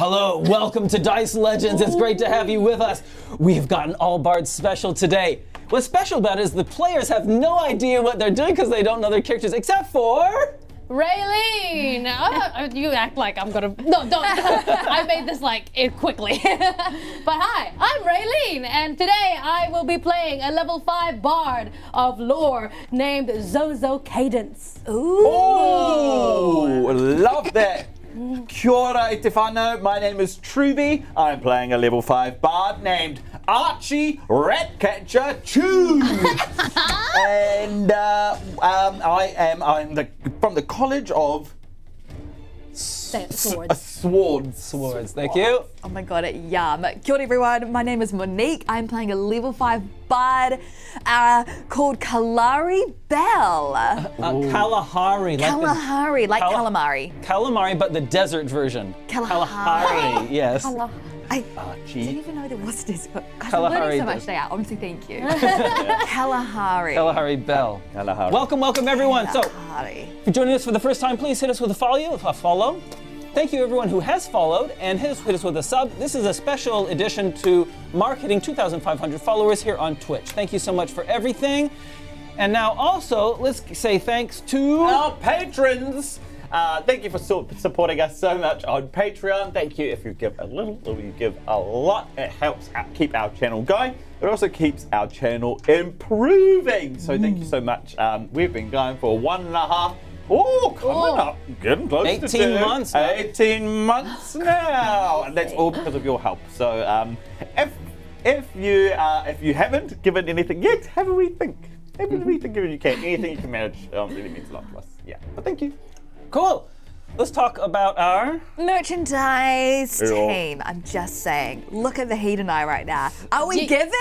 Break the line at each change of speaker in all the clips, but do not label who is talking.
Hello, welcome to Dice Legends. It's great to have you with us. We've got an all Bards special today. What's special about it is the players have no idea what they're doing because they don't know their characters, except for...
Raylene! You act like I'm gonna... No, don't. I made this quickly. But hi, I'm Raylene, and today I will be playing a level 5 bard of lore named Zozo Cadence.
Ooh, love that. Kia ora e te whānau, my name is Truby. I'm playing a level 5 bard named Archie Ratcatcher Chew. And I'm from the College of
Swords.
Swords, thank you.
Oh my god, yum. Kia ora everyone, my name is Monique. I'm playing a level 5 bard called Kalari Bell.
Kalahari.
Kalahari, like calamari.
Calamari, but the desert version.
Kalahari.
Yes.
I
Archie.
didn't even know there was this. Guys, I'm
Kalahari
learning so much today. Honestly, thank you. Kalahari.
Kalahari Bell.
Kalahari.
Welcome everyone. So,
Kalahari.
if you're joining us for the first time, please hit us with a follow. Thank you everyone who has followed and hit us with a sub. This is a special edition to marketing 2,500 followers here on Twitch. Thank you so much for everything. And now also, let's say thanks to
our patrons. Thank you for supporting us so much on Patreon. Thank you if you give a little or you give a lot. It helps keep our channel going. It also keeps our channel improving. So thank you so much. We've been going for 1.5. Coming up, getting close
18
to 2.
months now.
18 months now, and that's all because of your help. So if you haven't given anything yet, have a rethink. Have a rethink if you can. Anything you can manage really means a lot to us. Yeah, but thank you.
Cool. Let's talk about our
Merchandise team. I'm just saying, look at the heat and I right now. Are we giving?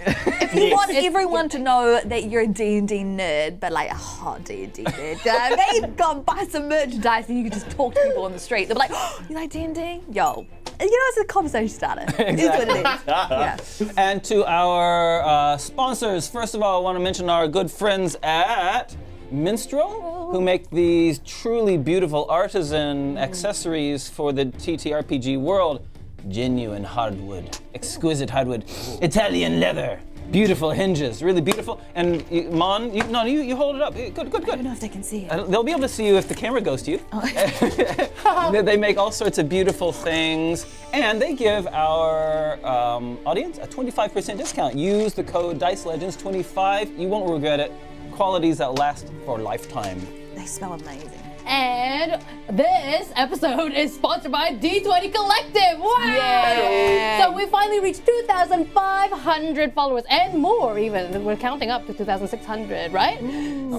If you want everyone to know that you're a D&D nerd, but like a hot D&D nerd, they've gone buy some merchandise and you can just talk to people on the street. They'll be like, oh, you like D&D? Yo. It's a conversation starter. It is what it is. Yeah.
And to our sponsors, first of all, I want to mention our good friends at Minstrel, who make these truly beautiful artisan accessories for the TTRPG world. Genuine hardwood, exquisite hardwood, Italian leather, beautiful hinges, really beautiful. And Mon, you hold it up. Good.
I don't know if they can see it.
They'll be able to see you if the camera goes to you. They make all sorts of beautiful things, and they give our audience a 25% discount. Use the code DICELEGENDS25. You won't regret it. Qualities that last for a lifetime.
They smell amazing.
And this episode is sponsored by D20 Collective. Wow!
Yay.
So we finally reached 2,500 followers and more even. We're counting up to 2,600, right?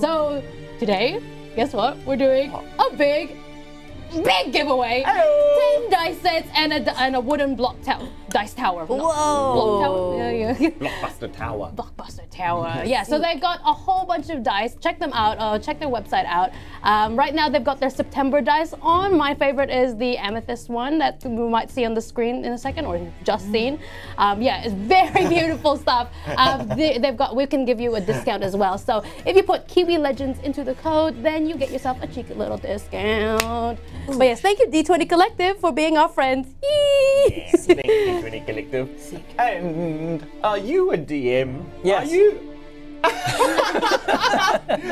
So today, guess what? We're doing a big giveaway. 10 dice sets and a wooden dice tower.
Whoa.
Block tower. Yeah.
Blockbuster Tower.
Blockbuster Tower. Yeah, so they've got a whole bunch of dice. Check them out. Check their website out. Right now they've got their September dice on. My favorite is the amethyst one that we might see on the screen in a second, or you've just seen. Yeah, it's very beautiful stuff. We can give you a discount as well. So if you put Kiwi Legends into the code, then you get yourself a cheeky little discount. But yes, thank you D20 Collective for being our friends.
Yes, thank you, D20 Collective. And are you a DM?
Yes.
Are you?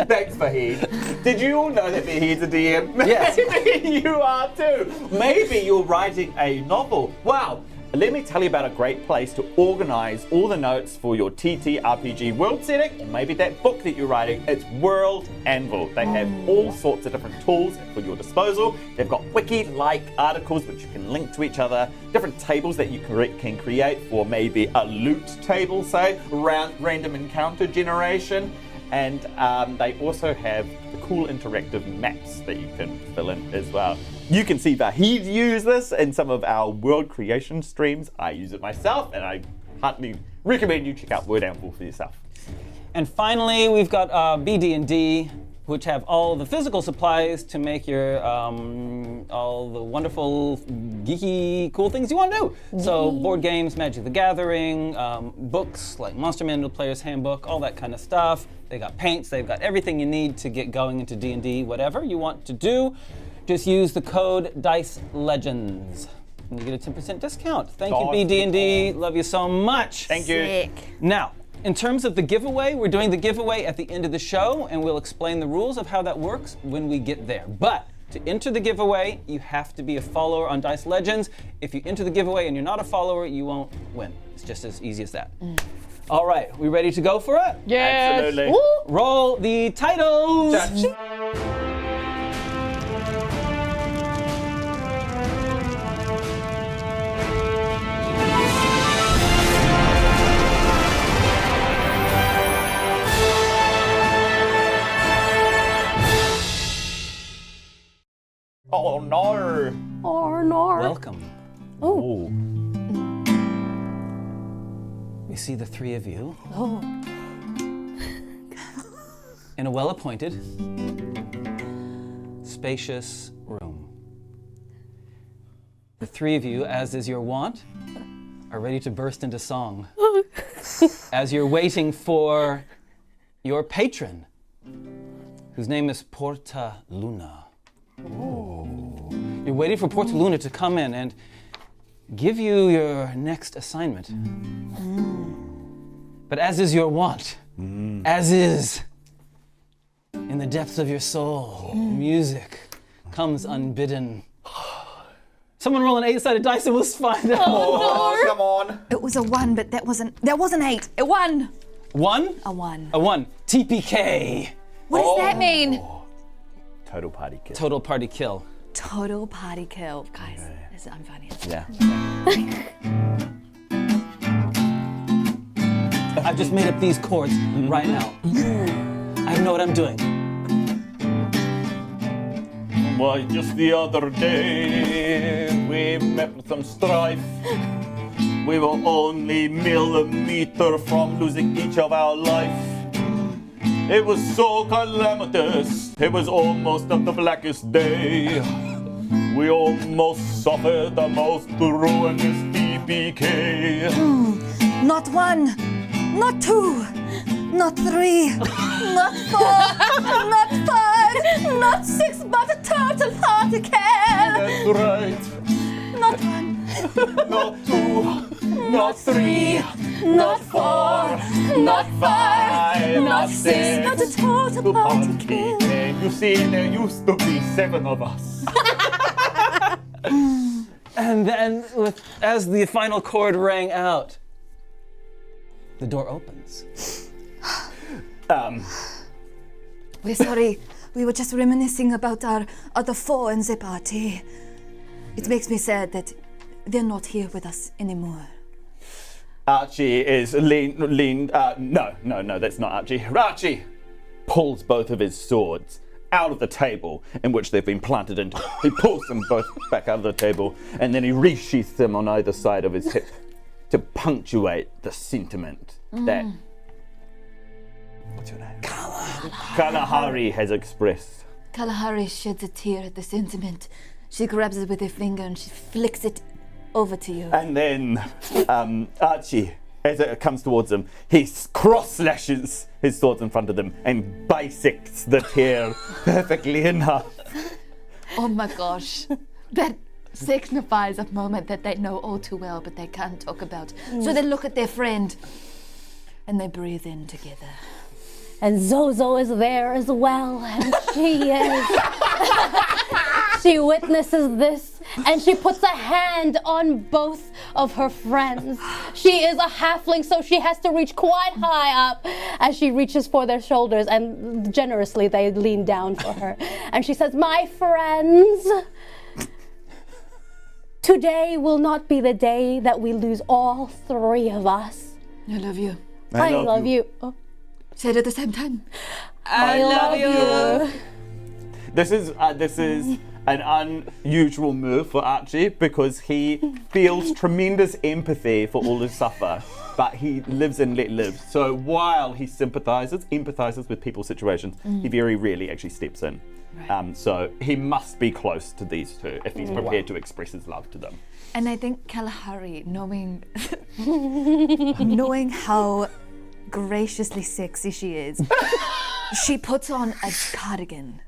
Thanks, Fahid. Did you all know that Fahid's a DM?
Yes.
Maybe you are too. Maybe you're writing a novel. Wow. Let me tell you about a great place to organize all the notes for your TTRPG world setting, or maybe that book that you're writing. It's World Anvil. They have all sorts of different tools for your disposal. They've got wiki-like articles which you can link to each other, different tables that you can create for maybe a loot table, say, random encounter generation. And they also have the cool interactive maps that you can fill in as well. You can see Vahid use this in some of our world creation streams. I use it myself, and I heartily recommend you check out Word Anvil for yourself.
And finally, we've got BD&D, which have all the physical supplies to make your all the wonderful, geeky, cool things you want to do. So board games, Magic the Gathering, books like Monster Manual, Player's Handbook, all that kind of stuff. They got paints, they've got everything you need to get going into D&D, whatever you want to do. Just use the code DICELEGENDS. and you get a 10% discount. Thank
Awesome.
you, BD&D. Love you so much.
Thank you.
Sick.
Now, in terms of the giveaway, we're doing the giveaway at the end of the show, and we'll explain the rules of how that works when we get there. But to enter the giveaway, you have to be a follower on Dice Legenz. If you enter the giveaway and you're not a follower, you won't win. It's just as easy as that. All right, we ready to go for it?
Yes.
Absolutely.
Woo.
Roll the titles.
Oh no.
Or nor.
Welcome.
Ooh.
We see the three of you
Oh.
in a well-appointed, spacious room. The three of you, as is your wont, are ready to burst into song. As you're waiting for your patron, whose name is Porta Luna. You're waiting for Porta Luna to come in and give you your next assignment. But as is your wont, as is in the depths of your soul, music comes unbidden. Someone roll an 8-sided dice and we'll find out.
Oh, come on.
It was a 1, but that wasn't 8. It won.
One?
A 1.
A 1. TPK.
What does that mean?
Total party kill.
Total party kill.
Total party kill. Guys, I'm funny.
Yeah.
I've just made up these chords right now. I know what I'm doing.
Well, just the other day, we met with some strife. We were only millimeter from losing each of our life. It was so calamitous, it was almost of the blackest day. We almost suffered the most ruinous TPK.
Not 1, not 2, not 3, not 4, not 5, not 6, but a total party kill.
That's right.
Not 1,
Not 2, not 3, not 4, not 5, not 6,
not a total party kill.
You see, there used to be 7 of us.
And then, as the final chord rang out, the door opens.
We're sorry. We were just reminiscing about our other 4 in the party. It makes me sad that they're not here with us anymore.
Archie is no, that's not Archie. Archie pulls both of his swords out of the table in which they've been planted into. He pulls them both back out of the table and then he resheaths them on either side of his hip to punctuate the sentiment that what's your name? Kalahari has expressed.
Kalahari sheds a tear at the sentiment. She grabs it with her finger and she flicks it over to you.
And then Archie, as it comes towards him, he cross-slashes his swords in front of them and bisects the tear perfectly in half.
Oh my gosh. That signifies a moment that they know all too well, but they can't talk about. So they look at their friend and they breathe in together.
And Zozo is there as well, and she witnesses this, and she puts a hand on both of her friends. She is a halfling, so she has to reach quite high up as she reaches for their shoulders, and generously they lean down for her. And she says, "My friends, today will not be the day that we lose all 3 of us.
I love you.
I love you. Oh.
Say it at the same time.
I love you.
This is an unusual move for Archie because he feels tremendous empathy for all who suffer, but he lives and let live. So while he empathizes with people's situations, he very rarely actually steps in.
Right.
So he must be close to these two if he's prepared to express his love to them.
And I think Kalahari, knowing how graciously sexy she is, she puts on a cardigan.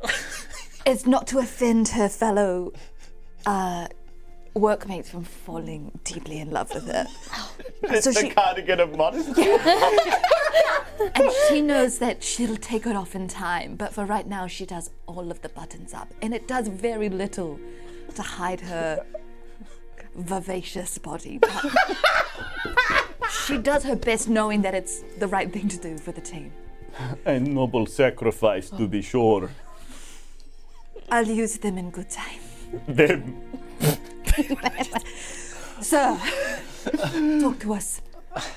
It's not to offend her fellow workmates from falling deeply in love with her.
It's the cardigan of modesty.
And she knows that she'll take it off in time, but for right now, she does all of the buttons up. And it does very little to hide her vivacious body. But she does her best knowing that it's the right thing to do for the team.
A noble sacrifice, to be sure.
I'll use them in good time.
Them.
Sir, talk to us.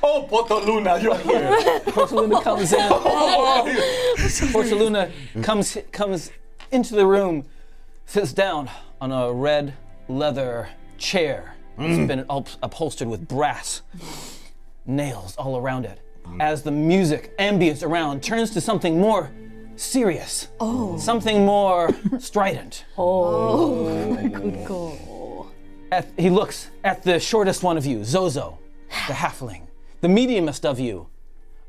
Oh, Portaluna, you're here.
Portaluna comes in. Portaluna comes into the room, sits down on a red leather chair. It's been upholstered with brass nails all around it. As the music, ambience around, turns to something more serious. Something more strident.
Good call.
He looks at the shortest one of you, Zozo, the halfling. The mediumest of you,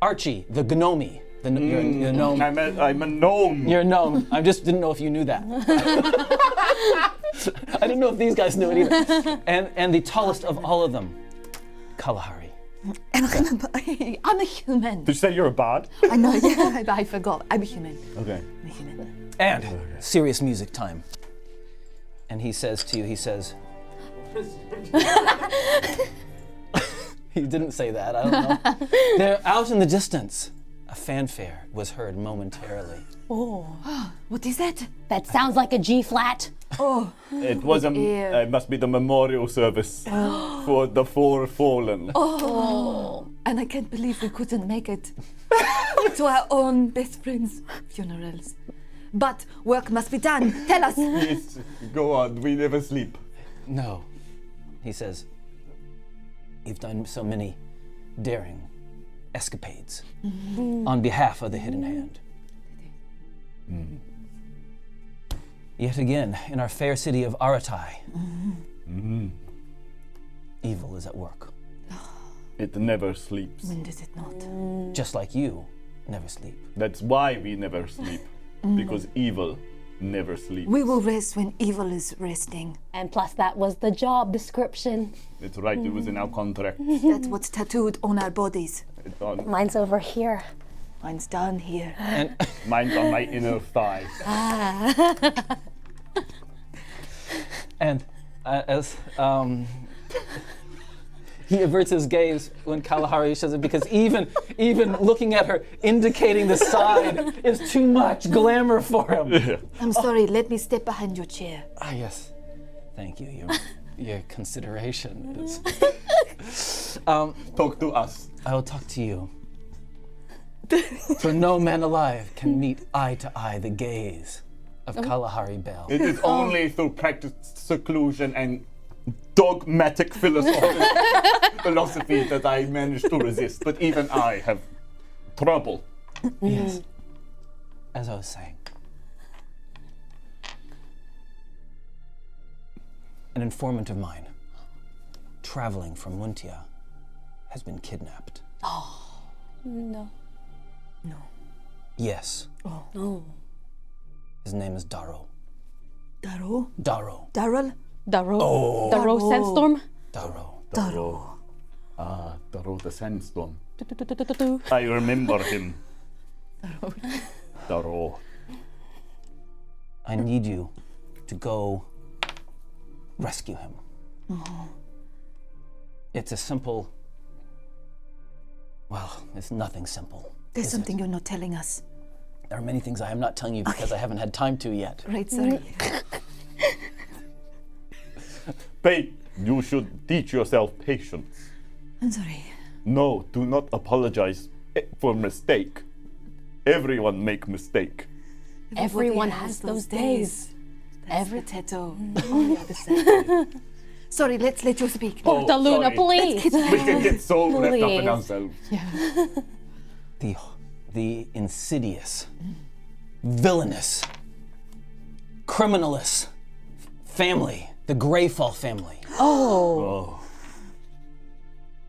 Archie, the gnome. You're a gnome.
I'm a gnome.
You're a gnome. I just didn't know if you knew that. I didn't know if these guys knew it either. And the tallest of all of them, Kalahari.
And I'm a human.
Did you say you're a bard?
I know, yeah, I forgot. I'm a human.
Okay.
I'm a human.
And serious music time. And he says to you, he didn't say that, I don't know. They're out in the distance. A fanfare was heard momentarily.
What is that?
That sounds like a G flat.
Oh,
It was it must be the memorial service for the four fallen.
And I can't believe we couldn't make it to our own best friend's funerals. But work must be done. Tell us.
Yes, go on, we never sleep.
No, he says, you've done so many daring escapades on behalf of the Hidden Hand. Yet again, in our fair city of Aratai, evil is at work.
It never sleeps.
When does it not?
Just like you never sleep.
That's why we never sleep. Because evil never sleeps.
We will rest when evil is resting.
And plus, that was the job description.
It's right, it was in our contract.
That's what's tattooed on our bodies.
It's on,
Mine's over here.
Mine's down here.
And
mine's on my inner thigh.
And as he averts his gaze when Kalahari shows it, because even looking at her, indicating the side is too much glamour for him.
I'm sorry, let me step behind your chair.
Ah, yes. Thank you. Your consideration is.
Talk to us.
I will talk to you. For no man alive can meet eye to eye the gaze of Kalahari Bell.
It is only through practiced seclusion and dogmatic philosophy that I managed to resist. But even I have trouble.
Yes. As I was saying. An informant of mine, traveling from Muntia, has been kidnapped.
No.
Yes.
Oh.
His name is Daro.
Daro?
Daro.
Daryl?
Daro.
Oh.
Daro Sandstorm.
Daro.
Daro. Ah, Daro the Sandstorm. I remember him. Daro.
I need you to go rescue him. It's a simple. Well, it's nothing simple.
There's
is
something
it?
you're not telling us.
There are many things I am not telling you because I haven't had time to yet.
Right, sorry.
Faith, you should teach yourself patience.
I'm sorry.
No, do not apologize for mistake. Everyone make mistake.
Everyone has those days.
Every tattoo on the other side. Sorry, let's let you speak.
Portaluna,
sorry.
please.
We can get so wrapped up in
Please.
ourselves.
The insidious, villainous, criminalous family, the Greyfall family,
Oh.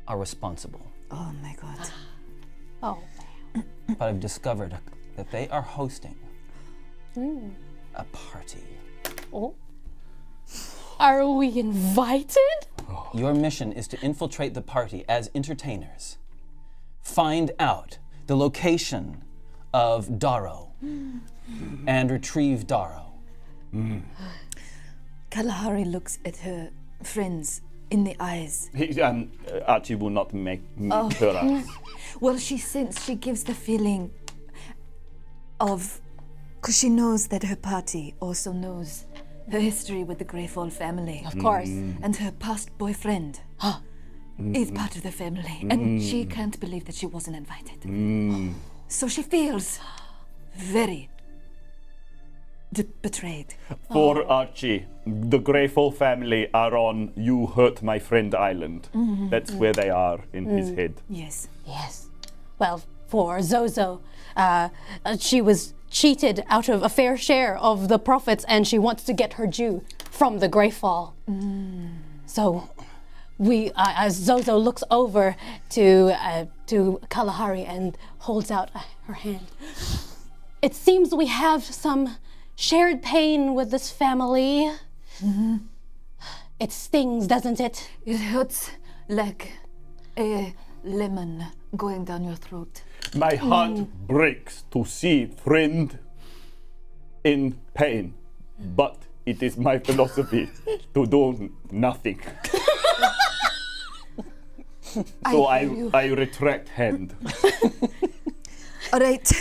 are responsible.
Oh my god.
Oh.
But I've discovered that they are hosting a party.
Oh. Are we invited?
Your mission is to infiltrate the party as entertainers. Find out the location of Darrow and retrieve Darrow.
Kalahari looks at her friends in the eyes.
Archie will not make her ask.
Well, she gives the feeling of, because she knows that her party also knows her history with the Greyfall family.
Of course.
And her past boyfriend is part of the family. And she can't believe that she wasn't invited. So she feels very betrayed.
For Archie, the Greyfall family are on You Hurt My Friend Island. That's where they are in his head.
Yes.
Yes. Well, for Zozo, she was cheated out of a fair share of the profits, and she wants to get her due from the Greyfall. So, as Zozo looks over to Kalahari and holds out her hand, it seems we have some shared pain with this family. It stings, doesn't it?
It hurts like a lemon going down your throat.
My heart breaks to see friend in pain, but it is my philosophy to do nothing. So I retract hand.
All right,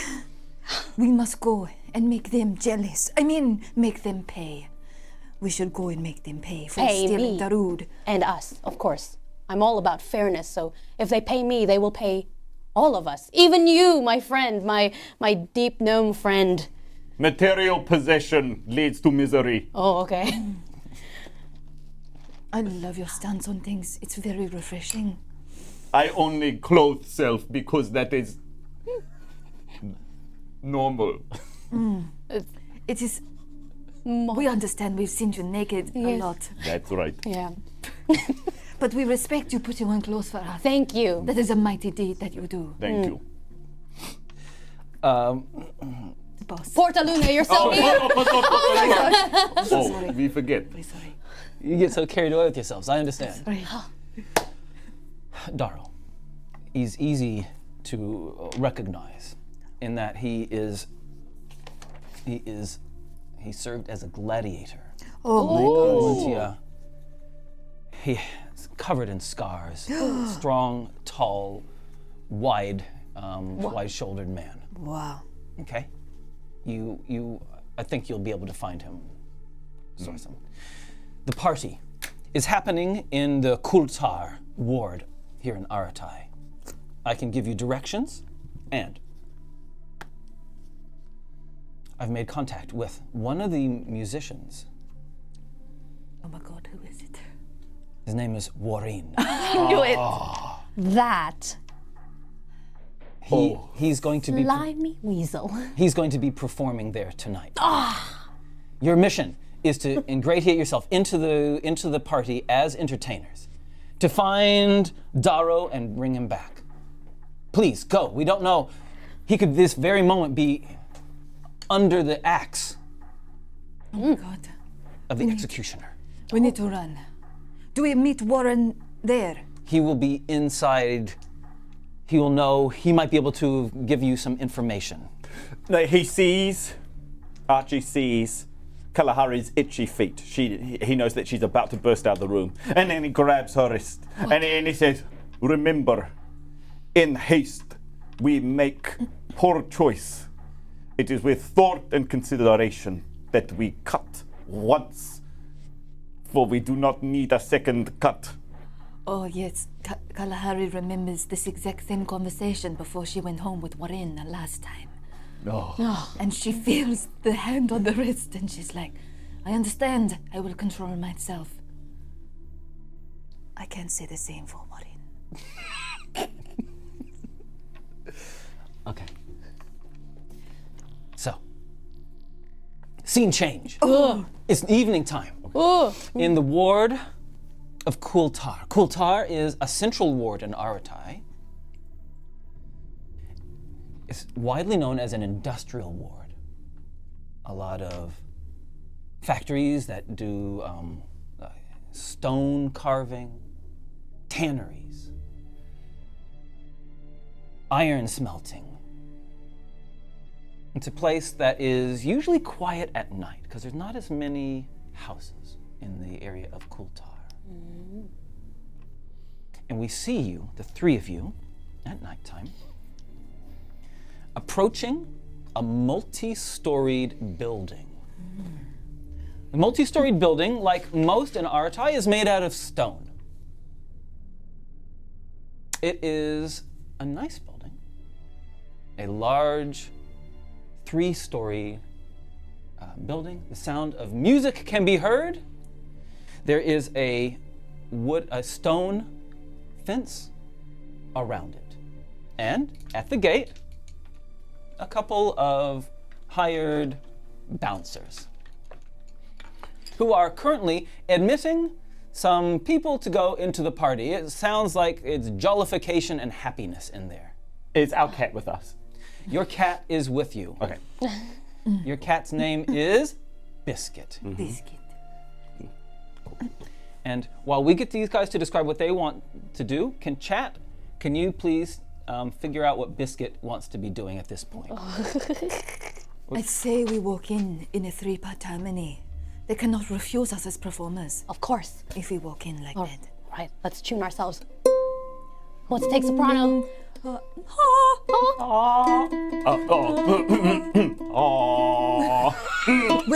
we must go and make them jealous. I mean, make them pay. We should go and make them pay for
Pay
stealing
me.
Darude.
And us, of course. I'm all about fairness, so if they pay me, they will pay all of us. Even you, my friend, my deep gnome friend.
Material possession leads to misery.
Oh, okay.
I love your stance on things. It's very refreshing.
I only clothe self because that is normal.
It is. We understand. We've seen you naked a
Yes.
lot.
That's right.
Yeah.
But we respect you putting on clothes for us.
Thank you.
That is a mighty deed that you do.
Thank you.
Boss.
Portaluna, you're so here.
Oh, we forget.
Very sorry.
You get so carried away with yourselves. I understand.
Sorry.
Darrow, he's easy to recognize in that he served as a gladiator.
Oh.
He's covered in scars. Strong, tall, wide-shouldered man.
Wow.
Okay, I think you'll be able to find him. Source him. The party is happening in the Kultar ward here in Aratai. I can give you directions, and I've made contact with one of the musicians.
Oh my God, who is it?
His name is Warren.
Knew it.
That
He's going to be
slimy weasel.
he's going to be performing there tonight. Your mission is to ingratiate yourself into the party as entertainers, to find Darrow and bring him back. Please go. We don't know. He could this very moment be under the axe
Oh my God.
of the executioner.
We need to run. Do we meet Warren there?
He will be inside. He will know. He might be able to give you some information.
Archie sees Kalahari's itchy feet. He knows that she's about to burst out of the room. And then he grabs her wrist. And he says, remember, in haste, we make poor choice. It is with thought and consideration that we cut once, for we do not need a second cut.
Oh yes, Kalahari remembers this exact same conversation before she went home with Warren the last time. And she feels the hand on the wrist and she's like, I understand, I will control myself. I can't say the same for Warren.
Okay. So, scene change. It's evening time. In the ward of Kultar. Kultar is a central ward in Aratai. It's widely known as an industrial ward. A lot of factories that do stone carving, tanneries, iron smelting. It's a place that is usually quiet at night because there's not as many houses in the area of Kultar. And we see you, the three of you, at nighttime, approaching a multi-storied building. The multi-storied building, like most in Aratai, is made out of stone. It is a nice building, a large 3-story building. The sound of music can be heard. There is a stone fence around it. And at the gate, a couple of hired bouncers who are currently admitting some people to go into the party. It sounds like it's jollification and happiness in there.
Is our cat with us?
Your cat is with you.
Okay.
Your cat's name is Biscuit.
Biscuit.
And while we get these guys to describe what they want to do, can you please figure out what Biscuit wants to be doing at this point?
I'd say we walk in a 3-part harmony. They cannot refuse us as performers
Of course.
if we walk in like that.
Right, let's tune ourselves. Let's take soprano.
We'll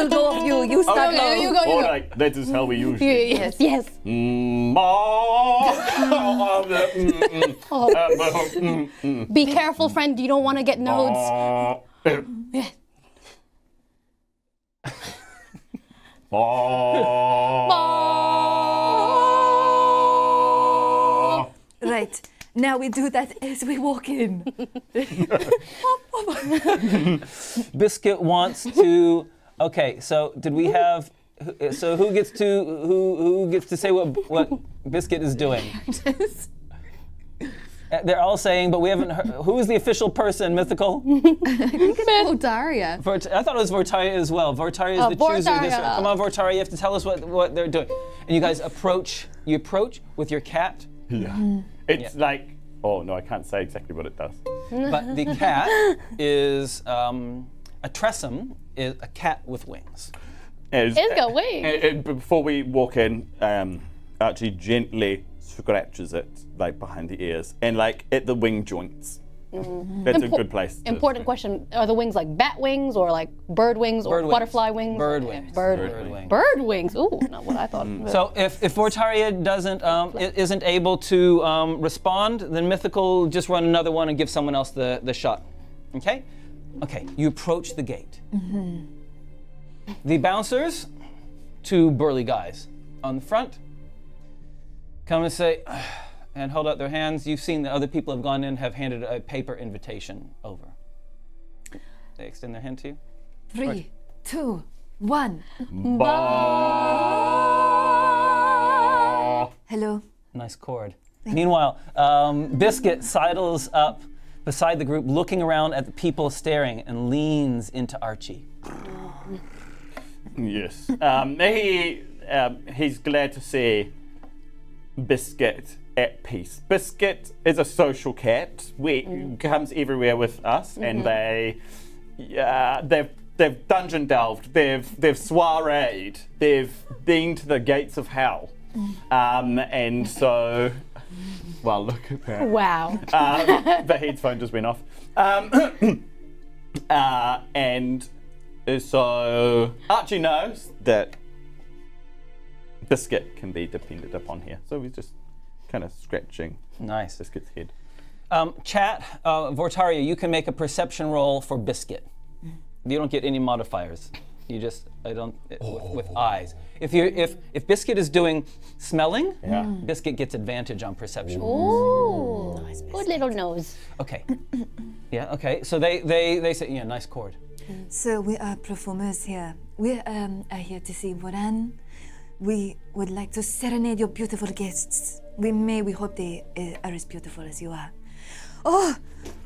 go off you. You start low.
You go.
All right, that is how we usually.
Yes, yes. Be careful, friend. You don't want to get nodes. Yes.
Right. Now we do that as we walk in.
Biscuit wants to. Okay, so did we have? So who gets to say what Biscuit is doing? They're all saying, but we haven't heard. Who is the official person, Mythical?
Vortaria.
I thought it was Vortaria as well. Vortaria is the chooser.
Vortaria.
Come on, Vortaria, you have to tell us what they're doing. And you guys approach with your cat.
Yeah. It's like, oh no, I can't say exactly what it does.
But the cat is a tressum, is a cat with wings.
It's
got wings.
Before we walk in, Archie gently scratches it like behind the ears and like at the wing joints. That's a good place.
Important question. Are the wings like bat wings or like bird wings or butterfly wings?
Bird wings.
Bird wings. Ooh, not what I thought.
So if Vortaria isn't able to respond, then Mythical just run another one and give someone else the shot. Okay? Okay, you approach the gate. The bouncers, 2 burly guys on the front, come and say, and hold out their hands. You've seen that other people have gone in, have handed a paper invitation over. They extend their hand to you.
3, 2, 1. Hello.
Nice chord. Meanwhile, Biscuit sidles up beside the group, looking around at the people staring, and leans into Archie.
Yes. He's glad to see Biscuit at peace. Biscuit is a social cat. Comes everywhere with us, and they've dungeon delved. They've soireed. They've been to the gates of hell, and so. Well, look at that.
Wow.
The headphone just went off. And so Archie knows that Biscuit can be depended upon here. So he's just kind of scratching
Nice.
Biscuit's head.
Vortaria, you can make a perception roll for Biscuit. You don't get any modifiers. You just with eyes. If Biscuit is doing smelling, Biscuit gets advantage on perception.
Ooh. Good little nose.
Okay. Yeah. Okay. So they say, yeah, nice chord.
So we are performers here. We are here to see Moran. We would like to serenade your beautiful guests. We hope they are as beautiful as you are. Oh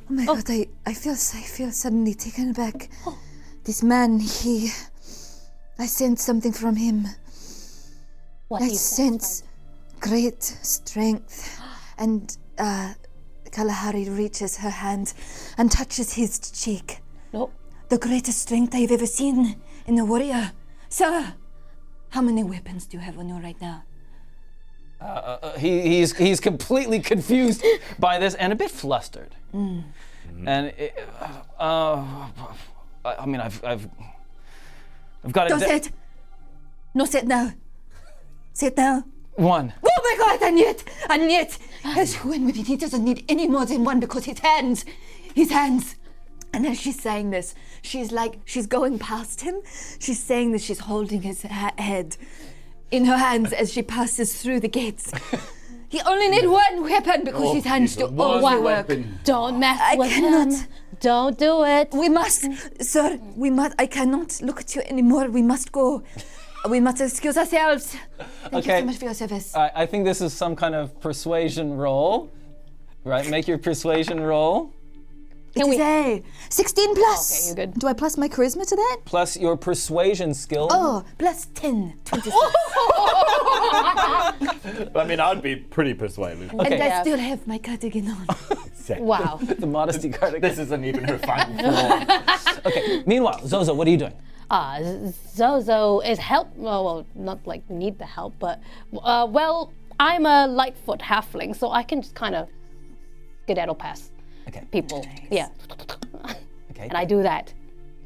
my God! I feel suddenly taken aback. This man, I sense something from him.
What
I
do you
sense great strength. And Kalahari reaches her hand and touches his cheek.
No.
The greatest strength I've ever seen in a warrior. Sir, how many weapons do you have on you right now?
He's completely confused by this and a bit flustered. And I mean, I've got
Don't say it. No, say it now. Say it now.
one.
Oh my God, and yet, as when with it, he doesn't need any more than one because his hands. And as she's saying this, she's going past him. She's saying that she's holding his head in her hands as she passes through the gates. He only needs one weapon because his hands do all the work.
Don't mess
I
with
cannot.
him. Don't do it.
We must, sir, I cannot look at you anymore. We must go. We must excuse ourselves. Thank you so much for your service.
I think this is some kind of persuasion roll, right? Make your persuasion roll.
Can we?
16 plus.
Okay, you're good.
Do I plus my charisma to that?
Plus your persuasion skill.
Oh, plus 10. 26.
I mean, I'd be pretty persuasive.
Okay.
And I still have my cardigan on.
Wow.
The modesty card.
This isn't even her final form.
Okay. Meanwhile, Zozo, what are you doing?
Zozo is well, not like need the help, but well, I'm a Lightfoot halfling, so I can just kind of skedaddle past people. Yeah.
Okay.
And I do that.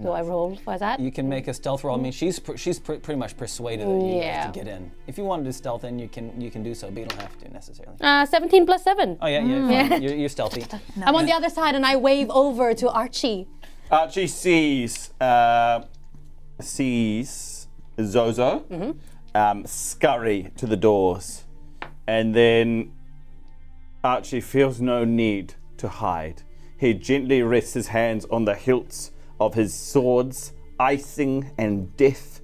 Do I roll for that?
You can make a stealth roll. I mean, she's pretty much persuaded that you guys to get in. If you want to do stealth in, you can do so, but you don't have to necessarily.
17 plus 7.
Oh yeah, fine. You're stealthy.
I'm on the other side, and I wave over to Archie.
Archie sees Zozo scurry to the doors, and then Archie feels no need to hide. He gently rests his hands on the hilts of his swords, icing and death,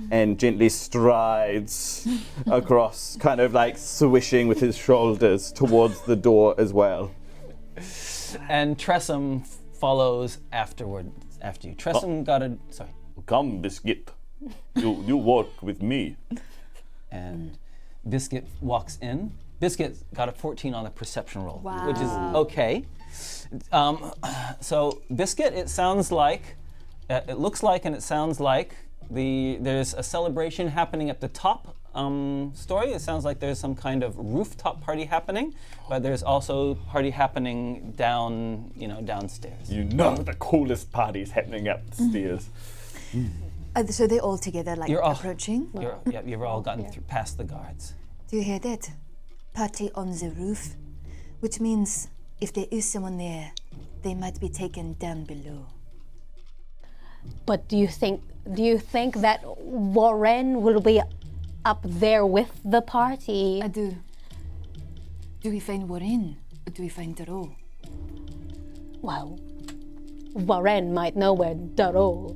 and gently strides across, kind of like swishing with his shoulders towards the door as well.
And Tressum follows after you. Tressum got a sorry.
Come, Biscuit. You walk with me.
And Biscuit walks in. Biscuit got a 14 on the perception roll, which is okay. So Biscuit, it sounds like, it looks like, and it sounds like there's a celebration happening at the top story. It sounds like there's some kind of rooftop party happening, but there's also party happening downstairs.
You know the coolest party's happening upstairs.
So they're all together, like approaching?
You've all gotten past the guards.
Do you hear that? Party on the roof, which means if there is someone there, they might be taken down below.
But do you think that Warren will be up there with the party?
I do. Do we find Warren or do we find Daro?
Well, Warren might know where Daro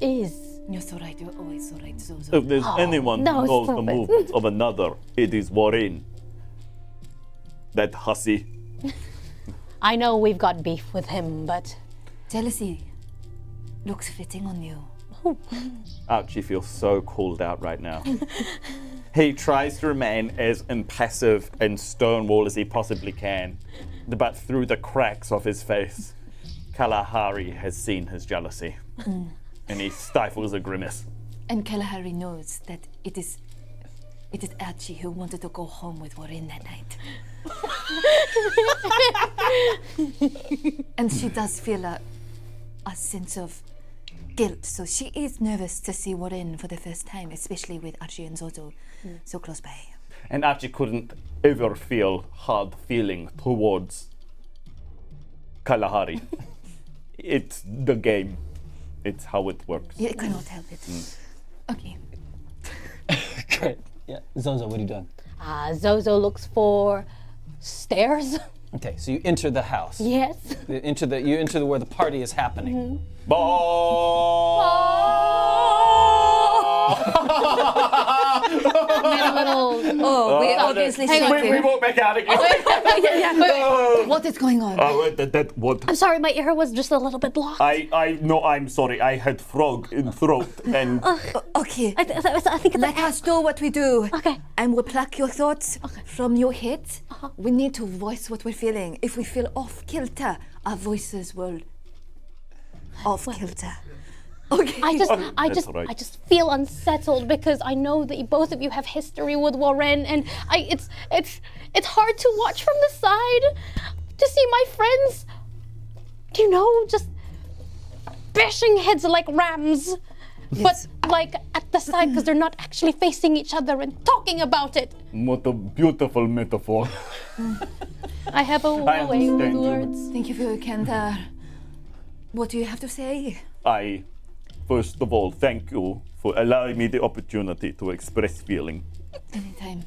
is.
You're so right. You're always so right, Zozo.
If there's anyone
no,
who knows
stop
the
it.
movements of another, it is Warren. That hussy.
I know we've got beef with him, but
Jealousy looks fitting on you.
Archie feels so called out right now. He tries to remain as impassive and stonewall as he possibly can, but through the cracks of his face, Kalahari has seen his jealousy, and he stifles a grimace.
And Kalahari knows that it is Archie who wanted to go home with Warren that night. And she does feel a sense of guilt, so she is nervous to see Warren for the first time, especially with Archie and Zozo so close by.
And Archie couldn't ever feel hard feeling towards Kalahari. It's the game. It's how it works.
You cannot help it. Okay.
Great. Yeah. Zozo, what are you doing?
Zozo looks for stairs.
Okay, so you enter the house.
Yes.
You enter where the party is happening.
made a little.
Oh, we obviously
Hang on.
We walk back out again.
What is going on?
What?
I'm sorry, my ear was just a little bit blocked.
I'm sorry. I had frog in throat and
Okay.
I think it's
Let us do what we do.
Okay.
And we'll pluck your thoughts from your head. We need to voice what we're feeling. If we feel off kilter, our voices will off kilter. Okay.
I
right.
just feel unsettled because I know that both of you have history with Warren, and it's hard to watch from the side to see my friends, just bashing heads like rams, but like at the side because they're not actually facing each other and talking about it.
what a beautiful metaphor.
I have a way with
understand you.
words.
Thank you for your candor. What do you have to say?
First of all, thank you for allowing me the opportunity to express feeling.
Anytime.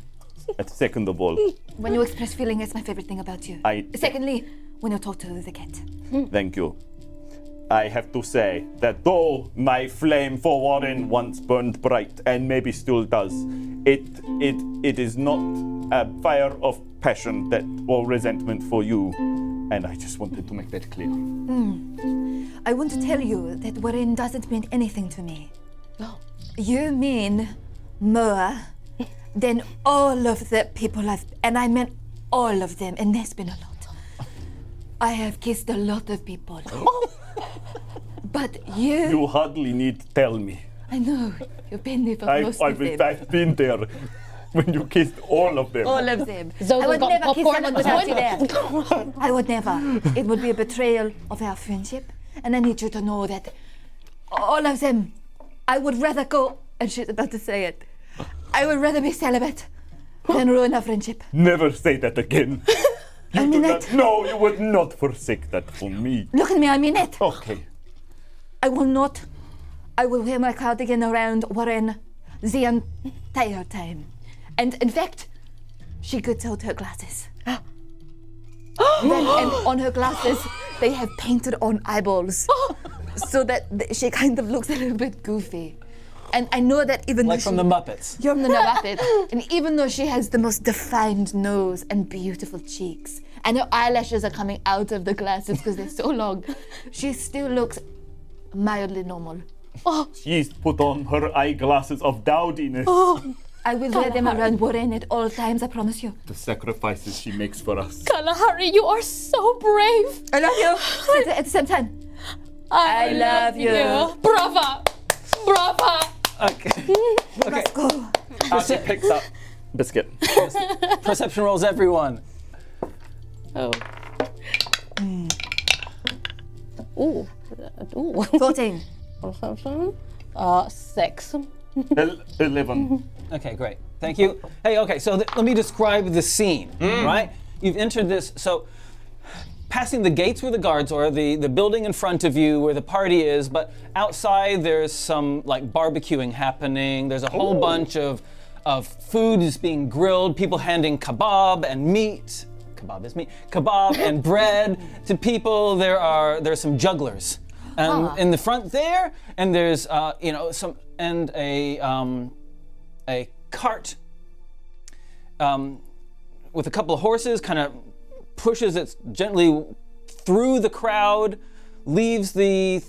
And second of all,
When you express feeling, it's my favorite thing about you. Secondly, when you talk to the cat.
thank you. I have to say that though my flame for Warren once burned bright and maybe still does, it is not a fire of passion or resentment for you, and I just wanted to make that clear.
I want to tell you that Warren doesn't mean anything to me.
Oh.
You mean more than all of the people and I meant all of them, and there's been a lot. I have kissed a lot of people. But
You hardly need to tell me.
I know, you've been there for most of them.
I've been there when you kissed all of them.
All of them.
Zozo
I would
got
never kiss
popcorn
someone
at this
without you there. I would never. It would be a betrayal of our friendship. And I need you to know that all of them, I would rather go, and she's about to say it, I would rather be celibate than ruin our friendship.
Never say that again.
I mean it.
No, you would not forsake that for me.
Look at me, I mean it.
Okay.
I will not. I will wear my cardigan around Warren the entire time. And in fact, she gets out her glasses. And on her glasses, they have painted on eyeballs so that she kind of looks a little bit goofy. And I know that even
Like
though
from the Muppets.
You're from the Muppet. And even though she has the most defined nose and beautiful cheeks, and her eyelashes are coming out of the glasses because they're so long, she still looks mildly normal.
She's put on her eyeglasses of dowdiness.
I will wear them around Warren at all times, I promise you.
The sacrifices she makes for us.
Kalahari, you are so brave.
I love you. At the same time. I love you.
Brava. Brava.
Okay.
Let's go.
She picks up Biscuit.
Perception rolls, everyone.
Oh. Ooh. Ooh.
14.
6.
11.
Okay, great. Thank you. Hey, okay, so let me describe the scene, right? You've entered this, so passing the gates where the guards are, the building in front of you where the party is, but outside there's some like barbecuing happening. There's a whole bunch of food is being grilled, people handing kebab and meat. Kebab is meat. Kebab and bread to people. There's some jugglers. In the front there, and there's a cart with a couple of horses, kind of pushes it gently through the crowd, leaves the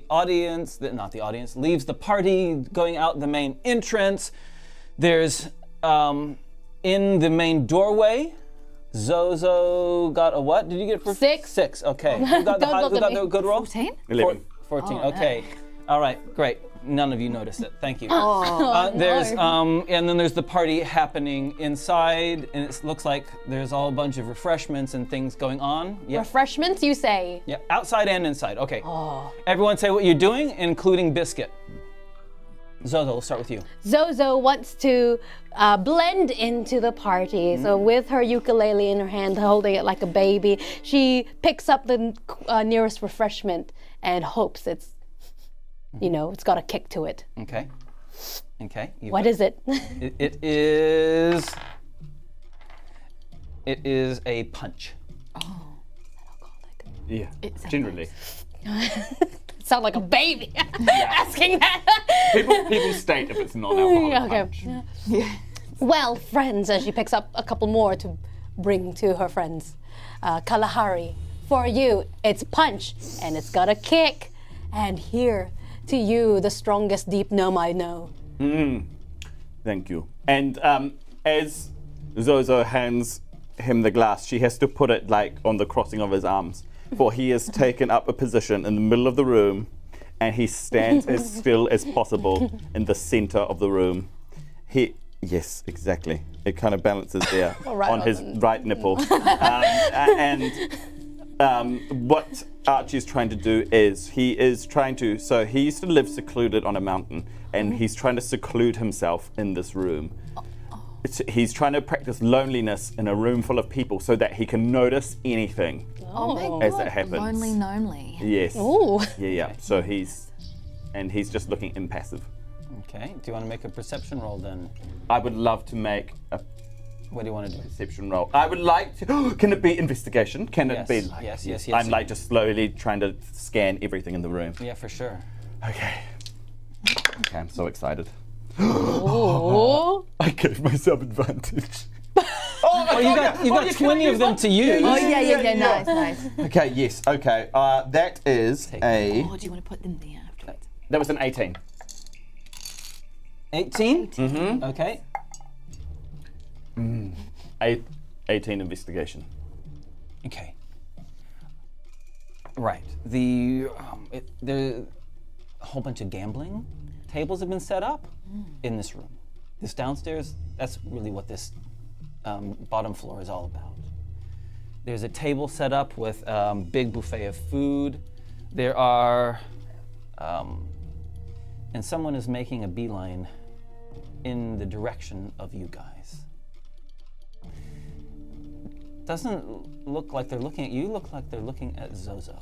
audience, leaves the party going out the main entrance. There's in the main doorway. Zozo got a what? Did you get for
6?
6. Okay. Who got the good roll?
14?
11.
14. Okay. All right. Great. None of you noticed it. Thank you. There's and then there's the party happening inside, and it looks like there's all a bunch of refreshments and things going on. Yeah.
Refreshments, you say?
Yeah. Outside and inside. Okay. Everyone say what you're doing, including Biscuit. Zozo, we'll start with you.
Zozo wants to blend into the party. So with her ukulele in her hand, holding it like a baby, she picks up the nearest refreshment and hopes it's, it's got a kick to it.
Okay. Okay.
What is it?
It is a punch.
Yeah. Generally.
sound like a baby asking that.
People state if it's non-alcoholic punch.
Okay. Well, friends, as she picks up a couple more to bring to her friends. Kalahari, for you, it's punch, and it's got a kick. And here, to you, the strongest deep gnome I know.
Thank you. And as Zozo hands him the glass, she has to put it like on the crossing of his arms, for he has taken up a position in the middle of the room, and he stands as still as possible in the center of the room. Yes, exactly. It kind of balances there on his right nipple. What Archie's trying to do is he used to live secluded on a mountain, and he's trying to seclude himself in this room. He's trying to practice loneliness in a room full of people so that he can notice anything as it happens.
Lonely.
Yes.
Ooh.
Yeah. So he's just looking impassive.
Okay. Do you want to make a perception roll then?
I would love to make a
What do you want to do?
perception roll. I would like to. Can it be investigation? Can it be like?
Yes.
I'm like just slowly trying to scan everything in the room.
Yeah, for sure.
Okay, I'm so excited.
Oh.
I gave myself advantage.
You got 20 of them to use.
Oh, yeah. Nice.
Okay, yes. Okay, that is a.
Oh, do you want to put them there afterwards?
That was an 18.
18? Mm-hmm. Okay.
18 investigation.
Okay. Right. There's a whole bunch of gambling tables have been set up in this room. This downstairs, that's really what this bottom floor is all about. There's a table set up with big buffet of food. There are, and someone is making a beeline in the direction of you guys. Doesn't look like they're looking at you, look like they're looking at Zozo.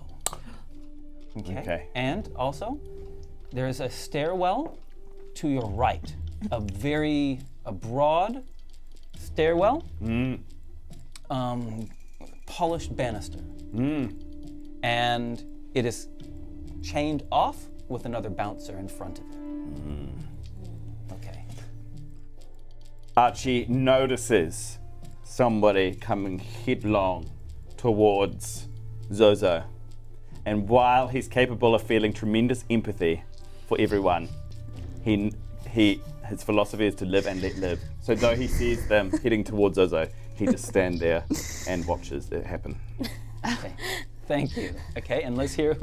Okay. And also, there's a stairwell to your right, a broad stairwell, polished banister. And it is chained off with another bouncer in front of it. Okay.
Archie notices somebody coming headlong towards Zozo. And while he's capable of feeling tremendous empathy for everyone, his philosophy is to live and let live. So though he sees them heading towards Zozo, he just stands there and watches it happen.
Okay. Thank you. Okay, and let's hear,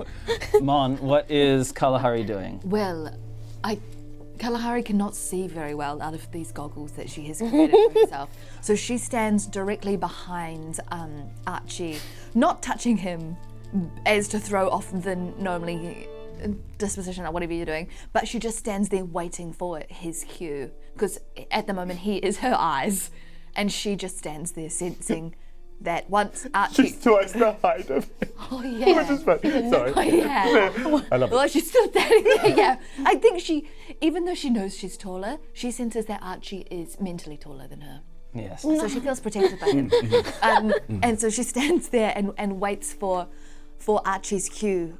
Mon, what is Kalahari doing?
Well, Kalahari cannot see very well out of these goggles that she has created for herself. So she stands directly behind Archie, not touching him as to throw off the normally disposition or whatever you're doing, but she just stands there waiting for his cue, because at the moment he is her eyes, and she just stands there sensing that once Archie...
She's twice the height of him.
Oh, yeah.
Which is funny. Sorry.
Oh, yeah.
I love
Well,
it.
she's still standing there, yeah. I think even though she knows she's taller, she senses that Archie is mentally taller than her.
Yes.
So she feels protected by him. And so she stands there and waits for Archie's cue.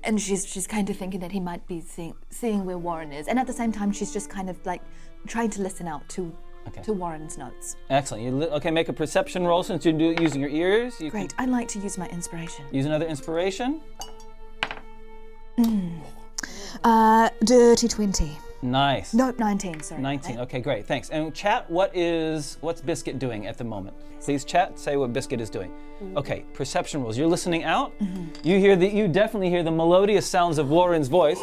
And she's kind of thinking that he might be seeing where Warren is. And at the same time, she's just kind of like trying to listen out to Warren's notes.
Excellent. Make a perception roll since you're using your ears.
Great. I'd like to use my inspiration.
Use another inspiration.
Dirty 20.
Nice.
Nope, 19, sorry.
19. Okay, great. Thanks. And chat, what's Biscuit doing at the moment? Please chat, say what Biscuit is doing. Okay, perception rolls. You're listening out. You definitely hear the melodious sounds of Warren's voice.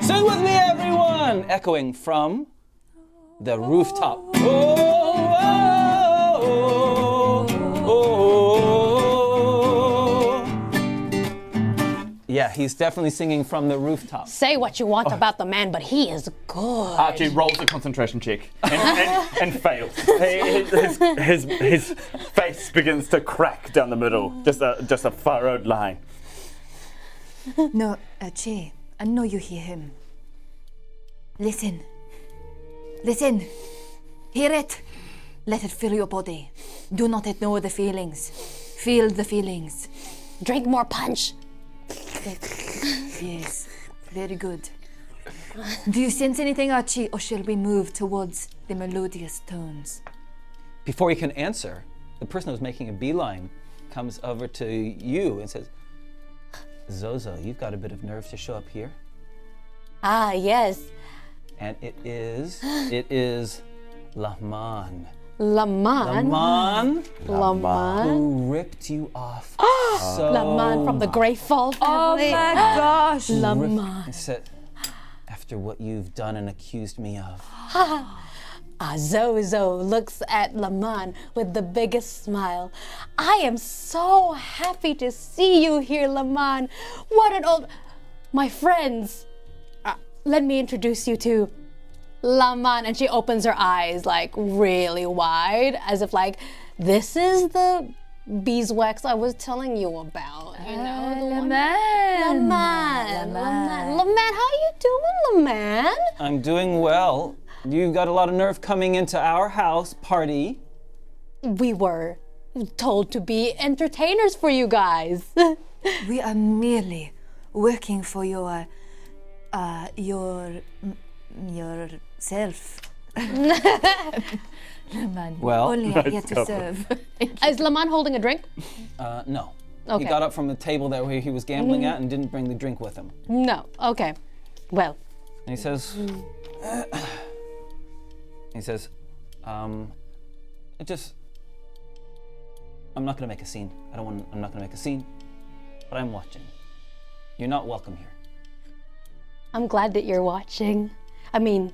Sing with me, everyone! Echoing from the rooftop. Yeah, he's definitely singing from the rooftop.
Say what you want about the man, but he is good.
Archie rolls a concentration check and fails. His face begins to crack down the middle, just a furrowed line.
No, Archie, I know you hear him. Listen. Hear it. Let it fill your body. Do not ignore the feelings. Feel the feelings.
Drink more punch.
Yes, very good. Do you sense anything, Archie, or shall we move towards the melodious tones?
Before you can answer, the person who's making a beeline comes over to you and says, Zozo, you've got a bit of nerve to show up here.
Ah, yes.
And it is Laman.
Laman.
Who ripped you off. So
Laman from the Greyfall
Oh
family.
my gosh.
Laman.
He said, after what you've done and accused me of.
Zozo looks at Laman with the biggest smile. I am so happy to see you here, Laman. What an old... My friends, let me introduce you to Laman. And she opens her eyes like really wide, as if like, this is the beeswax I was telling you about. You know, the one- Laman, how you doing, Laman?
I'm doing well. You've got a lot of nerve coming into our house party.
We were told to be entertainers for you guys.
We are merely working for yourself. Laman,
Well,
only are here to serve.
Is Laman holding a drink?
No.
Okay.
He got up from the table that where he was gambling at and didn't bring the drink with him.
No. Okay. Well,
And he says, I'm not gonna make a scene. I'm not gonna make a scene, but I'm watching. You're not welcome here.
I'm glad that you're watching. I mean,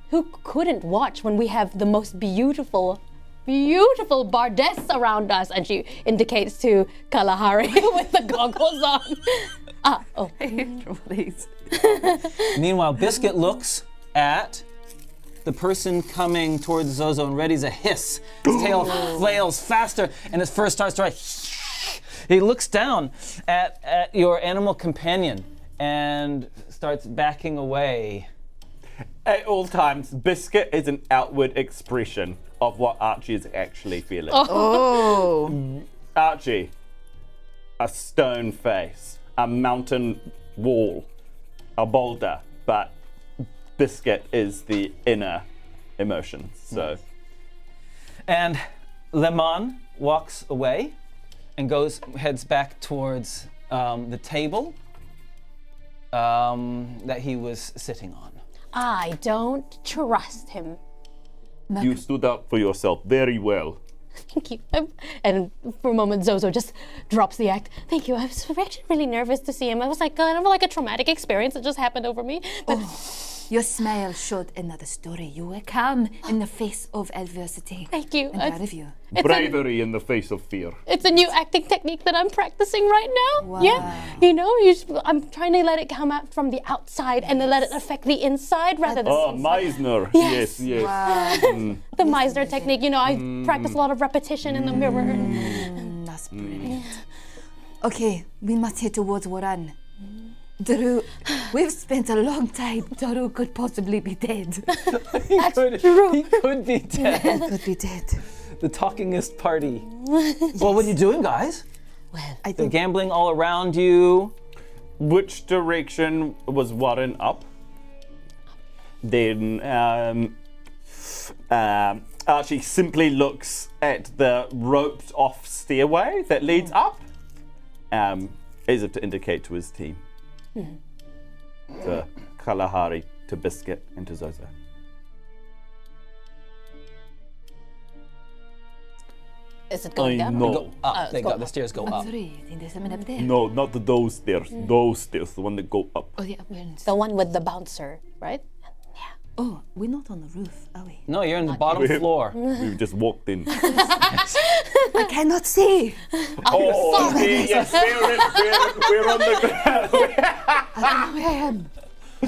who couldn't watch when we have the most beautiful bardess around us? And she indicates to Kalahari with the goggles on.
Please.
Meanwhile, Biscuit looks at the person coming towards Zozo and readies a hiss. His tail flails faster and his fur starts to He looks down at your animal companion and starts backing away.
At all times, Biscuit is an outward expression of what Archie is actually feeling.
Oh.
Archie, a stone face, a mountain wall, a boulder, but Biscuit is the inner emotion. So,
And Lemon walks away and heads back towards the table that he was sitting on.
I don't trust him.
you stood up for yourself very well.
Thank you. And for a moment, Zozo just drops the act. Thank you. I was actually really nervous to see him. I was like, kind of like a traumatic experience that just happened over me. But
Your smile showed another story. You were calm in the face of adversity.
thank you.
I'm proud of you.
Bravery in the face of fear.
It's a new acting technique that I'm practicing right now.
Wow.
Yeah, I'm trying to let it come out from the outside and then let it affect the inside rather than
Oh,
the inside.
Meisner.
Yes.
Yes.
Wow.
The Meisner technique. I practice a lot of repetition in the mirror.
That's brilliant. Okay, we must head towards Waran. Daru, we've spent a long time. Daru could possibly be dead.
That's true.
He could be dead.
Could be dead.
The talkingest party. Well, what are you doing, guys?
Well,
I
The
think
gambling all around you.
Which direction was Warren up? Then Archie simply looks at the roped off stairway that leads up, as if to indicate to his team. To Kalahari, to Biscuit, and to Zozo.
is it going down?
know.
Go up.
it's going
The stairs go up.
three. I think there's someone up there.
No, not those stairs. Those stairs, the one that go up.
Oh, yeah, we're in.
The one with the bouncer, right?
Oh, we're not on the roof, are we?
No, you're in the bottom floor.
We've just walked in.
I cannot see.
Oh, yes, we're on the ground.
I don't know where I am.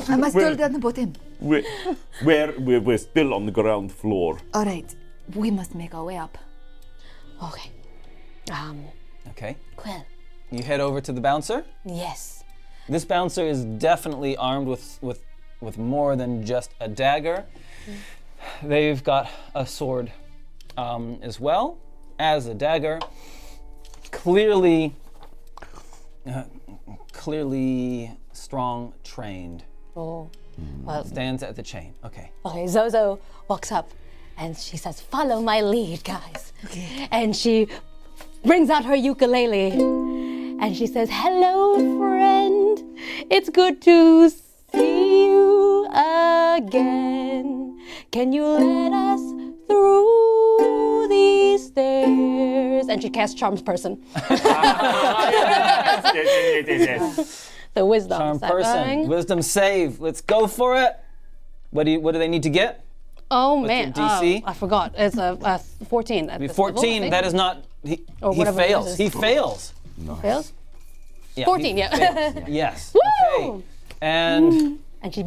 Am I still down the bottom?
We're still on the ground floor.
All right, we must make our way up.
Okay.
Okay.
Quill.
You head over to the bouncer.
Yes.
This bouncer is definitely armed with more than just a dagger. They've got a sword as well as a dagger. Clearly strong, trained.
Oh. Well,
Stands at the chain. Okay.
okay, Zozo walks up and she says, "Follow my lead, guys." And she brings out her ukulele and she says, "Hello, friend. It's good to see you again. Can you let us through these stairs?" And she casts Charms Person.
Yes.
The wisdom.
Charm
is that
person.
going?
Wisdom save. Let's go for it. What do they need to get?
Oh
What's
man,
your DC?
I forgot. It's a 14. At this level, I
14.
think.
That is not. He
whatever it
fails.
is.
He fails.
Fails?
Yeah,
14,
he
yeah.
fails. Yes.
Woo!
Okay. And
And she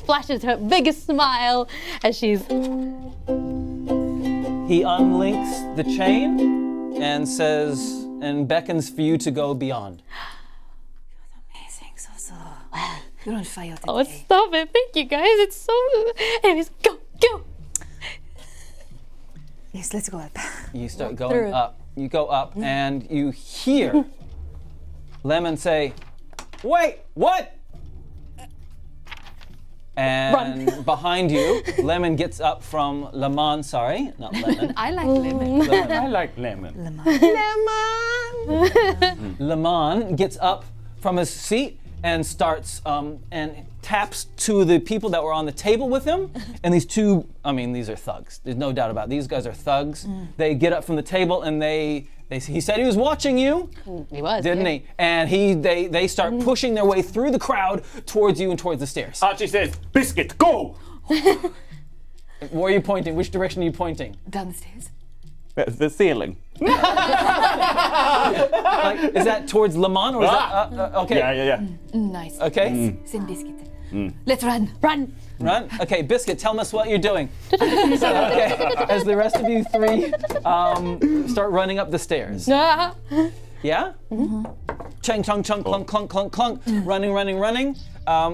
flashes her biggest smile as she's.
he unlinks the chain and says and beckons for you to go beyond.
Amazing, Zozo. You're on fire today.
Oh, stop it. Thank you guys. It's so. Anyways, go.
Yes, let's go up.
You start going
through.
up. You go up and you hear Lemon say, "Wait, what?" And behind you, Lemon gets up from Lemon, sorry, not Lemon.
I like lemon.
I like lemon.
Lemon gets up from his seat and starts and taps to the people that were on the table with him. And these two, I mean, these are thugs. There's no doubt about it. These guys are thugs. They get up from the table and he said he was watching you,
He was.
didn't he? And they start pushing their way through the crowd towards you and towards the stairs.
Archie says, "Biscuit, go!"
Where are you pointing? Which direction are you pointing?
Down the stairs.
That's the ceiling.
Like, is that towards Lemon or is that okay?
Yeah.
Nice.
Okay.
Send biscuit. Let's run.
Run.
Run. Okay, Biscuit, tell us what you're doing. Okay, as the rest of you three start running up the stairs.
Ah.
Yeah? Chang, chong, chung, clunk, clunk, clunk, clunk. Running.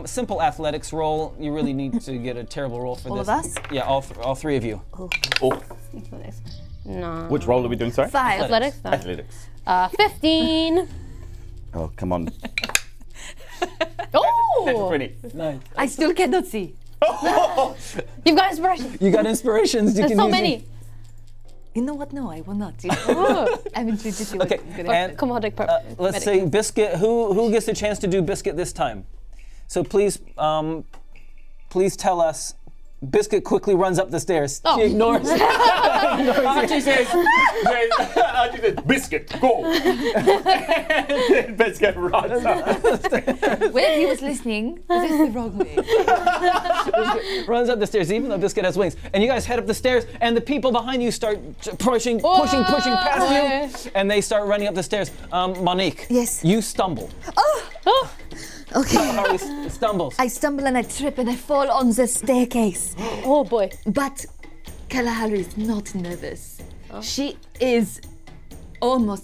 Simple athletics roll. You really need to get a terrible roll for
All
this.
of us?
Yeah, all three of you.
Oh,
No.
which role are we doing, sorry?
5.
Athletics? No.
Athletics.
15.
Oh, come on.
Oh!
Pretty.
Nice.
I still cannot see.
You've got inspiration.
You got inspirations. You
There's
can
so
use
many.
You know what? No, I will not.
Oh.
I'm intrigued to see
Okay,
what's gonna happen.
and
Come on, Dick.
let's say Biscuit. Who gets a chance to do Biscuit this time? So please tell us. Biscuit quickly runs up the stairs.
Oh.
She ignores.
Archie says, "Biscuit, go!" And then Biscuit runs up.
When he was listening, this is the wrong way.
Runs up the stairs, even though Biscuit has wings. And you guys head up the stairs, and the people behind you start pushing past you, and they start running up the stairs. Monique.
Yes.
You stumble.
Oh.
Okay.
Harley stumbles.
I stumble and I trip and I fall on the staircase.
Oh boy.
But Kalahari is not nervous. She is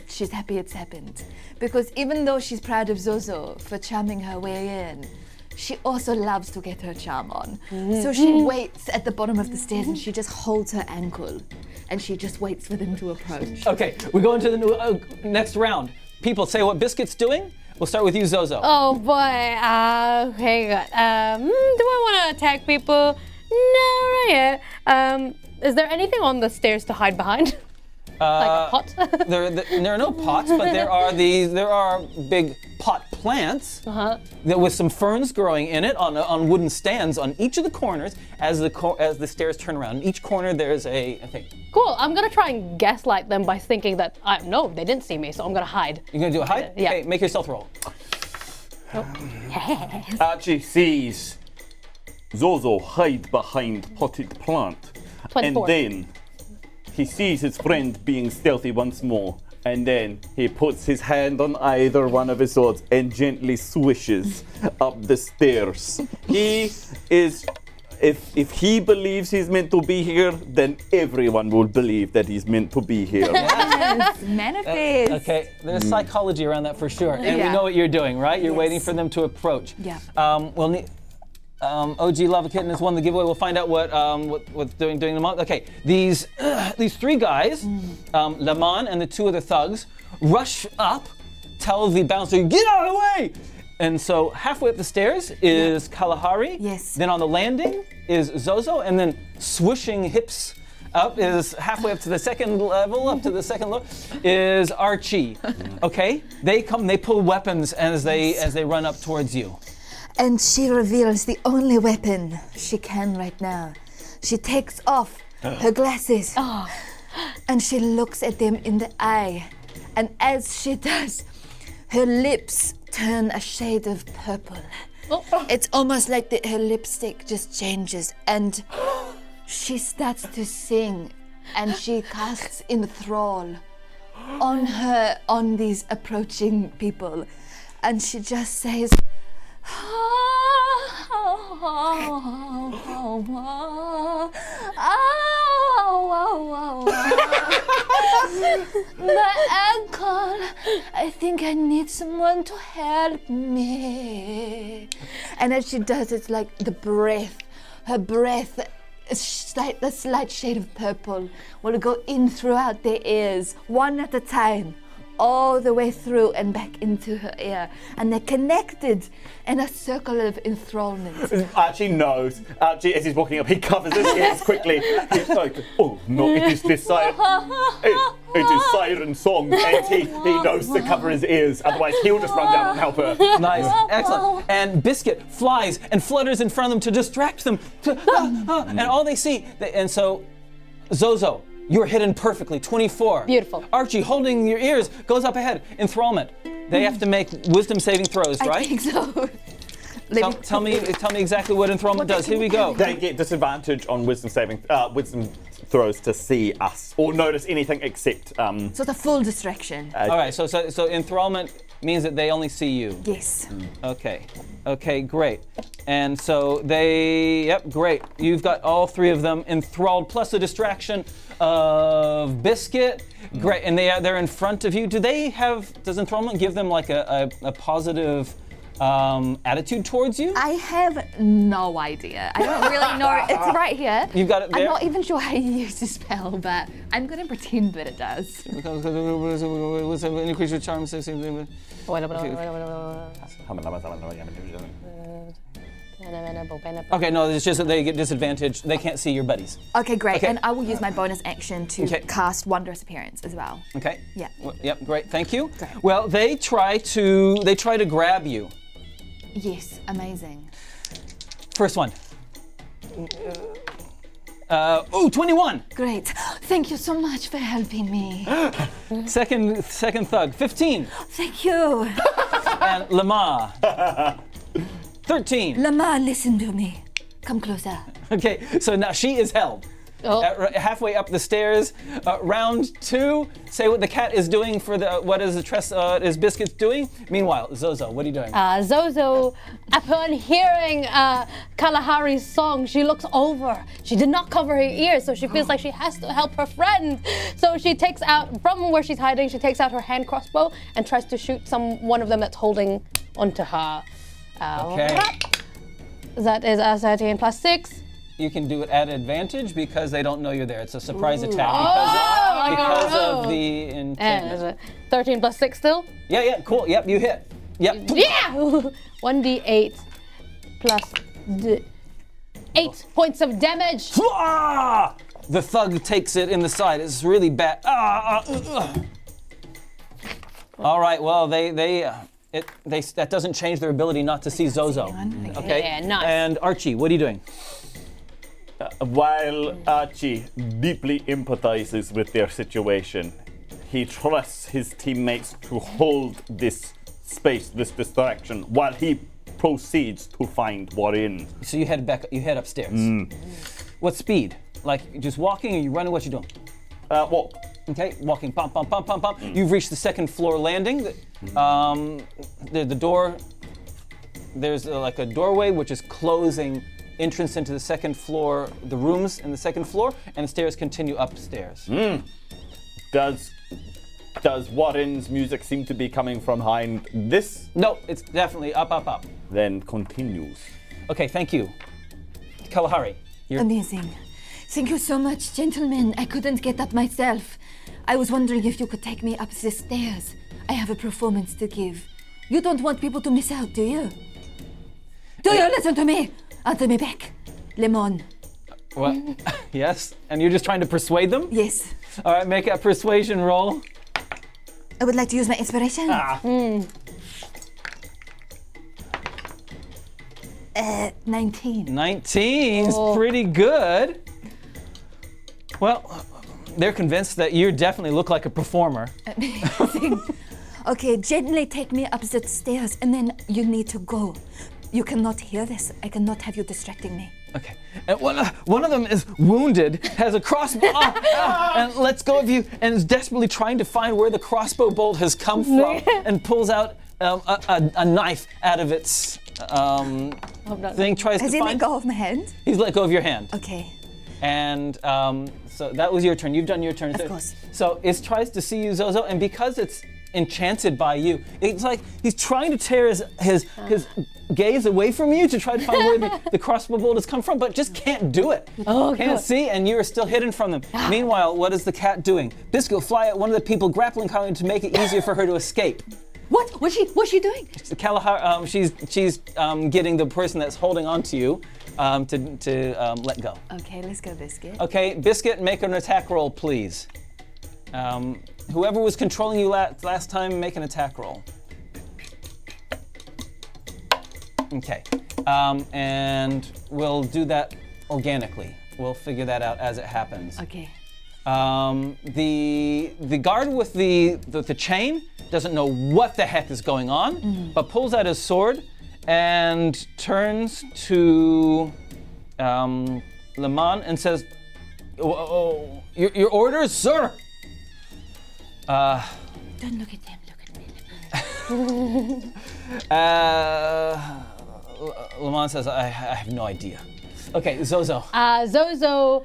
she's happy it's happened. Because even though she's proud of Zozo for charming her way in, she also loves to get her charm on. So she waits at the bottom of the stairs and she just holds her ankle. And she just waits for them to approach.
Okay, we go into the next round. People, say what Biscuit's doing. We'll start with you, Zozo.
Oh boy. Okay, good. Do I want to attack people? No, not yet. Is there anything on the stairs to hide behind? Like a pot?
There are no pots, but there are big pot plants with some ferns growing in it on wooden stands on each of the corners as the stairs turn around. In each corner there's a thing.
Cool. I'm gonna try and gaslight them by thinking that no, they didn't see me, so I'm gonna hide.
You're gonna do a hide?
Yeah.
Okay, make your stealth roll.
Archie sees Zozo hide behind potted plant.
24.
And then he sees his friend being stealthy once more. And then he puts his hand on either one of his swords and gently swishes up the stairs. He is, if he believes he's meant to be here, then everyone will believe that he's meant to be here.
Manifest.
Okay, there's psychology around that for sure. And we
Yeah.
know what you're doing, right? You're
Yes.
waiting for them to approach.
Yeah.
OG Lava Kitten has won the giveaway. We'll find out what's doing the month. Okay, these three guys, Laman and the two other thugs, rush up, tell the bouncer, get out of the way! And so halfway up the stairs is Kalahari.
Yes.
Then on the landing is Zozo, and then swooshing hips up is halfway up to the second level, up to the second level, is Archie. Okay? They pull weapons as they run up towards you.
And she reveals the only weapon she can right now. She takes off her glasses and she looks at them in the eye. And as she does, her lips turn a shade of purple. It's almost like her lipstick just changes, and she starts to sing, and she casts enthrall on these approaching people, and she just says, my ankle, I think I need someone to help me. And as she does, it's like her breath, a slight shade of purple will go in throughout their ears, one at a time, all the way through and back into her ear. And they're connected in a circle of enthrallment.
Archie knows. Archie, as he's walking up, he covers his ears quickly. He's like, oh no, it is this siren. It is siren song. And he knows to cover his ears, otherwise he'll just run down and help her.
Nice, excellent. And Biscuit flies and flutters in front of them to distract them. And all they see, and so Zozo, you're hidden perfectly, 24.
Beautiful.
Archie, holding your ears, goes up ahead. Enthrallment. They have to make wisdom saving throws, right?
I think so.
Tell me exactly what enthrallment does. Here we go.
They get disadvantage on wisdom throws to see us or notice anything except.
So the full distraction.
All right. So enthrallment means that they only see you.
Yes.
Okay. Okay. Great. And so great. You've got all three of them enthralled, plus the distraction of Biscuit. Great. And they're in front of you. Does enthrallment give them like a positive attitude towards you?
I have no idea. I don't really know. It's right here.
You've got it there?
I'm not even sure how you use the spell, but I'm going to pretend that it does.
Any creature charm. Okay, no, it's just that they get disadvantage. They can't see your buddies.
Okay, great.
Okay.
And I will use my bonus action to
Okay.
cast Wondrous Appearance as well.
Okay.
Yeah.
Yep. Great. Thank you.
Great.
Well, they try to grab you.
Yes, amazing.
First one. 21.
Great. Thank you so much for helping me.
Second thug. 15.
Thank you.
And Lama. 13.
Lama, listen to me. Come closer.
Okay, so now she is held. Halfway up the stairs. Round 2. Say what the cat is doing what is Biscuit doing? Meanwhile, Zozo, what are you doing?
Zozo, upon hearing Kalahari's song, she looks over. She did not cover her ears, so she feels like she has to help her friend. So she takes out, from where she's hiding, she takes out her hand crossbow and tries to shoot one of them that's holding onto her.
Okay.
That is a 13 plus 6.
You can do it at advantage because they don't know you're there. It's a surprise attack because of the enchantment.
And 13 plus 6 still?
Yeah, cool. Yep, you hit. Yep.
Yeah! 1d8 plus 8 points of damage.
The thug takes it in the side. It's really bad. All right, well, that doesn't change their ability not to see Zozo. Okay.
Yeah, nice.
And Archie, what are you doing?
While Archie deeply empathizes with their situation, he trusts his teammates to hold this space, this distraction, while he proceeds to find Warin.
So you head upstairs. What speed? Like just walking or you running? What you doing?
Walk.
Okay, walking, pump. You've reached the second floor landing. The door, there's like a doorway which is closing entrance into the second floor, the rooms in the second floor, and the stairs continue upstairs.
Does Warin's music seem to be coming from behind this?
No, it's definitely up.
Then continues.
Okay, thank you. Kalahari, you're...
Amazing. Thank you so much, gentlemen. I couldn't get up myself. I was wondering if you could take me up the stairs. I have a performance to give. You don't want people to miss out, do you? Do you listen to me? Answer me back. Lemon.
What? Yes? And you're just trying to persuade them?
Yes.
All right, make a persuasion roll.
I would like to use my inspiration. 19.
19's pretty good. Well, they're convinced that you definitely look like a performer.
Amazing. Okay, gently take me up the stairs and then you need to go. You cannot hear this. I cannot have you distracting me.
Okay. And one of them is wounded, has a crossbow, and lets go of you, and is desperately trying to find where the crossbow bolt has come from, and pulls out a knife out of its thing. Tries
Has
to
he
find.
let go of my hand?
He's let go of your hand.
Okay.
And so that was your turn. You've done your turn.
Of course.
So it tries to see you, Zozo, and because it's enchanted by you, it's like he's trying to tear his gaze away from you to try to find where the crossbow bolt has come from, but just can't do it. Can't see, and you are still hidden from them. Meanwhile, what is the cat doing? Biscuit will fly at one of the people grappling Colleen to make it easier for her to escape.
What? What's she doing?
Kalahari, she's getting the person that's holding on to you to let go.
Okay, let's go, Biscuit.
Okay, Biscuit, make an attack roll, please. Whoever was controlling you last time, make an attack roll. Okay, and we'll do that organically. We'll figure that out as it happens.
Okay.
The guard with the chain doesn't know what the heck is going on, but pulls out his sword and turns to Le Mans and says, your orders, sir?
Don't look at them, look at me.
Le Mans says, I have no idea. Okay, Zozo.
Zozo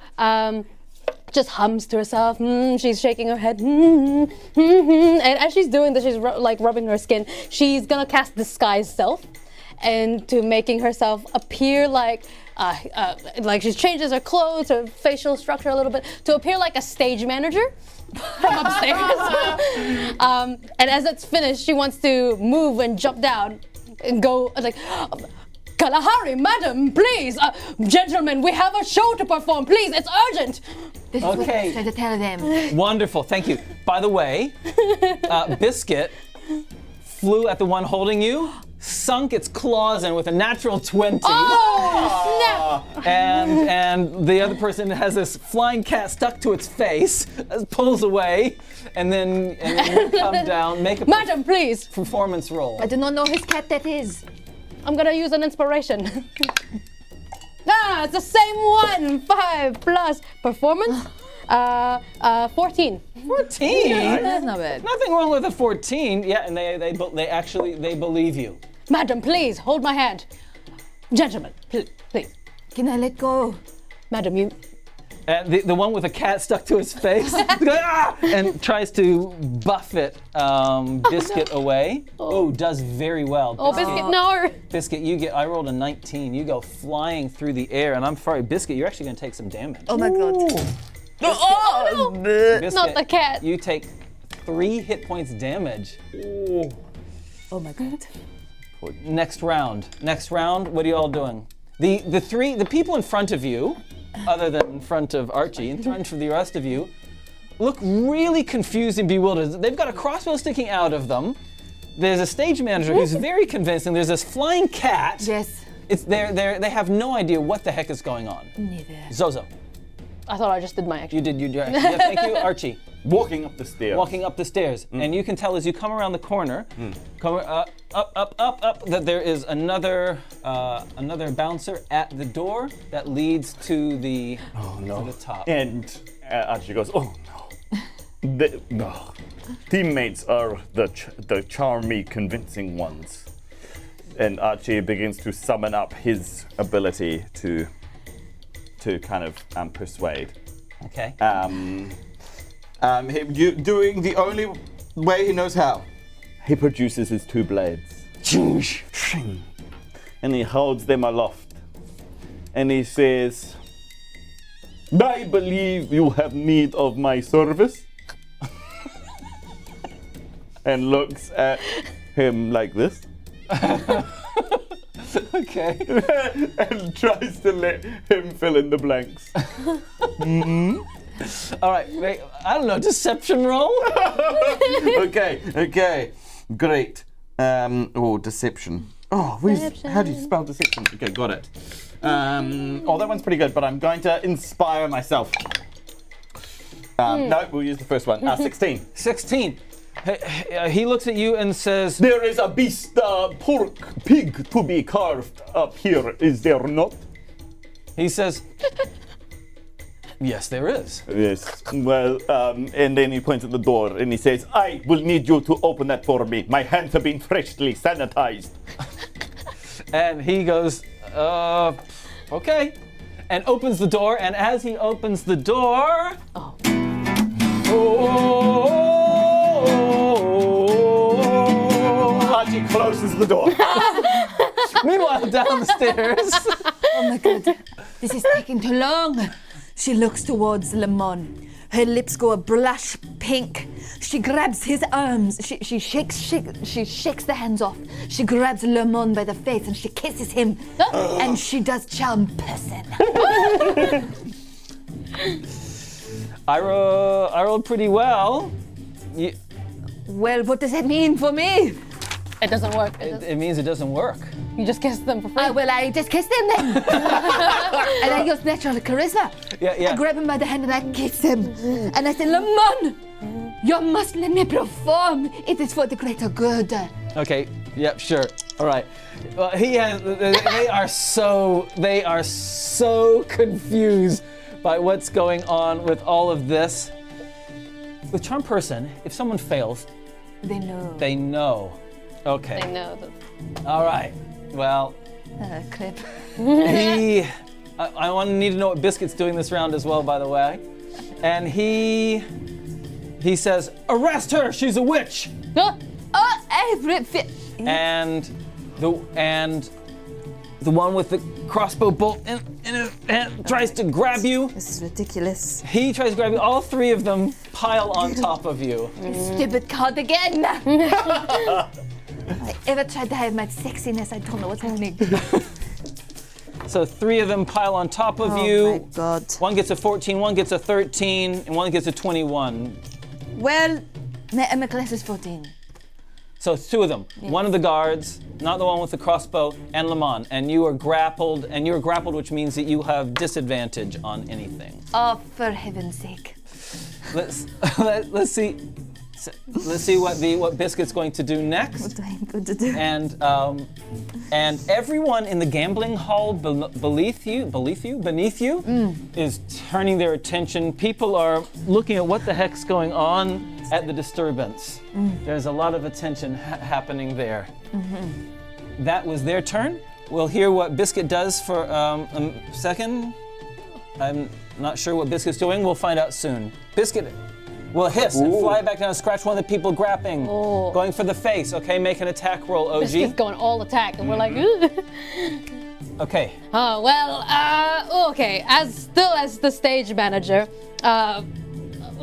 just hums to herself. She's shaking her head. And as she's doing this, she's rubbing her skin. She's gonna cast Disguise Self, and to making herself appear like she changes her clothes, her facial structure a little bit, to appear like a stage manager from upstairs. And as it's finished, she wants to move and jump down and go like, Kalahari, madam, please, gentlemen, we have a show to perform, please, it's urgent.
This is what I tried to tell them.
Wonderful, thank you. By the way, Biscuit flew at the one holding you, sunk its claws in with a natural 20.
Oh, snap!
And the other person has this flying cat stuck to its face, pulls away, and then you come down, make a
Madam, please.
performance roll.
I do not know whose cat that is.
I'm gonna use an inspiration. It's the same one. 5 plus performance. 14.
14?
That's not bad.
Nothing wrong with a 14. Yeah, and they actually believe you.
Madam, please hold my hand. Gentlemen, please.
Can I let go?
Madam, you.
And the one with a cat stuck to his face and tries to buffet Biscuit away. Oh, does very well.
Oh, Biscuit, no.
Biscuit, I rolled a 19. You go flying through the air, and I'm sorry, Biscuit, you're actually gonna take some damage.
Oh my god.
Oh, no.
Biscuit,
Not the cat.
You take 3 hit points damage.
Oh my god.
Next round, what are you all doing? The people in front of you, other than in front of Archie, in front of the rest of you, look really confused and bewildered. They've got a crossbow sticking out of them. There's a stage manager who's very convincing. There's this flying cat.
Yes.
They have no idea what the heck is going on.
Neither.
Zozo.
I thought I just did my action.
You did your action. Yeah, thank you, Archie.
Walking up the stairs.
And you can tell as you come around the corner, up, that there is another bouncer at the door that leads to the to the top.
And Archie goes, oh no. Teammates are the charmy, convincing ones. And Archie begins to summon up his ability to kind of persuade.
Okay.
Doing the only way he knows how. He produces his 2 blades. And he holds them aloft and he says, I believe you have need of my service. And looks at him like this.
Okay.
And tries to let him fill in the blanks.
All right. Wait, I don't know. Deception roll.
Okay. Great. Deception. Oh, how do you spell deception? Okay, got it. That one's pretty good, but I'm going to inspire myself. No, we'll use the first one. 16.
16. He looks at you and says,
There is a beast, pig to be carved up here, is there not?
he says, yes, there is.
Yes. Well, and then he points at the door and he says, I will need you to open that for me. My hands have been freshly sanitized.
And he goes, okay. And opens the door, and as he opens the door,
Haji closes the door.
meanwhile, down the stairs,
Oh my god, this is taking too long. She looks towards Lemon. Her lips go a blush pink. She grabs his arms. She shakes the hands off. She grabs Lemon by the face and she kisses him. And she does charm person.
I rolled pretty well.
Well, what does that mean for me?
It doesn't work.
It means it doesn't work.
You just kiss them for free.
I just kiss him then. And I use natural charisma.
Yeah.
I grab him by the hand and I kiss him. And I say, Lemon, you must let me perform. It is for the greater good.
Okay. Yep. Sure. All right. Well, they are so confused by what's going on with all of this. With charm person, if someone fails,
They know.
they know. Okay.
They know that.
All right. Well,
Clip.
I need to know what Biscuit's doing this round as well, by the way. And he says, arrest her, she's a witch. And the one with the crossbow bolt in his hand tries to grab you.
This is ridiculous.
He tries to grab you. All three of them pile on top of you.
Stupid card again. I ever tried to hide my sexiness, I don't know what's happening.
So three of them pile on top of
Oh
you.
my God.
One gets a 14, one gets a 13, and one gets a 21.
Well,
My class is 14.
So it's two of them. One of the guards, not the one with the crossbow, and Lemon. And you are grappled, which means that you have disadvantage on anything.
Oh, for heaven's sake.
Let's see. Let's see what Biscuit's going to do next.
what am I going to do?
And everyone in the gambling hall beneath you is turning their attention. People are looking at what the heck's going on at the disturbance. There's a lot of attention happening there. That was their turn. We'll hear what Biscuit does for a second. I'm not sure what Biscuit's doing. We'll find out soon. Biscuit will hiss and fly back down and scratch one of the people grappling. Going for the face. Okay, make an attack roll, OG.
Biscuit's going all attack, and we're like, ooh.
Okay.
Oh, well, okay. As the stage manager,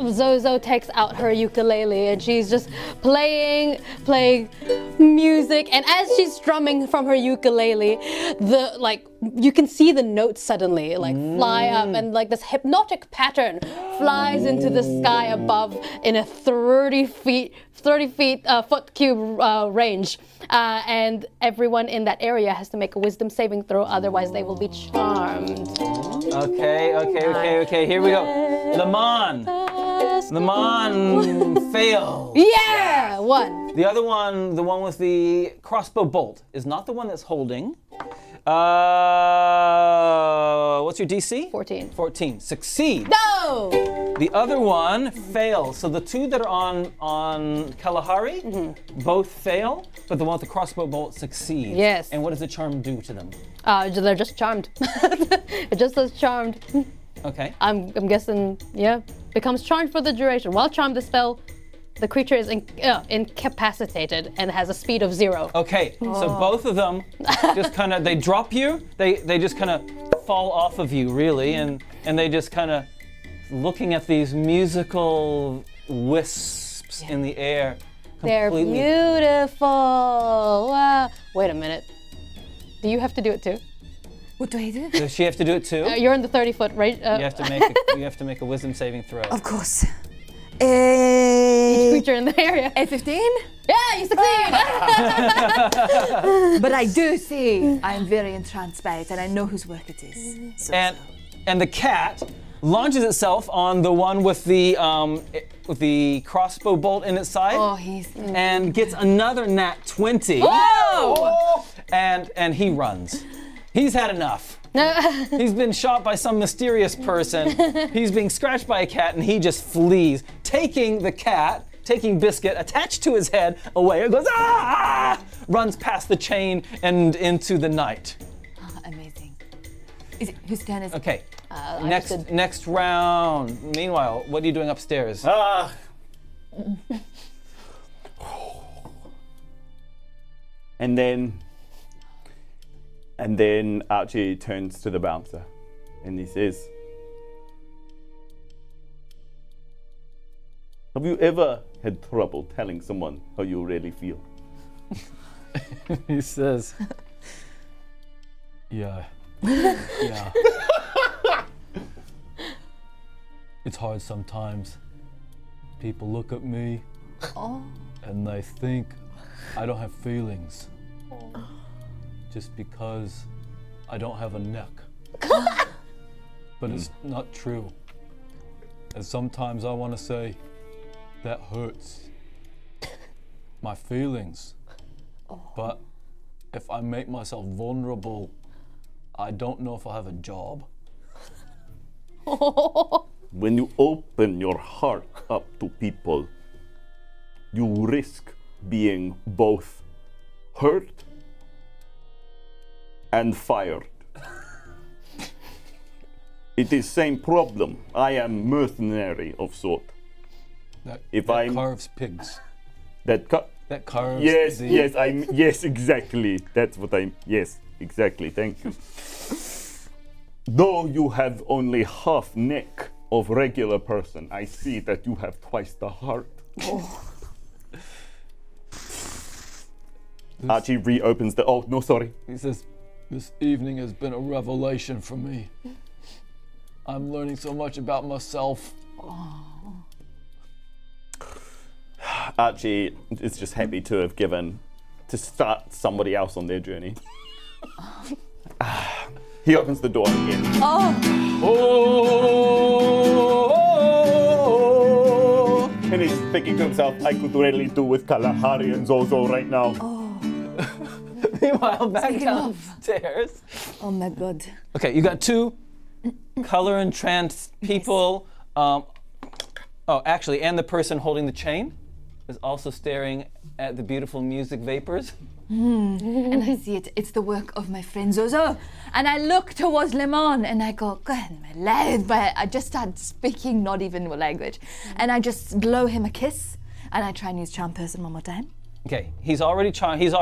Zozo takes out her ukulele and she's just playing music, and as she's strumming from her ukulele, you can see the notes suddenly fly up, and this hypnotic pattern flies into the sky above in a 30 foot cube range, and everyone in that area has to make a wisdom saving throw, otherwise they will be charmed.
Okay. Here we go. Lemon fails.
Yeah, one.
The other one, the one with the crossbow bolt, is not the one that's holding. What's your DC?
14.
14. Succeed.
No!
The other one fails. So the two that are on Kalahari both fail, but the one with the crossbow bolt succeeds.
Yes.
And what does the charm do to them?
They're just charmed. It just says charmed.
Okay.
I'm guessing, becomes charmed for the duration. While charmed, the spell, the creature is incapacitated and has a speed of 0.
Okay, so both of them just kind of, they drop you, they just kind of fall off of you, really, and they just kind of looking at these musical wisps in the air.
They're beautiful. Wow. Wait a minute. Do you have to do it too?
What do I do?
Does she have to do it too?
You're in the 30-foot range.
You have to make a wisdom saving throw.
Of course.
Each creature in the area.
A 15?
Yeah, you succeed.
But I do see. I am very entranced by it, and I know whose work it is.
And the cat launches itself on the one with the crossbow bolt in its side.
Oh, he's.
And gets another nat 20.
Whoa!
And he runs. He's had enough. He's been shot by some mysterious person. He's being scratched by a cat, and he just flees, taking Biscuit attached to his head away. It goes, ah! Runs past the chain and into the night.
Oh, amazing. Whose turn is it?
Okay. Next round. Meanwhile, what are you doing upstairs?
And then Archie turns to the bouncer and he says, have you ever had trouble telling someone how you really feel?
He says, yeah. It's hard sometimes. People look at me and they think I don't have feelings. Just because I don't have a neck. But it's not true. And sometimes I want to say, that hurts. My feelings. But if I make myself vulnerable, I don't know if I'll have a job.
When you open your heart up to people, you risk being both hurt and fired. It is same problem. I am mercenary of sort.
That
If I'm-
carves pigs.
That
carves.
Yes, exactly. That's what yes, exactly. Thank you. Though you have only half neck of regular person, I see that you have twice the heart. Archie reopens the. Oh no, sorry.
He says, this evening has been a revelation for me. I'm learning so much about myself.
Archie is just happy to start somebody else on their journey. He opens the door again. And he's thinking to himself, I could really do with Kalahari and Zozo right now.
Meanwhile, back downstairs.
Oh my god.
Okay, you got two color entranced people. Actually, and the person holding the chain is also staring at the beautiful music vapors.
And I see it. It's the work of my friend Zozo. And I look towards Lemon and I go, God, my life. But I just start speaking not even the language. And I just blow him a kiss. And I try and use charm person one more time.
Okay, he's already kind of.
He did?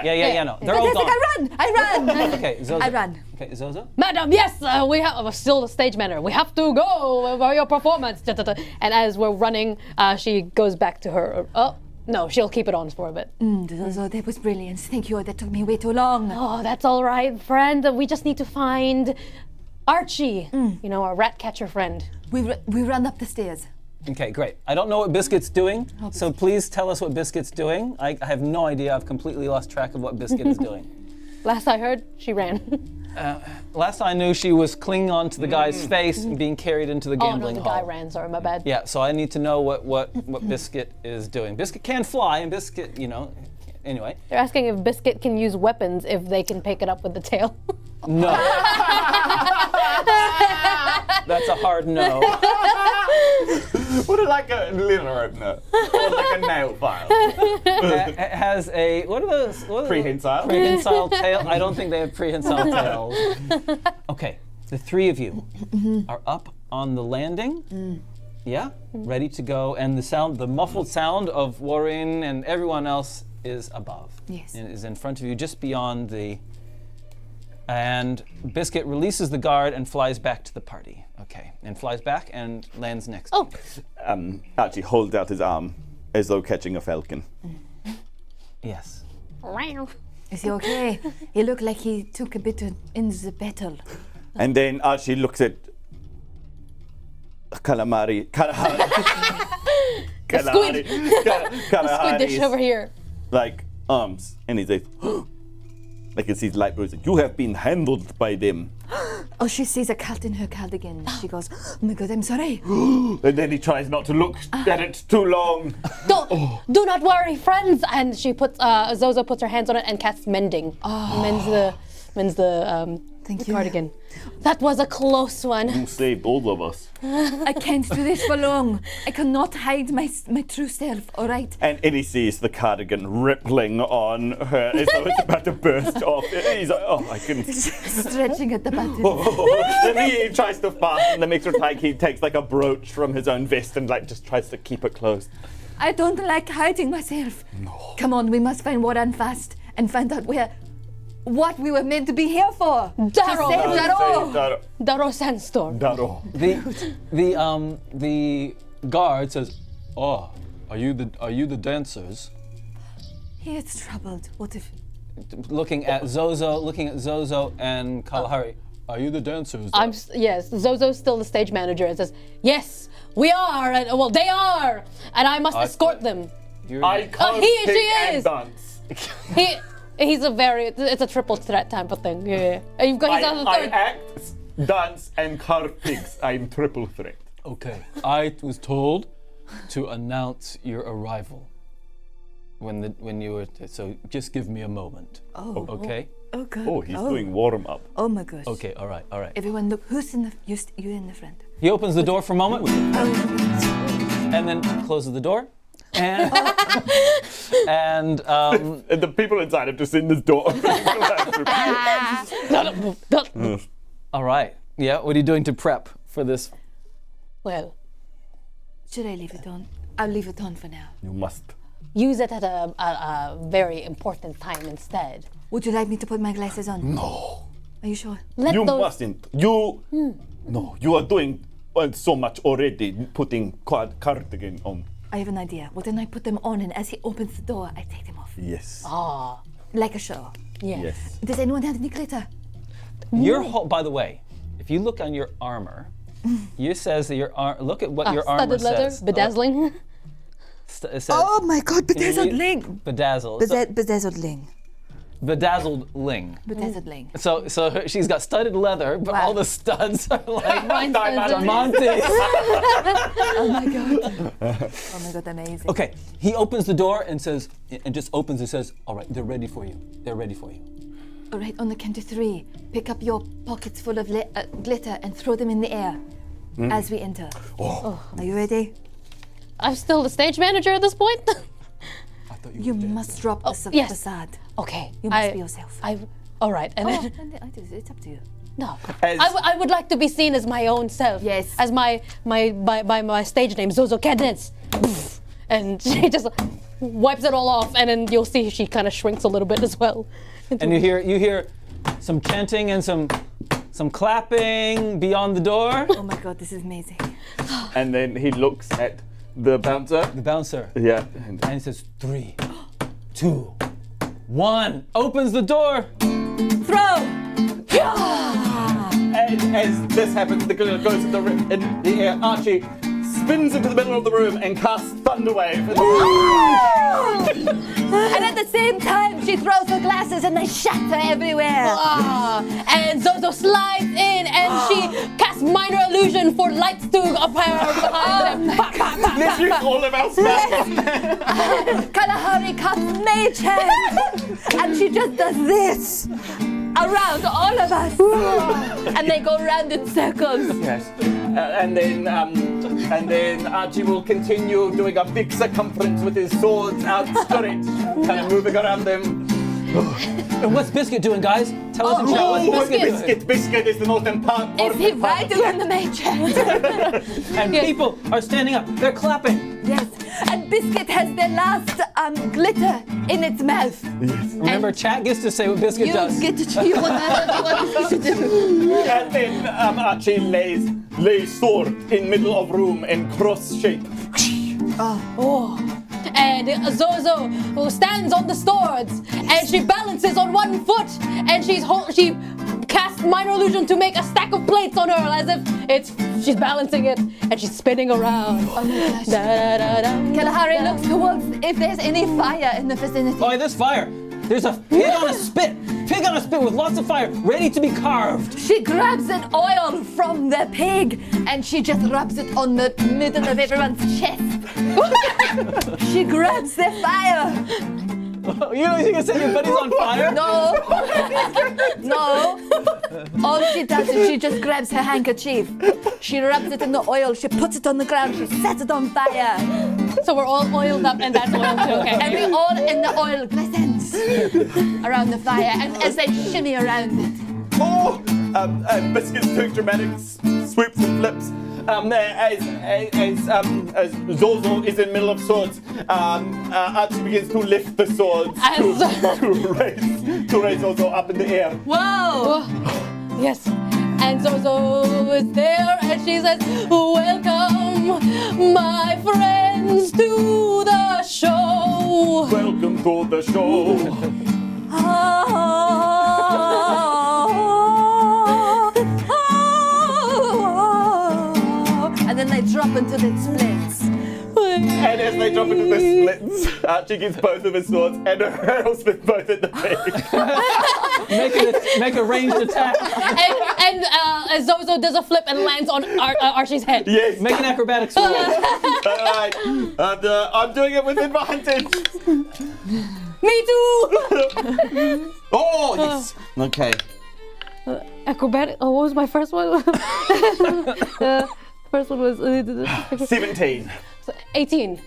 Yeah, no. They're all gone.
I run.
Okay, Zozo.
I run.
Okay, Zozo.
Madam, yes, we have still the stage manager. We have to go for your performance. And as we're running, she goes back to her. No, she'll keep it on for a bit.
Zozo, that was brilliant. Thank you. That took me way too long.
Oh, that's all right, friend. We just need to find Archie. You know, our rat catcher friend.
We run up the stairs.
Okay, great. I don't know what Biscuit's doing, so please tell us what Biscuit's doing. I have no idea. I've completely lost track of what Biscuit is doing.
Last I heard, she ran.
Last I knew, she was clinging on to the guy's face and being carried into the gambling
the guy
hall.
ran. Sorry, my bad.
Yeah, so I need to know what Biscuit is doing. Biscuit can fly, and Biscuit, anyway.
They're asking if Biscuit can use weapons if they can pick it up with the tail.
No. That's a hard no.
What like a letter opener? Or like a nail file?
It has a, what are those?
Prehensile?
Prehensile tail. I don't think they have prehensile tails. Okay, the three of you are up on the landing. Yeah, ready to go. And the muffled sound of Warren and everyone else is above.
Yes.
And is in front of you, just beyond the And Biscuit releases the guard and flies back to the party. Okay, and flies back and lands next.
Oh,
Archie holds out his arm as though catching a falcon.
Yes.
Is he okay? He looked like he took a bit in the battle.
And then Archie looks at Kalahari.
Squid dish over here.
Like arms, and he says, I can see his light bulbs. You have been handled by them.
Oh, she sees a cat in her cardigan. She goes, oh my God, I'm sorry.
And then he tries not to look at it too long.
Do not worry, friends. And she puts Zozo puts her hands on it and casts mending. Mends the
Thank you.
cardigan. That was a close one.
You saved all of us.
I can't do this for long. I cannot hide my true self, all right?
And Eddie sees the cardigan rippling on her as though it's about to burst off. He's like, oh, I couldn't.
Stretching at the button.
Then he tries to fasten the extra tight. He takes like a brooch from his own vest and like just tries to keep it closed.
I don't like hiding myself. No. Come on, we must find Warren fast and find out what we were meant to be here for.
Daro.
To save Daro.
Daro Sandstorm.
Daro.
The guard says, "Oh, are you the dancers?"
He is troubled. What if?
Looking at Zozo and Kalahari. Are you the dancers?
Yes. Zozo's still the stage manager and says, "Yes, we are. And, well, they are, and I must escort them."
I can't
she
pick and
is.
dance.
He's it's a triple threat type of thing. Yeah. And you've got he's on the
I
third.
act, dance, and carve pigs. I'm triple threat.
Okay. I was told to announce your arrival when you were. So just give me a moment.
Oh.
Okay.
Oh God.
Oh, he's doing warm up.
Oh my gosh.
Okay. All right.
Everyone, look. Who's in the? You in the front.
He opens the door for a moment, and then closes the door. And
And the people inside have just seen this door.
All right. Yeah. What are you doing to prep for this?
Well,
Should I leave it on? I'll leave it on for now.
You must.
use it at a very important time instead.
Would you like me to put my glasses on?
No.
Are you sure?
You mustn't. You. No. You are doing so much already. Putting cardigan on.
I have an idea. Well, then I put them on, and as he opens the door, I take them off.
Yes.
Like a show.
Yes.
Yes.
Does anyone have any glitter?
Your whole. By the way, if you look on your armor, you says that your look at what your armor
Studded leather,
says.
bedazzling.
It says
Oh my God! Bedazzled
you-
ling.
bedazzled.
Bedazzled ling.
Bedazzled ling.
Bedazzled ling.
So she's got studded leather, but
Wow.
all the studs are like
Diamonds.
diamantes.
Oh my God! Oh my God! Amazing.
Okay, he opens the door and says, and just opens and says, "All right, they're ready for you. They're ready for you."
All right, on the count of 3, pick up your pockets full of glitter and throw them in the air as we enter. Oh. Are you ready?
I'm still the stage manager at this point.
I thought
You must drop the
yes.
facade.
Okay.
You must be yourself.
All right, and then
It's up to you.
no.
As-
I would like to be seen as my own self.
Yes.
As my stage name, Zozo Cadence. And she just wipes it all off, and then you'll see she kind of shrinks a little bit as well.
And you hear some chanting and some clapping beyond the door.
Oh my God! This is amazing.
And then he looks at the bouncer.
The bouncer.
Yeah.
And he says, 3, 2, 1. Opens the door.
Throw.
And as this happens, the glitter goes in the air. Archie spins into the middle of the room and casts Thunderwave.
And at the same time, she throws her glasses and they shatter everywhere.
And Zozo slides in, and she casts minor illusion for lights to appear behind them.
Let's use all of our spells.
Kalahari casts Mage Hand, and she just does this around all of us, and they go around in circles.
Yes. And then Archie will continue doing a big circumference with his swords outstretched, kind of moving around them.
And what's Biscuit doing, guys? Tell us in chat what's Biscuit doing.
Biscuit is the most important.
Is he riding on the Mage Hand?
And people are standing up. They're clapping.
Yes. And Biscuit has the last glitter in its mouth.
Remember, chat gets to say what Biscuit
You
does.
get to choose what Biscuit to do.
And then Archie lays sword in middle of room in cross shape.
And Zozo, who stands on the swords, and she balances on one foot, and she casts minor illusion to make a stack of plates on her, as if she's balancing it, and she's spinning around.
Oh my gosh.
Da-da-da-dum.
Kalahari looks towards if there's any fire in the vicinity.
Oh, there's fire. There's a pig on a spit. Pig on a spit with lots of fire, ready to be carved.
She grabs an oil from the pig and she just rubs it on the middle of everyone's chest. She grabs the fire.
You know you can say your buddy's on fire?
No. No. All she does is she just grabs her handkerchief. She rubs it in the oil. She puts it on the ground. She sets it on fire.
So we're all oiled up, and that's oil too. Okay.
And we all in the oil glistens around the fire. And as they shimmy around it.
Oh! Biscuits took dramatic swoops and flips. As Zozo is in middle of swords, Archie begins to lift the swords to raise Zozo up in the air.
Whoa!
Yes. And Zozo is there, and she says, "Welcome, my friends, to the show."
Welcome to the show.
And then they drop into the splits.
And as they drop into the splits, Archie gets both of his swords and hurls them both at the pig.
Make a ranged attack.
And Zozo does a flip and lands on Archie's head.
Yes.
Make an acrobatics roll.
Alright. And I'm doing it with advantage.
Me too.
Oh, yes. Okay.
Acrobatic. Oh, what was my first one? First one was
17.
18.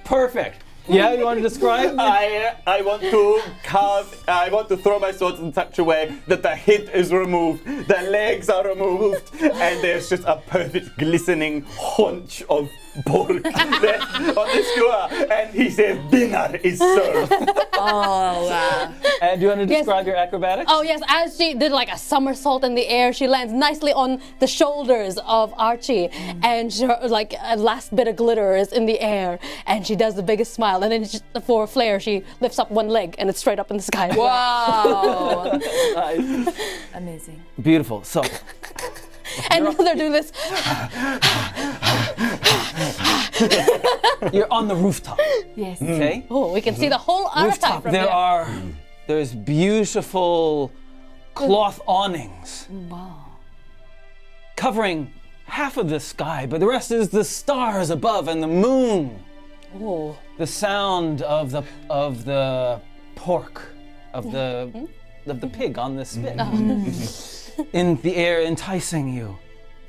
Perfect. Yeah, you want to describe?
I want to throw my swords in such a way that the head is removed, the legs are removed, and there's just a perfect glistening haunch of pork left on the skewer. And he says, dinner is served.
Oh, wow.
And do you want to describe your acrobatics?
Oh yes, as she did like a somersault in the air, she lands nicely on the shoulders of Archie, and her like a last bit of glitter is in the air, and she does the biggest smile, and then for flair, she lifts up one leg, and it's straight up in the sky.
Wow.
Nice.
Amazing.
Beautiful. So,
And they're doing this.
you're on the rooftop,
Yes.
okay?
Oh, we can see the whole archetype from here.
There's beautiful cloth awnings covering half of the sky, but the rest is the stars above and the moon.
Oh.
The sound of the pork, of the pig on the spit. In the air, enticing you.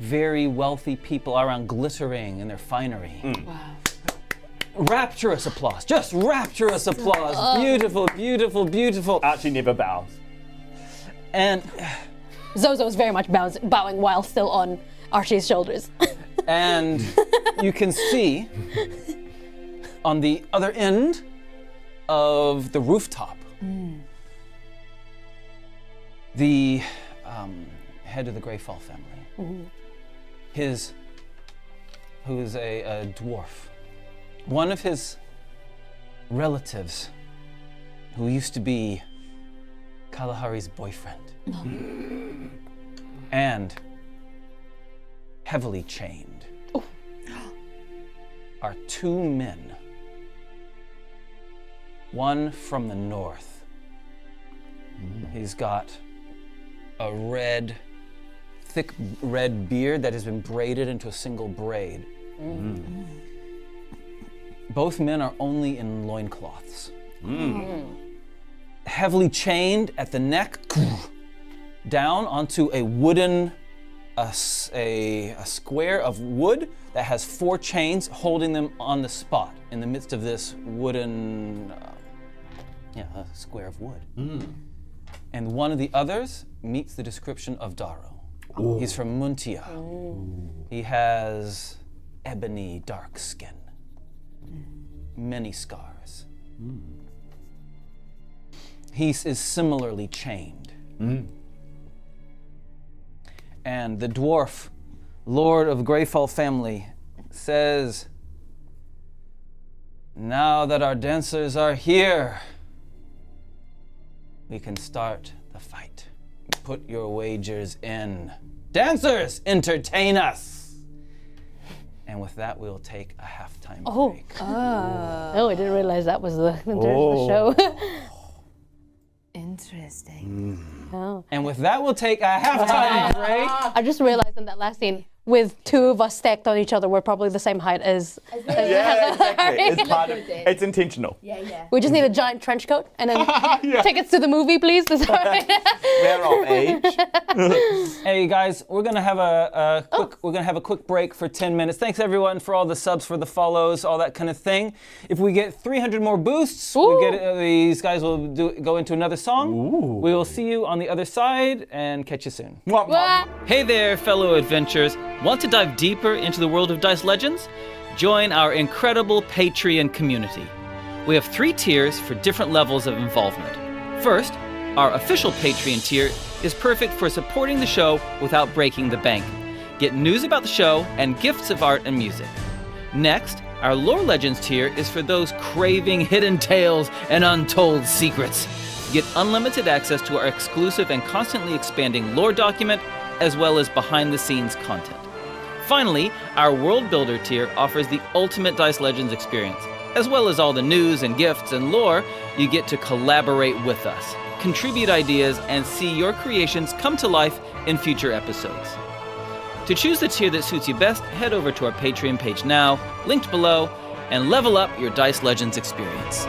Very wealthy people around, glittering in their finery.
Wow.
Rapturous applause, just rapturous applause. Beautiful, beautiful, beautiful.
Archie never bows.
And
Zozo is very much bowing while still on Archie's shoulders.
and you can see on the other end of the rooftop, the head of the Greyfall family, who's a dwarf. One of his relatives, who used to be Kalahari's boyfriend, and heavily chained, are two men. One from the north. He's got a thick red beard that has been braided into a single braid. Both men are only in loincloths. Heavily chained at the neck, down onto a wooden, a square of wood that has 4 chains holding them on the spot in the midst of this wooden, a square of wood. And one of the others meets the description of Daro. He's from Muntia. He has ebony dark skin. many scars. He is similarly chained. And the dwarf, Lord of Greyfall family, says, now that our dancers are here, we can start the fight. Put your wagers in. Dancers, entertain us! And with that, we'll take a halftime break.
Oh, I didn't realize that was the show.
Interesting.
Oh.
And with that, we'll take a halftime break.
I just realized in that last scene, with two of us stacked on each other, we're probably the same height as
Yeah, exactly. It's part of, it's intentional.
Yeah.
we just need a giant trench coat and then tickets to the movie, please. Sorry.
We're of age.
Hey guys, we're gonna have a quick break for 10 minutes. Thanks everyone for all the subs, for the follows, all that kind of thing. If we get 300 more boosts, these guys will go into another song. We will see you on the other side and catch you soon. Hey there, fellow adventurers. Want to dive deeper into the world of Dice Legends? Join our incredible Patreon community. We have 3 tiers for different levels of involvement. First, our official Patreon tier is perfect for supporting the show without breaking the bank. Get news about the show and gifts of art and music. Next, our Lore Legends tier is for those craving hidden tales and untold secrets. Get unlimited access to our exclusive and constantly expanding lore document, as well as behind-the-scenes content. Finally, our World Builder tier offers the ultimate Dice Legends experience. As well as all the news and gifts and lore, you get to collaborate with us, contribute ideas, and see your creations come to life in future episodes. To choose the tier that suits you best, head over to our Patreon page now, linked below, and level up your Dice Legends experience.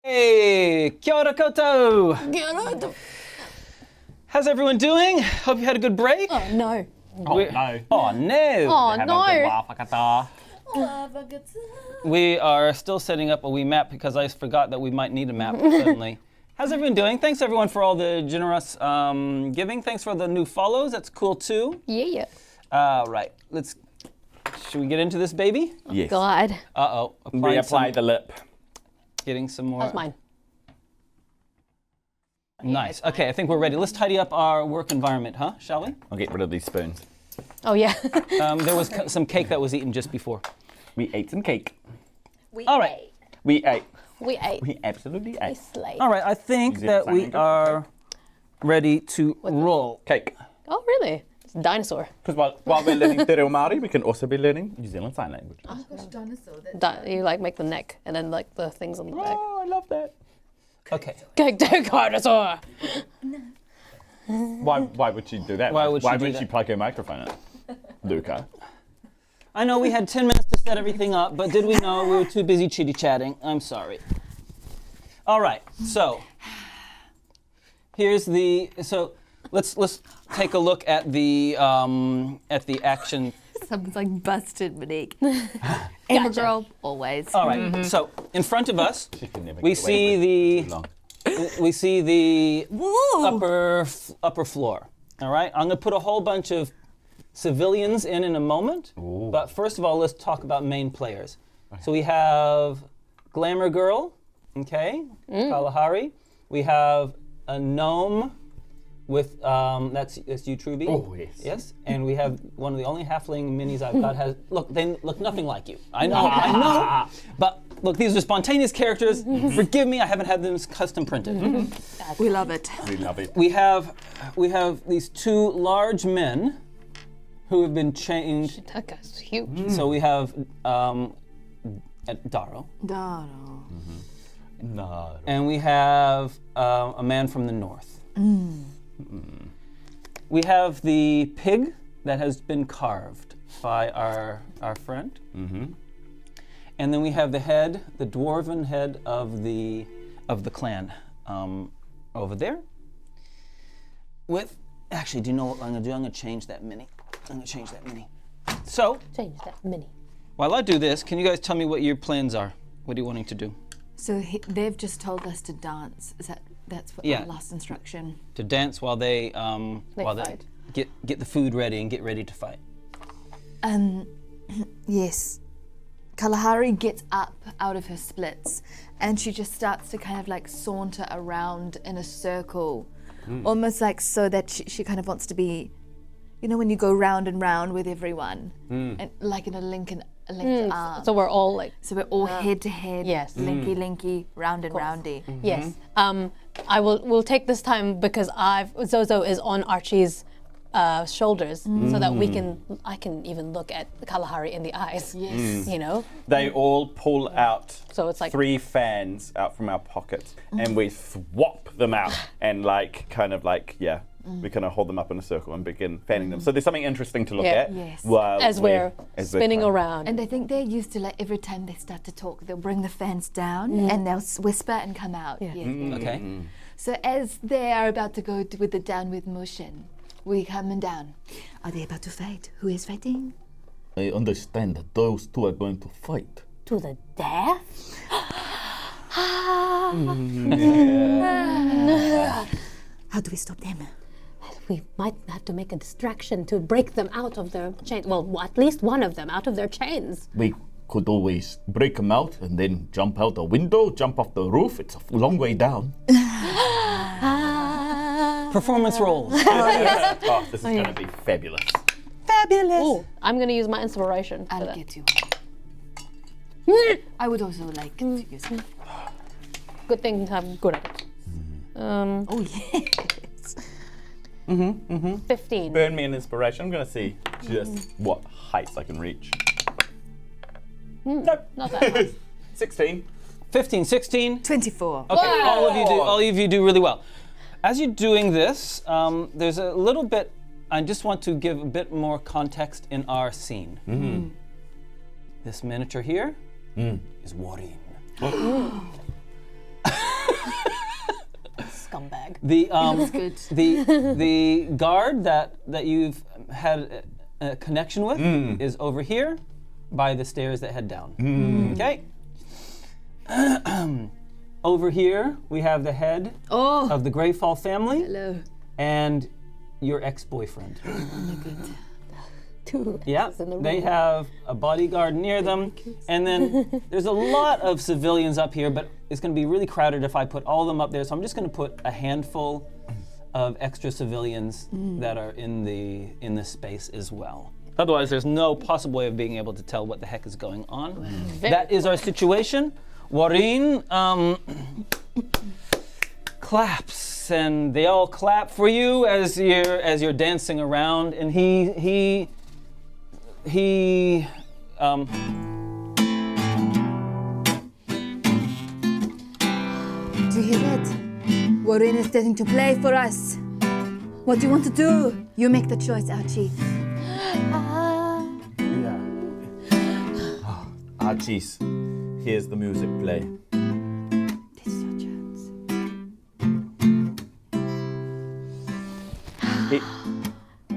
Hey, kia ora koutou. How's everyone doing? Hope you had a good break.
Oh, no.
Oh, no.
Oh no.
Oh,
Have a good
no.
wafakata.
We are still setting up a wee map because I forgot that we might need a map suddenly. How's everyone doing? Thanks everyone for all the generous giving. Thanks for the new follows. That's cool too.
Yeah.
Right. Should we get into this baby?
Yes.
God.
Uh-oh. Applying
Reapply the lip.
Getting some more.
That's mine.
Nice. Okay, I think we're ready. Let's tidy up our work environment, huh? Shall we?
I'll get rid of these spoons.
Oh, yeah.
There was some cake that was eaten just before.
We ate some cake.
All right.
We ate.
We ate.
We absolutely ate.
Slay.
All right, I think
Is it
that we
fine?
are ready to roll.
Cake.
Oh, really? It's a dinosaur.
Because while we're learning Te Reo Māori, we can also be learning New Zealand Sign Language.
You like make the neck and then like the things on the back.
Oh, I love that.
Okay.
Cake to dinosaur.
Why would she do that?
Why would she do
she
that?
plug her microphone in? Luca.
I know we had 10 minutes to set everything up, but did we know we were too busy chitty-chatting? I'm sorry. All right, so here's the. So let's take a look at the action.
Someone's like busted, Monique. Emma girl, always.
All right, so in front of us,
She can never
we
get away with
see
too long.
the
Woo!
upper floor. All right, I'm gonna put a whole bunch of civilians in a moment.
Ooh.
But first of all, let's talk about main players. So we have Glamour Girl, okay, Kalahari. We have a gnome with that's you, Truby.
Oh, yes.
Yes, and we have one of the only halfling minis I've got. They look nothing like you. I know. But look, these are spontaneous characters. Forgive me, I haven't had them custom printed.
We love it.
We love it.
We have these two large men who have been changed.
That guy's huge.
So we have Daro,
Daro.
No.
and we have a man from the north. We have the pig that has been carved by our friend. And then we have the dwarven head of the clan over there. Actually, do you know what I'm going to do? I'm going to change that mini. So,
Change that mini.
while I do this, can you guys tell me what your plans are? What are you wanting to do?
So they've just told us to dance. That's what
Yeah.
the last instruction?
To dance while they
fight.
get the food ready and get ready to fight.
Yes. Kalahari gets up out of her splits and she just starts to kind of like saunter around in a circle, almost like so that she kind of wants to be, you know, when you go round and round with everyone, and like in a linked arm.
So we're all like,
So we're all head to head,
Yes.
linky, round and roundy.
yes. We'll take this time because Zozo is on Archie's shoulders, so that I can even look at Kalahari in the eyes.
Yes.
You know.
They all pull out
So it's like
3 fans out from our pockets and we swap them out and we kind of hold them up in a circle and begin fanning them. So there's something interesting to look
Yeah.
at.
Yes.
while
as we're
as
spinning
climbing.
around.
And I think they're used to like every time they start to talk, they'll bring the fans down and they'll whisper and come out.
Yeah.
Yes.
Okay.
So as they are about to go with the downward motion, we come down. Are they about to fight? Who is fighting?
I understand that those two are going to fight.
To the death.
How do we stop them?
We might have to make a distraction to break them out of their chains. Well, at least one of them out of their chains.
We could always break them out and then jump out the window, jump off the roof. It's a long way down.
Performance rolls.
Oh, this is going to be fabulous.
Oh, I'm gonna use my inspiration. for
I'll
that.
get you. I would also like to use it.
Good thing I'm good at it.
Oh yes.
15.
Burn me an inspiration. I'm going to see just what heights I can reach. Nope.
Not that high.
16.
15, 16.
24.
Okay, all of you do really well. As you're doing this, there's a little bit. I just want to give a bit more context in our scene. This miniature here is Warin.
Scumbag.
The guard that you've had a connection with is over here by the stairs that head down. Okay. Over here we have the head of the Greyfall family.
Hello.
And your ex-boyfriend.
Two.
Yeah,
in the
they
room.
have a bodyguard near them, and then there's a lot of civilians up here, but it's going to be really crowded if I put all of them up there, so I'm just going to put a handful of extra civilians that are in this space as well. Otherwise, there's no possible way of being able to tell what the heck is going on. That is our situation. Warin claps, and they all clap for you as you're dancing around, and he
Do you hear that? Warren is starting to play for us. What do you want to do? You make the choice, Archie.
Yeah. Archie's. Here's the music play.
This is your chance.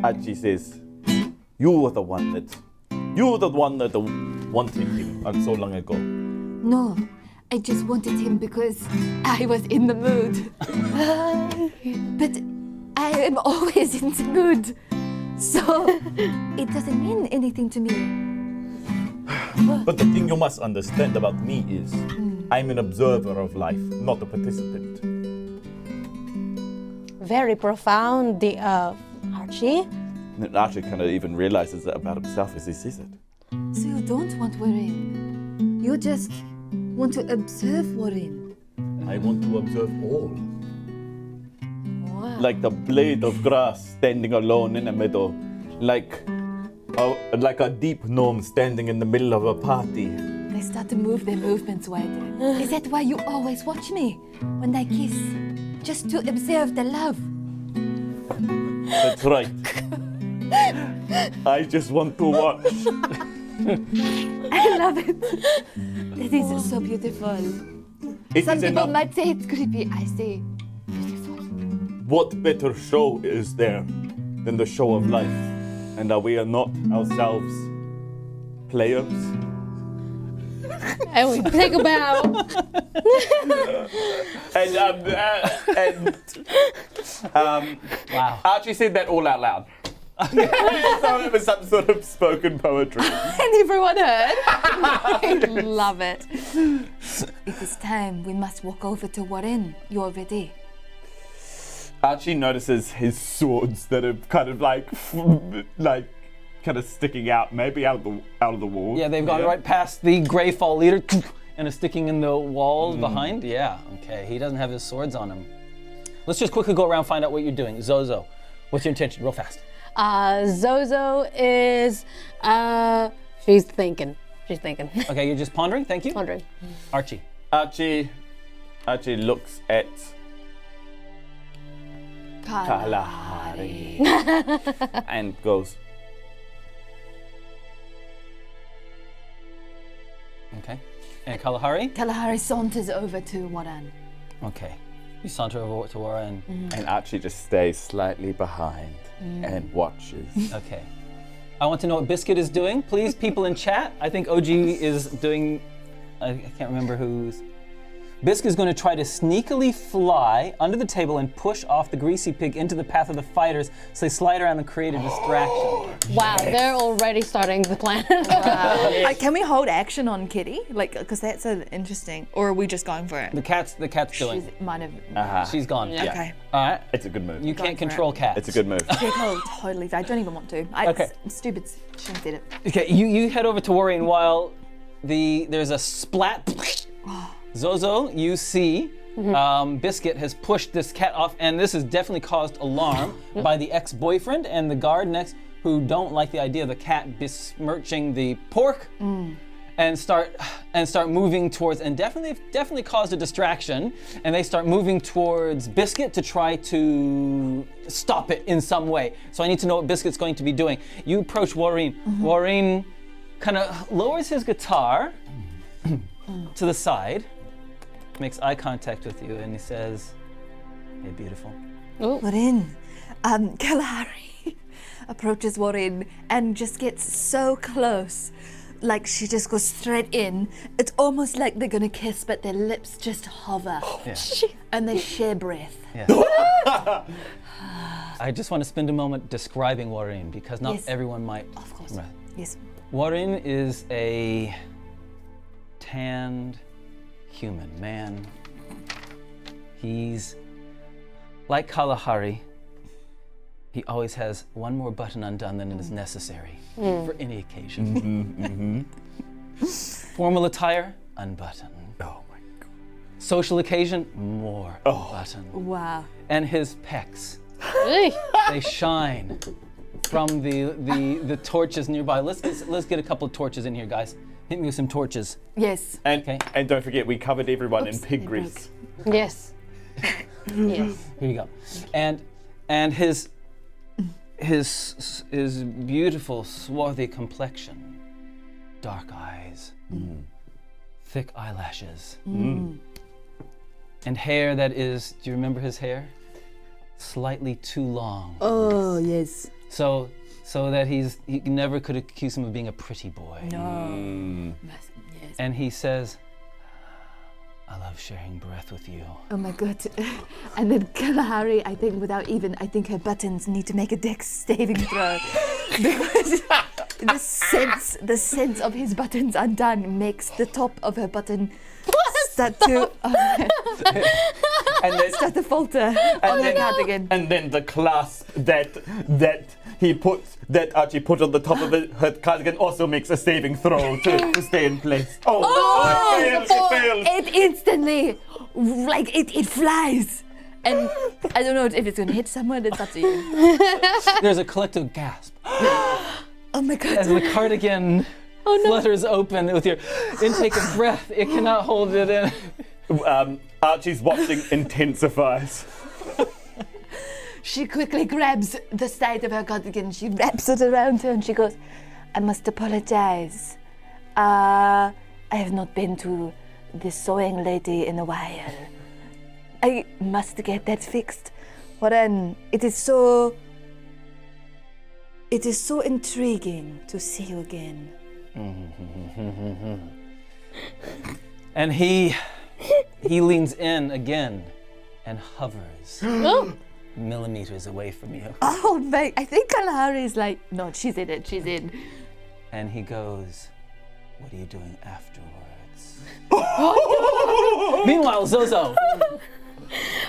Archie says, you were the one that wanted him so long ago.
No, I just wanted him because I was in the mood. But I am always in the mood. So it doesn't mean anything to me.
But the thing you must understand about me is I'm an observer of life, not a participant.
Very profound, Archie.
And Archie kind of even realizes that about himself as he says it.
So you don't want Warren. You just want to observe Warren.
I want to observe all.
Wow.
Like the blade of grass standing alone in the middle. Like a deep gnome standing in the middle of a party.
They start to move their movements wider. Is that why you always watch me when I kiss? Just to observe the love.
That's right. I just want to watch.
I love it. That is so beautiful. Some people might say it's creepy. I say beautiful.
What better show is there than the show of life? And are we not ourselves players?
And we take a bow.
Wow.
Archie said that all out loud. So it was some sort of spoken poetry.
And everyone heard. I love it.
It is time. We must walk over to Warren. You're ready.
Archie notices his swords that are kind of like kind of sticking out, maybe out of the wall.
Yeah, they've gone right past the Grey Fall leader and are sticking in the walls behind. Yeah, okay. He doesn't have his swords on him. Let's just quickly go around and find out what you're doing. Zozo, what's your intention? Real fast.
Zozo is, she's thinking.
Okay, you're just pondering? Thank you.
Pondering.
Archie.
Archie looks at Kalahari and goes,
Okay. And Kalahari?
Kalahari saunters over to Warren.
Okay. You saunter over to Warren.
and Archie just stays slightly behind and watches.
Okay. I want to know what Biscuit is doing. Please, people in chat. I think OG is doing, I can't remember who's. Biscuit is going to try to sneakily fly under the table and push off the greasy pig into the path of the fighters so they slide around and create a distraction.
Wow, they're already starting the plan.
Can we hold action on Kitty? Like, because that's interesting. Or are we just going for it?
The cat's doing.
She might have.
She's gone.
Yeah.
Okay.
All right.
It's a good move.
You can't control cats.
It's a good move.
Yeah, totally. I don't even want to.
Okay.
It's stupid. Shouldn't have did it.
Okay, you head over to Warren while there's a splat. Zozo, you see Biscuit has pushed this cat off, and this has definitely caused alarm by the ex-boyfriend and the guard next, who don't like the idea of the cat besmirching the pork, and start moving towards, and definitely caused a distraction, and they start moving towards Biscuit to try to stop it in some way. So I need to know what Biscuit's going to be doing. You approach Warren. Warren kind of lowers his guitar to the side, makes eye contact with you, and he says, "Hey, beautiful."
Warren. Kalahari approaches Warren and just gets so close. Like she just goes straight in. It's almost like they're gonna kiss, but their lips just hover.
Yeah.
And they share breath.
Yeah. I just want to spend a moment describing Warren, because not
Yes.
everyone might.
Of course.
Right.
Yes.
Warren is a tanned human man. He's like Kalahari. He always has one more button undone than is necessary for any occasion. Formal attire, unbuttoned.
Oh my god.
Social occasion, more buttoned.
Wow.
And his pecs, they shine from the torches nearby. Let's get a couple of torches in here, guys. Hit me with some torches.
Yes.
And don't forget, we covered everyone in pig grease.
Yes. Yes.
Here you go. And his his beautiful, swarthy complexion, dark eyes, thick eyelashes, and hair that is, do you remember his hair? Slightly too long.
Oh, yes.
So that he never could accuse him of being a pretty boy.
No. Yes.
And he says, I love sharing breath with you.
Oh my god. And then Kalahari, I think her buttons need to make a dex saving throw. Because the sense of his buttons undone makes the top of her button start to start to falter on the cardigan.
And then the clasp that Archie put on the top of her cardigan also makes a saving throw to stay in place. It fails.
It instantly, it flies. And I don't know if it's going to hit someone, it's up to you.
There's a collective gasp
Oh my god.
as the cardigan flutters open with your intake of breath. It cannot hold it in.
Archie's watching intensifies.
She quickly grabs the side of her cardigan, she wraps it around her and she goes, I must apologize. I have not been to the sewing lady in a while. I must get that fixed. Warren, it is so intriguing to see you again.
And he leans in again and hovers millimeters away from you.
Oh, mate, I think Kalahari is like, no, she's in.
And he goes, what are you doing afterwards? Meanwhile, Zozo.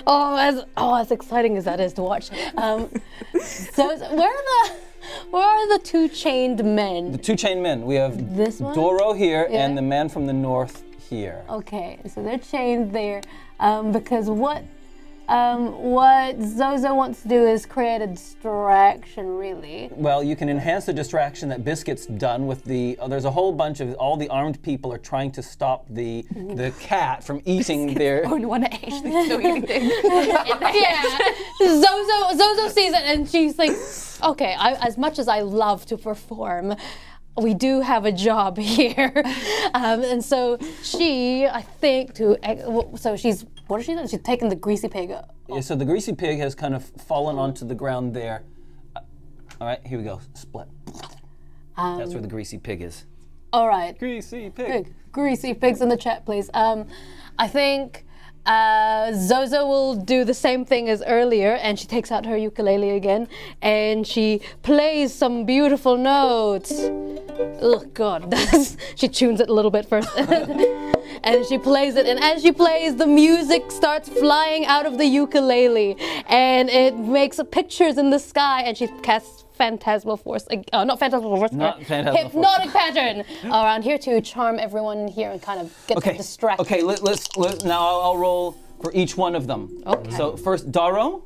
As exciting as that is to watch. So where are the two chained men?
The two chained men. We have
This one?
Doro here
Yeah.
and the man from the north here.
Okay, so they're chained there because what Zozo wants to do is create a distraction, really.
Well, you can enhance the distraction that Biscuit's done with there's a whole bunch of, all the armed people are trying to stop the cat from eating their...
I don't want to actually do anything.
Yeah, Zozo sees it and she's like, okay, as much as I love to perform, we do have a job here. And so she, I think, she's, what is she doing? She's taking the greasy pig.
Yeah, so the greasy pig has kind of fallen onto the ground there. All right, here we go, split. That's where the greasy pig is.
All right.
Greasy pig.
Greasy pigs in the chat, please. I think Zozo will do the same thing as earlier, and she takes out her ukulele again, and she plays some beautiful notes. Oh God, she tunes it a little bit first. And she plays it, and as she plays, the music starts flying out of the ukulele, and it makes pictures in the sky, and she casts Phantasmal Force, not Phantasmal Force, Hypnotic Pattern around here to charm everyone in here and kind of get them distracted.
Okay, let's now I'll roll for each one of them.
Okay.
So first, Daro.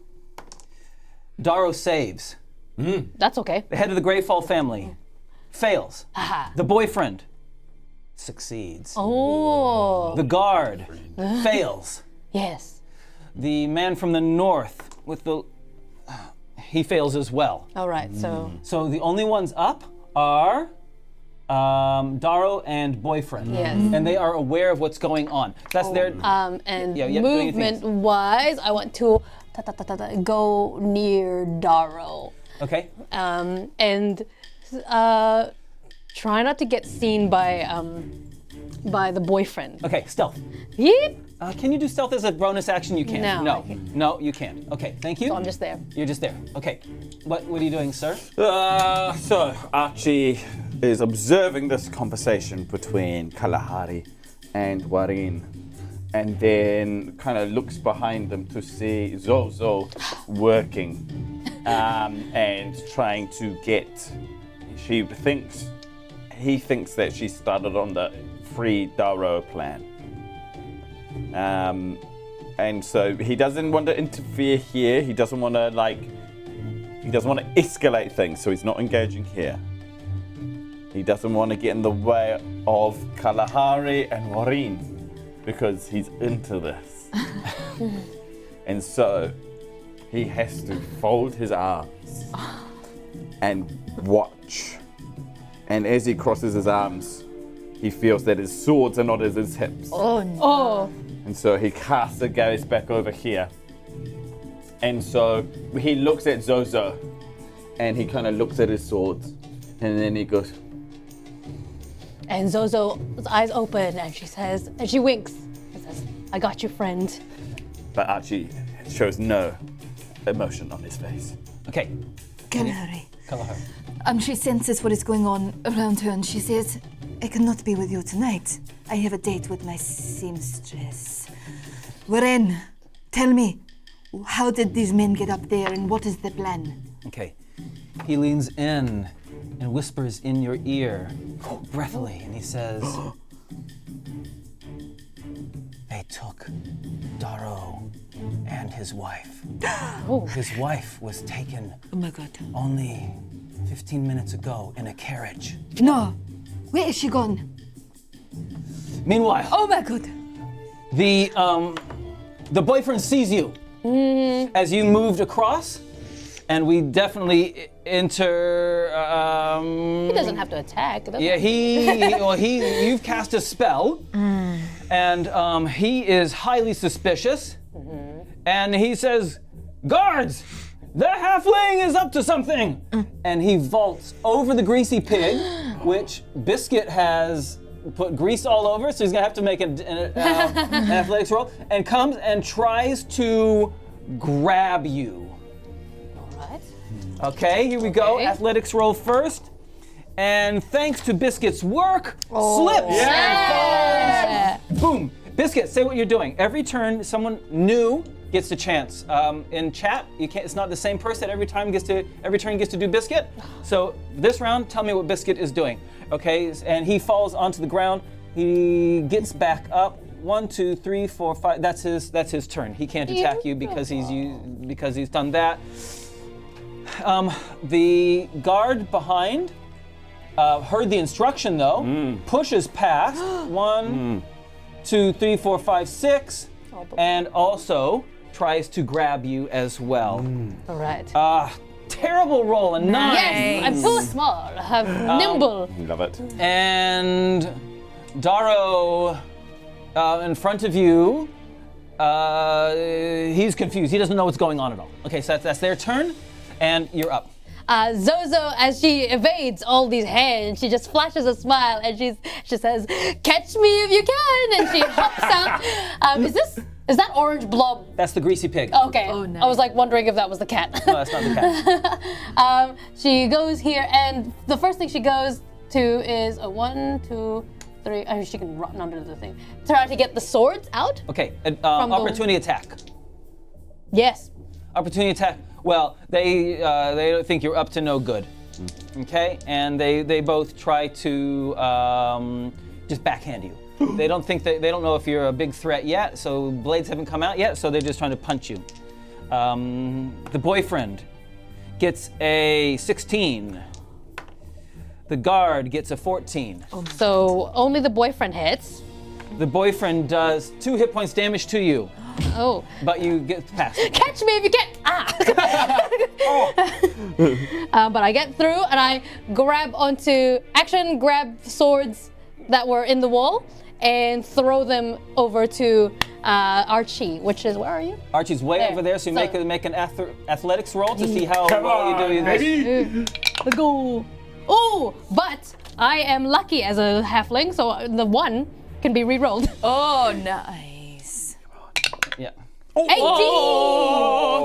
Daro saves.
That's okay.
The head of the Greyfall family fails. The boyfriend succeeds.
Oh.
The guard fails.
Yes.
The man from the north with the he fails as well.
All right.
So the only ones up are Daro and boyfriend.
Yes.
And they are aware of what's going on. That's their
And
Yeah, you have to do anything.
movement-wise, I want to go near Daro.
Okay.
And try not to get seen by the boyfriend.
Okay, stealth.
Yep.
Can you do stealth as a bonus action? You can't.
No,
No,
I can't.
no, you can't. Okay, thank you.
So I'm just there.
You're just there. Okay. What are you doing, sir?
So Archie is observing this conversation between Kalahari and Warren, and then kind of looks behind them to see Zozo working and trying to get. He thinks that she started on the free Daro plan. And so he doesn't want to interfere here. He doesn't want to escalate things, so he's not engaging here. He doesn't want to get in the way of Kalahari and Warren because he's into this. And so he has to fold his arms and watch. And as he crosses his arms, he feels that his swords are not at his hips.
Oh no.
Oh.
And so he casts a gaze back over here. And so he looks at Zozo and he kind of looks at his swords. And then he goes,
And Zozo's eyes open and she winks and says, I got you, friend.
but Archie shows no emotion on his face.
Okay.
Kalahari.
Kalahari.
She senses what is going on around her and she says, I cannot be with you tonight. I have a date with my seamstress. Weren, tell me, how did these men get up there and what is the plan?
Okay. He leans in and whispers in your ear, breathily, and he says, they took Darrow and his wife. His wife was taken
Oh my god.
only 15 minutes ago in a carriage.
No. Where is she gone?
Meanwhile,
Oh my god.
the boyfriend sees you as you moved across, and we definitely enter.
He doesn't have to attack.
Yeah, you've cast a spell, and he is highly suspicious, and he says, "Guards, the halfling is up to something!" And he vaults over the greasy pig, which Biscuit has put grease all over, so he's gonna have to make an athletics roll, and comes and tries to grab you.
What?
Okay, here we go.
Okay.
Athletics roll first. And thanks to Biscuit's work, slips.
Yeah.
Boom. Biscuit, say what you're doing. Every turn, someone new gets a chance. In chat, you can't. It's not the same person every turn gets to do Biscuit. So this round, tell me what Biscuit is doing. Okay, and he falls onto the ground. He gets back up. 1, 2, 3, 4, 5. That's his turn. He can't attack you because he's done that. The guard behind heard the instruction though. Pushes past. 1, 2, 3, 4, 5, 6, and also tries to grab you as well.
All right.
Terrible roll, a 9.
Yes, I'm so small. I'm nimble.
Love it.
And Darrow, in front of you, he's confused. He doesn't know what's going on at all. Okay, so that's their turn, and you're up.
Zozo, as she evades all these hands, she just flashes a smile and she says, "Catch me if you can!" And she hops out. Is that orange blob?
That's the greasy pig.
Okay.
Oh, nice.
I was like wondering if that was the cat.
No, that's not the cat.
She goes here, and the first thing she goes to is a 1, 2, 3. Oh, she can run under the thing. Try to get the swords out.
Okay,
the-
opportunity attack.
Yes.
Opportunity attack. Well, they don't think you're up to no good. Okay, and they both try to just backhand you. They don't know if you're a big threat yet, so blades haven't come out yet, so they're just trying to punch you. The boyfriend gets a 16. The guard gets a 14.
So only the boyfriend hits.
The boyfriend does 2 hit points damage to you,
Oh.
but you get past it.
Catch me if you can! But I get through and I grab swords that were in the wall and throw them over to Archie, which is, where are you?
Archie's way
There.
over there, so you
So-
make an athletics roll to see how
Come
well you
on,
do in this.
baby.
The goal. Oh, but I am lucky as a halfling, so the 1 can be re-rolled.
Oh, nice.
Yeah.
18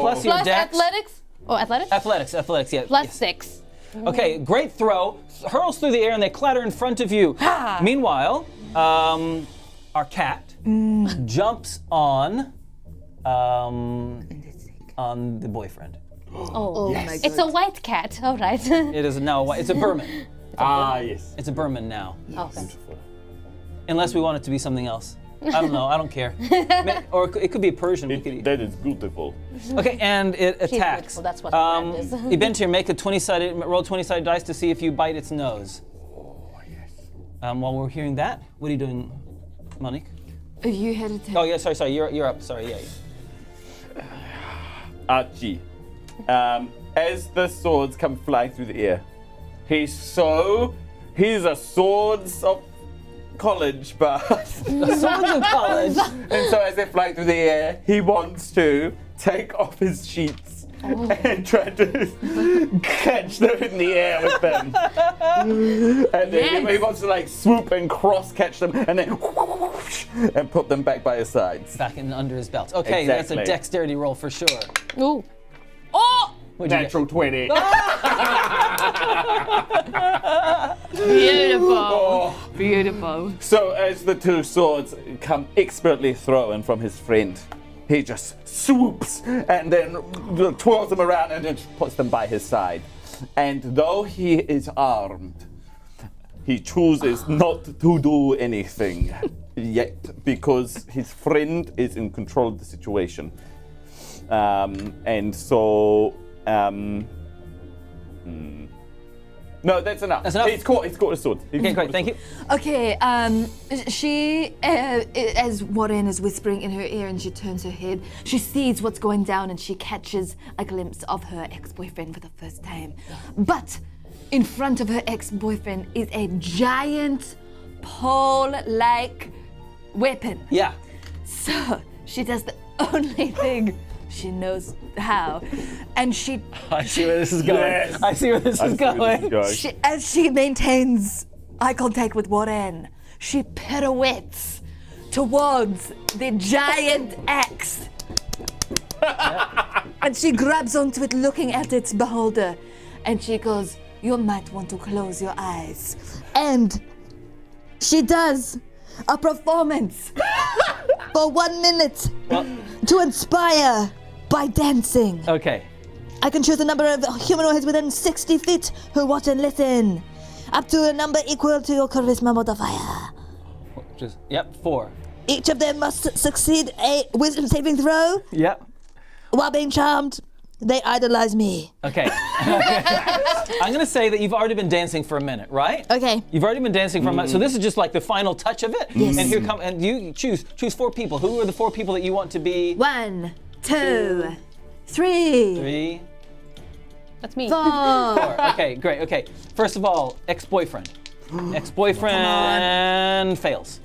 Plus your
plus
dex.
athletics. Oh, athletics?
Athletics, yeah.
Plus
yes.
6.
Okay, great throw. Hurls through the air and they clatter in front of you. Meanwhile, our cat jumps on the boyfriend.
Oh,
my
it's a white cat. All right.
It is now it's a Burman.
Yes.
It's a Burman now.
Okay.
Unless we want it to be something else. I don't know. I don't care. Or it could be a Persian. We could-
That is beautiful.
Okay, and it
She's
attacks.
beautiful, that's what the brand is.
Ibentir, make a 20-sided dice to see if you bite its nose.
Oh, yes.
While we're hearing that, what are you doing, Monique?
You had it.
Oh yeah, sorry, you're up. Sorry, yeah.
Archie as the swords come flying through the air, he's a swords of college bard.
Swords of college.
And so as they're flying through the air, he wants to take off his sheets and try to catch them in the air with them. And then he wants to like swoop and cross catch them and then whoosh, and put them back by his sides.
Back in under his belt. Okay,
Exactly.
that's a dexterity roll for sure.
Ooh. Oh!
What'd you get?
Natural 20.
Beautiful. Beautiful.
So as the two swords come expertly thrown from his friend, he just swoops and then twirls them around and then puts them by his side. And though he is armed, he chooses not to do anything yet because his friend is in control of the situation. No, that's enough.
That's enough?
He's caught his sword.
Okay, great, thank you.
Okay, she, as Warren is whispering in her ear and she turns her head, she sees what's going down and she catches a glimpse of her ex-boyfriend for the first time. But in front of her ex-boyfriend is a giant pole-like weapon.
Yeah.
So she does the only thing she knows how, and she
I see where this is going.
Yes.
I see where this is going.
as she maintains eye contact with Warren, she pirouettes towards the giant axe. And she grabs onto it, looking at its beholder, and she goes, "You might want to close your eyes." And she does a performance for 1 minute to inspire by dancing.
Okay.
I can choose a number of humanoids within 60 feet who watch and listen, up to a number equal to your charisma modifier.
Yep, 4.
Each of them must succeed a wisdom saving throw.
Yep.
While being charmed, they idolize me.
Okay. I'm gonna say that you've already been dancing for a minute, right?
Okay.
You've already been dancing for a minute, so this is just like the final touch of it.
Yes.
And here come, and you choose 4 people. Who are the 4 people that you want to be?
1, 2, 3,
3,
That's me.
4.
4. Okay, great. Okay. First of all, ex-boyfriend. Ex-boyfriend fails.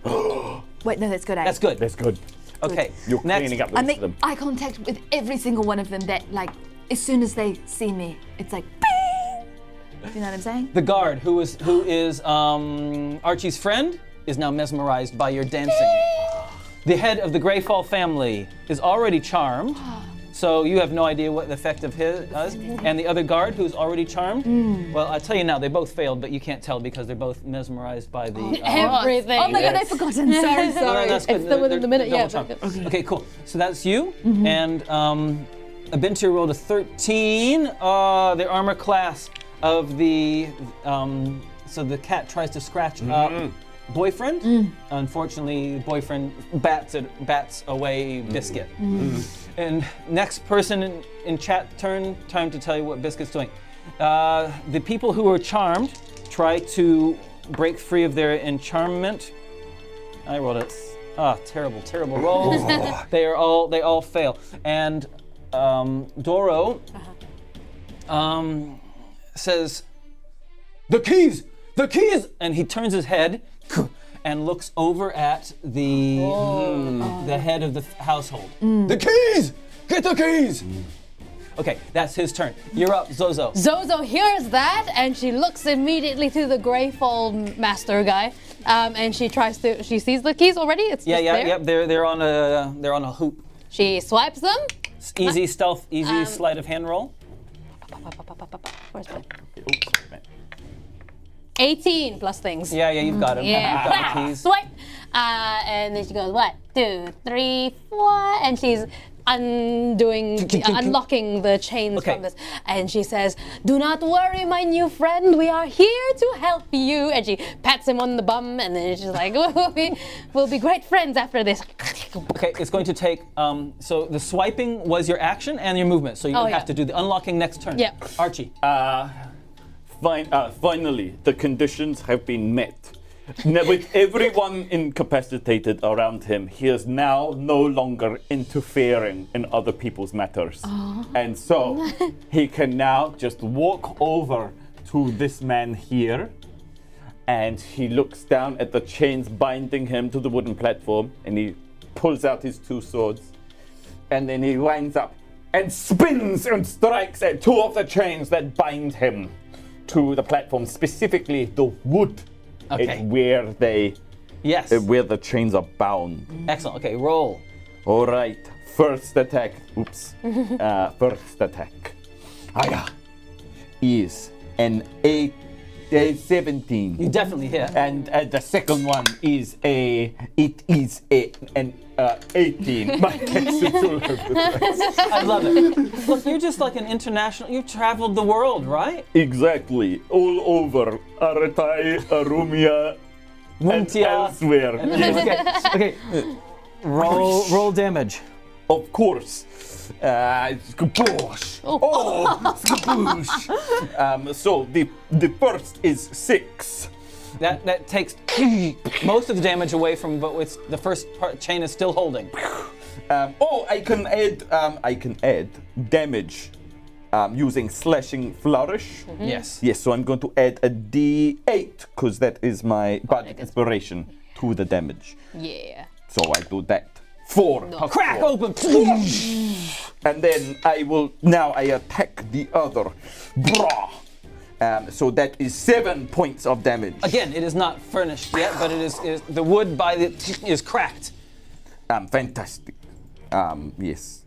Wait, no, that's good.
That's good.
That's good.
Okay.
You're
Next.
cleaning up the
I
rest
make
of them.
eye contact with every single one of them that, like, as soon as they see me, it's like, bing! Do you know what I'm saying?
The guard, who is Archie's friend, is now mesmerized by your dancing. The head of the Greyfall family is already charmed, so you have no idea what the effect of his is. And the other guard, who's already charmed, well, I'll tell you now, they both failed, but you can't tell because they're both mesmerized by the.
Everything.
Oh my god, I've forgotten. Sorry,
No,
sorry.
that's good.
It's still within the minute,
Double
yeah.
charmed. Okay, cool. So that's you, and Abintir rolled a 13. The armor class of the so the cat tries to scratch up boyfriend. Unfortunately, boyfriend bats away Biscuit. And next person in chat turn, time to tell you what Biscuit's doing. The people who are charmed try to break free of their enchantment. I rolled it. Terrible rolls. They all fail. And Doro says, "The keys! The keys!" And he turns his head and looks over at the head of the household. The keys! Get the keys! Okay, that's his turn. You're up, Zozo.
Zozo hears that and she looks immediately to the Greyfall master guy, and she sees the keys already. It's just there.
They're on a hoop.
She swipes them.
Easy stealth, easy sleight of hand roll.
Where's my
Oops, man.
18 plus things.
Yeah, you've got him.
Yeah.
You've got the keys.
Swipe. And then she goes 1, 2, 3, 4, and she's unlocking the chains from this. And she says, "Do not worry, my new friend. We are here to help you." And she pats him on the bum, and then she's like, "We'll be great friends after this."
Okay, it's going to take. So the swiping was your action and your movement. So you have to do the unlocking next turn.
Yep.
Archie.
Finally, the conditions have been met.
Now, with everyone incapacitated around him, he is now no longer interfering in other people's matters. And so he can now just walk over to this man here, and he looks down at the chains binding him to the wooden platform, and he pulls out his two swords, and then he winds up and spins and strikes at two of the chains that bind him to the platform, specifically the wood.
Okay.
It's where they,
Yes.
where the chains are bound.
Excellent. Okay, roll.
All right, first attack. Oops. First attack. Is an 17.
You definitely hit.
And the second one is an 18.
I love it. Look, you're just like an international. You've traveled the world, right?
Exactly, all over Aratai, Arumia, and
Muntia.
elsewhere.
Okay. Roll damage.
Of course. Skaboosh. Skaboosh. So the first is 6.
That takes most of the damage away from, but with the first chain is still holding.
I can add damage using slashing flourish.
Yes.
Yes, so I'm going to add a D8 because that is my bardic inspiration to the damage.
Yeah.
So I do that. 4.
Crack open.
And then I attack the other. So that is 7 points of damage.
Again, it is not furnished yet, but it is the wood is cracked.
Fantastic. Yes.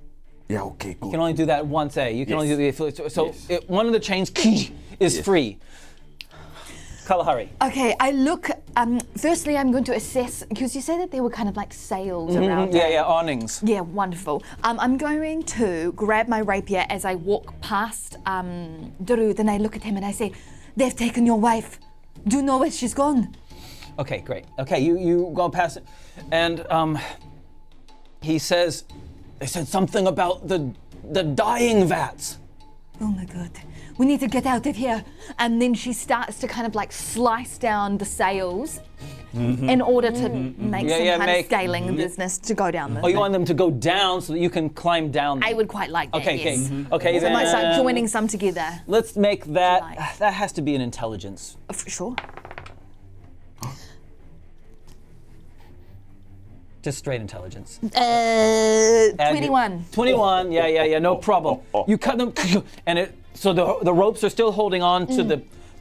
Yeah, okay, good.
You can only do that once, eh? You can only do the so
Yes.
one of the chains is free. Kalahari.
Okay, I look. Firstly, I'm going to assess because you said that there were kind of like sails around.
Yeah, awnings.
Yeah, wonderful. I'm going to grab my rapier as I walk past Darud, and I look at him and I say, "They've taken your wife. Do you know where she's gone?"
Okay, great. Okay, you go past it, and he says, they said something about the dying vats.
Oh my God. We need to get out of here. And then she starts to kind of like slice down the sails in order to make some kind of scaling business to go down
Oh, you want them to go down so that you can climb down them.
I would quite like that,
Okay,
yes.
okay,
So I might start
then
joining some together.
let's make that,
Right.
that has to be an intelligence.
For sure.
Just straight intelligence.
21.
21, yeah, no problem. You cut them, and so the ropes are still holding on to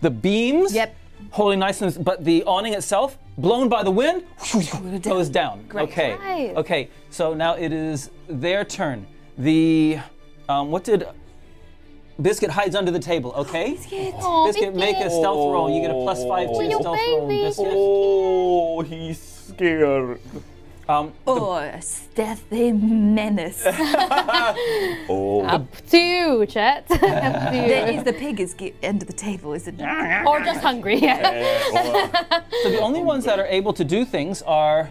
the beams.
Yep.
Holding nice, but the awning itself, blown by the wind, goes down.
Great.
Okay.
Nice.
Okay. So now it is their turn. What did Biscuit hides under the table? Okay.
Oh,
Biscuit, make a stealth roll. You get a +5 to your stealth roll,
baby.
Biscuit.
Oh, he's scared.
Stealthy menace.
Up to you, chat. Up to you.
The pig is under the table, is it not?
Or just hungry. Yeah.
So the only ones that are able to do things are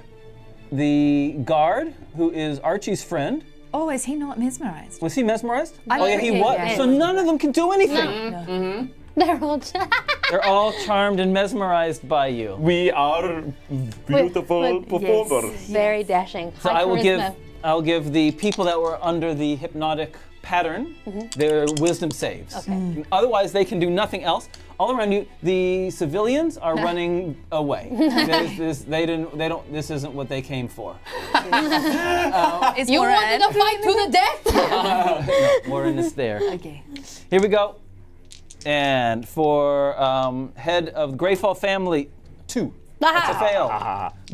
the guard, who is Archie's friend.
Oh, is he not mesmerized?
Was he mesmerized?
I
Oh yeah,
think
he
he-
was.
yeah.
So none of them can do anything.
They're all
They're all charmed and mesmerized by you.
We are beautiful
but-
performers.
very dashing.
So
High charisma.
I'll give the people that were under the hypnotic pattern their wisdom saves.
Okay.
Otherwise, they can do nothing else. All around you, the civilians are running away. This isn't what they came for.
Is
You
Moran-
wanted to fight to the death?
Warren is there.
Okay.
Here we go. And for head of Greyfall family, 2. That's a fail.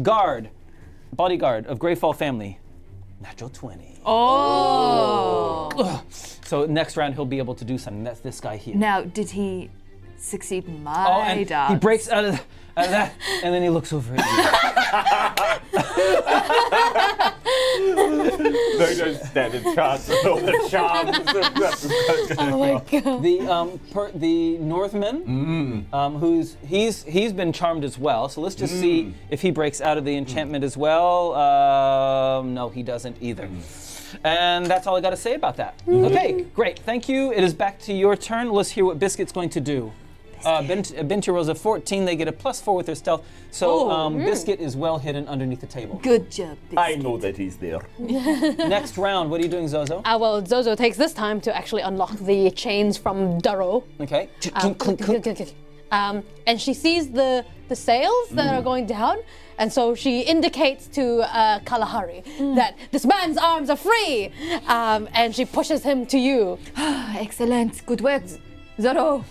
Guard, bodyguard of Greyfall family, natural 20.
Oh.
So next round he'll be able to do something. That's this guy here.
Now, did he succeed my
Oh, and he
dance?
breaks out of that, and then he looks over at
They just stand in charge of all the charms.
Oh my God.
you. The Northman, he's been charmed as well. So let's just see if he breaks out of the enchantment as well. No, he doesn't either. And that's all I got to say about that. Okay, great. Thank you. It is back to your turn. Let's hear what Biscuit's going to do. Binti rolls a 14. They get a +4 with their stealth. So Biscuit is well hidden underneath the table.
Good job, Biscuit.
I know that he's there.
Next round, what are you doing, Zozo?
Well, Zozo takes this time to actually unlock the chains from Duro.
Okay.
And she sees the sails that are going down, and so she indicates to Kalahari that this man's arms are free, and she pushes him to you.
Excellent. Good work, Zoro.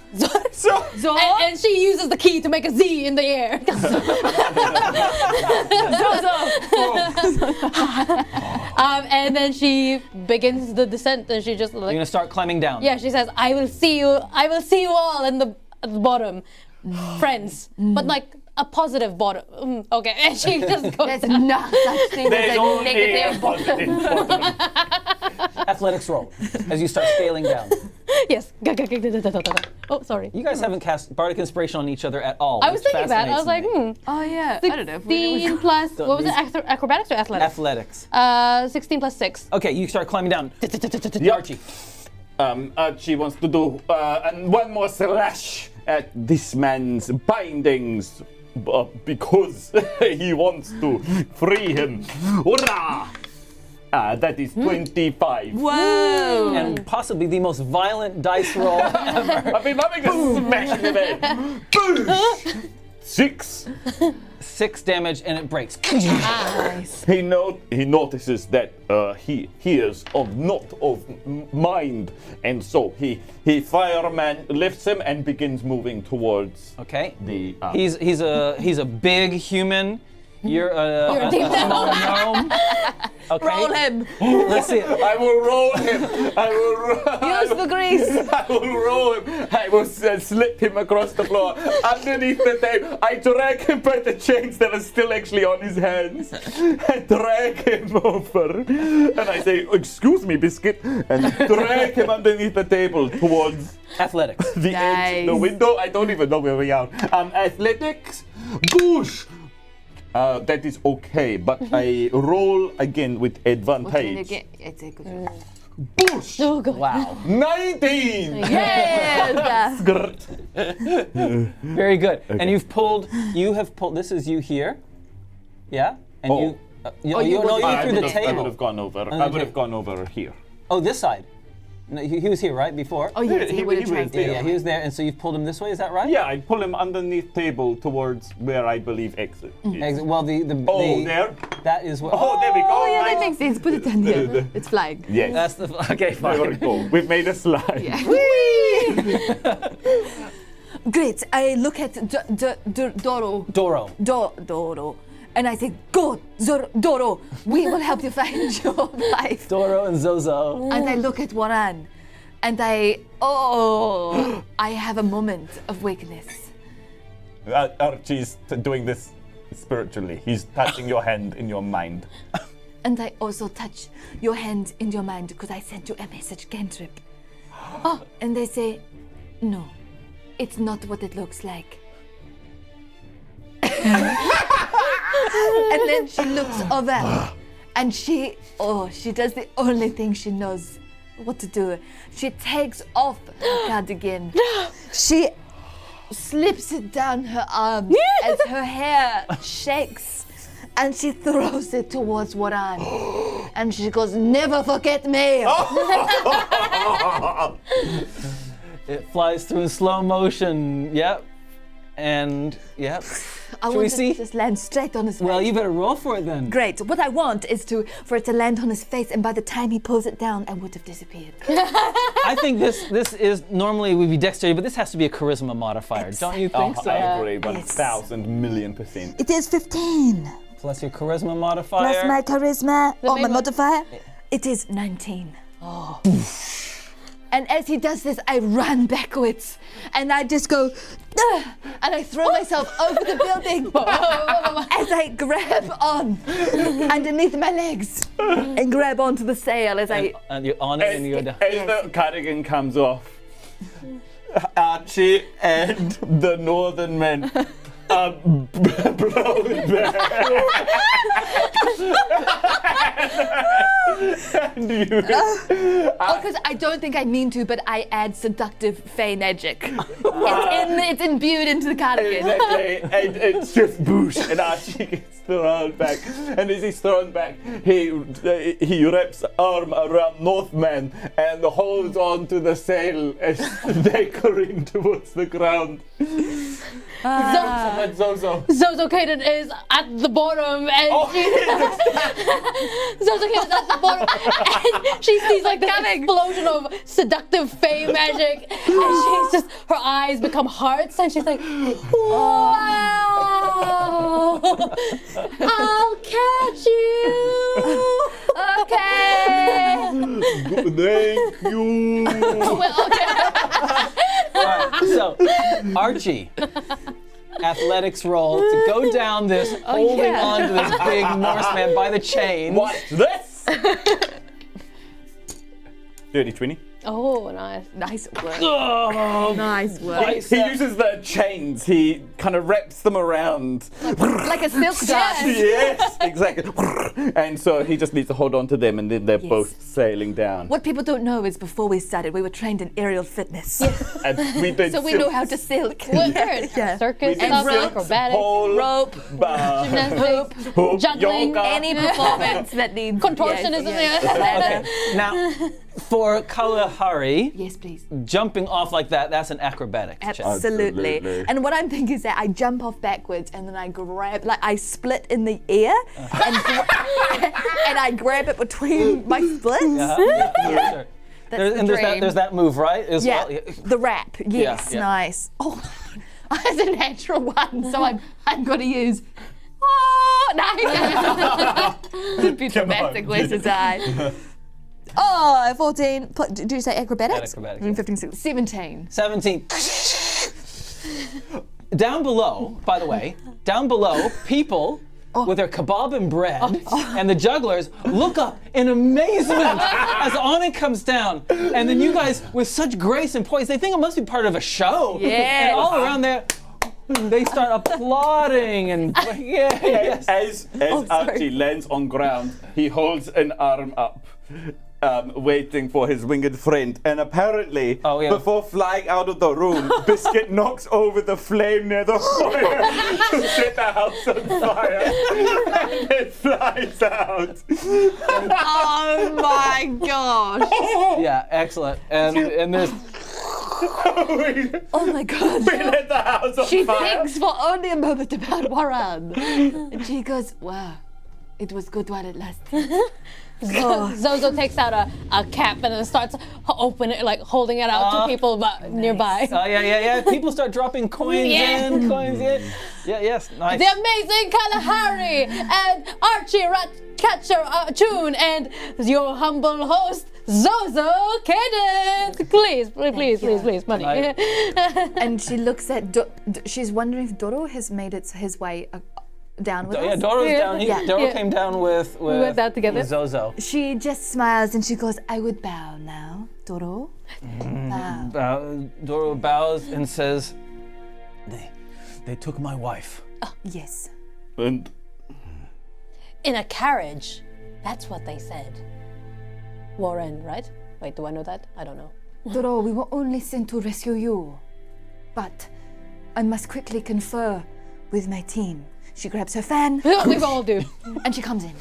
Zoro.
And she uses the key to make a Z in the air. And then she begins the descent, and she just
You're gonna start climbing down.
yeah, she says, I will see you all at the bottom, friends, but like a positive bottom. Okay, and she just goes
There's not such thing as
There's
a
only
negative
a positive bottom.
Athletics roll as you start scaling down.
yes. Oh, sorry.
You guys haven't cast Bardic Inspiration on each other at all.
I was
which
thinking that. I was like,
fascinates me.
Oh yeah, I don't know.
16 plus, what was it, acrobatics or athletics?
Athletics.
16 plus 6.
Okay, you start climbing down. Archie.
Archie wants to do and one more slash at this man's bindings because he wants to free him. Hurrah! That is 25.
Whoa!
And possibly the most violent dice roll ever.
I've been having a smash in the head. Boosh! 6.
6 damage and it breaks.
Nice.
He notices that he is not of mind, and so he fireman lifts him and begins moving towards
Okay.
the.
He's a big human. You're a small gnome. Okay.
Roll him.
Let's see it.
I will roll him. I will
Use the grease.
I will roll him. I will slip him across the floor underneath the table. I drag him by the chains that are still actually on his hands. I drag him over, and I say, "Excuse me, Biscuit," and drag him underneath the table towards
Athletics.
the edge, the window. I don't even know where we are. Athletics. Boosh. That is okay, but I roll again with advantage.
It's a good
Boosh!
Oh, God.
Wow.
19!
Yes.
Grrt.
Very good. And you have pulled, this is you here. Yeah? And
Oh.
you
I
through the
would
table.
have gone over.
the
I would
table.
have gone over here.
Oh, this side. No, he was here, right, before?
Oh yes,
He
he would have
was
tried
there.
Yeah, he was there, and so you've pulled him this way, is that right?
Yeah, I pull him underneath table towards where I believe exit is.
Well, the
There?
that is what.
Oh, there we go.
Oh yeah, that
Nice.
makes sense. Put it down here. It's flying.
Yes.
That's the okay.
There we
Fine.
go. We've made a slide.
Yeah.
Great. I look at Doro.
Doro.
And I say, go, Doro. We will help you find your life.
Doro and Zozo.
And I look at Waran. And I have a moment of weakness.
Archie's doing this spiritually. He's touching your hand in your mind.
And I also touch your hand in your mind because I sent you a message cantrip. And they say, no, it's not what it looks like. And then she looks over and she does the only thing she knows what to do. She takes off her cardigan. She slips it down her arm as her hair shakes. And she throws it towards Waran. And she goes, never forget me.
It flies through in slow motion. Yep. And yep.
I
Should
want
we
it
see?
to just land straight on his face.
Well, you better roll for it then.
Great. What I want is for it to land on his face, and by the time he pulls it down, I would have disappeared.
I think this is normally would be dexterity, but this has to be a charisma modifier, don't you think so?
I agree, 1,000,000,000%.
It is 15.
Plus your charisma modifier.
Plus my charisma or my
maybe-
modifier. It is 19. Oh. And as he does this, I run backwards, and I just go, "Ugh," and I throw myself over the building as I grab on underneath my legs and grab onto the sail as I.
And you're on it and you go down.
As the cardigan comes off, Archie and the northern men brown bear. And you,
Because I don't think I mean to, but I add seductive fey magic. It's imbued into the cardigan.
exactly, and it's just boosh, and Archie gets thrown back. And as he's thrown back, he wraps arm around Northman and holds on to the sail as they careen towards the ground. And Zozo.
Zozo Kaden is at the bottom, and Zozo Kaden is at the bottom, and she sees like this explosion of seductive fey magic, and she's just, her eyes become hearts, and she's like, wow, I'll catch you. Okay.
Thank you.
Well, okay.
So, Archie, athletics roll to go down this, holding on to this big Norseman by the chains.
Watch this. 30-20.
Oh, nice.
Nice work.
Oh,
Nice work.
He uses the chains. He kind of wraps them around.
Like a silk dart.
Yes, exactly. And so he just needs to hold on to them, and then they're both sailing down.
What people don't know is before we started, we were trained in aerial fitness.
And we did
So we know how to silk.
What nerd?
Yeah.
Circus
did
stuff,
silk,
acrobatics,
pole,
Rope,
gymnastics,
hoop,
juggling,
yoga.
any performance that needs
contortionism.
okay. Now, for Kalahari,
Yes, please.
jumping off like that, that's an acrobatics check.
Absolutely.
Absolutely.
And what I'm thinking is that I jump off backwards and then I grab, like I split in the air and, and I grab it between my splits.
Sure.
That's the dream.
There's that move, right? As
Yeah,
well.
the wrap. Yes,
yeah.
nice. Oh,
I was a natural one, so I'm going to use. Oh, nice. It'd be dramatic ways to die.
14. Did you say acrobatics?
Acrobatics,
15, 16.
17.
17. Down below, by the way, people with their kebab and bread and the jugglers look up in amazement as Anna comes down. And then you guys, with such grace and poise, they think it must be part of a show.
Yes.
And all around there, they start applauding and yes.
As Archie lands on ground, he holds an arm up, waiting for his winged friend. And apparently, before flying out of the room, Biscuit knocks over the flame near the fire to set the house on fire. And it flies out.
Oh my gosh.
Yeah, excellent. And there's
Oh my god.
We lit the house on
She
fire.
thinks for only a moment about Warren. And she goes, wow, it was good while it lasted.
Zozo takes out a cap and then starts opening it, like holding it out to people nearby.
yeah. People start dropping coins in, coins in. Yeah, yes, nice.
The amazing Kalahari and Archie Ratcatcher Tune and your humble host Zozo Kaden. Please, money.
Nice.
And she looks at, she's wondering if Doro has made his way down with us.
Yeah, Doro's down. Doro
Yeah.
came down with
We went down together.
with Zozo.
She just smiles and she goes, I would bow now, Doro.
Doro bows and says, "They took my wife."
Yes.
And
In a carriage. That's what they said. Warren, right? Wait, do I know that? I don't know.
Doro, we were only sent to rescue you. But I must quickly confer with my team. She grabs her fan
We all do.
and she comes in.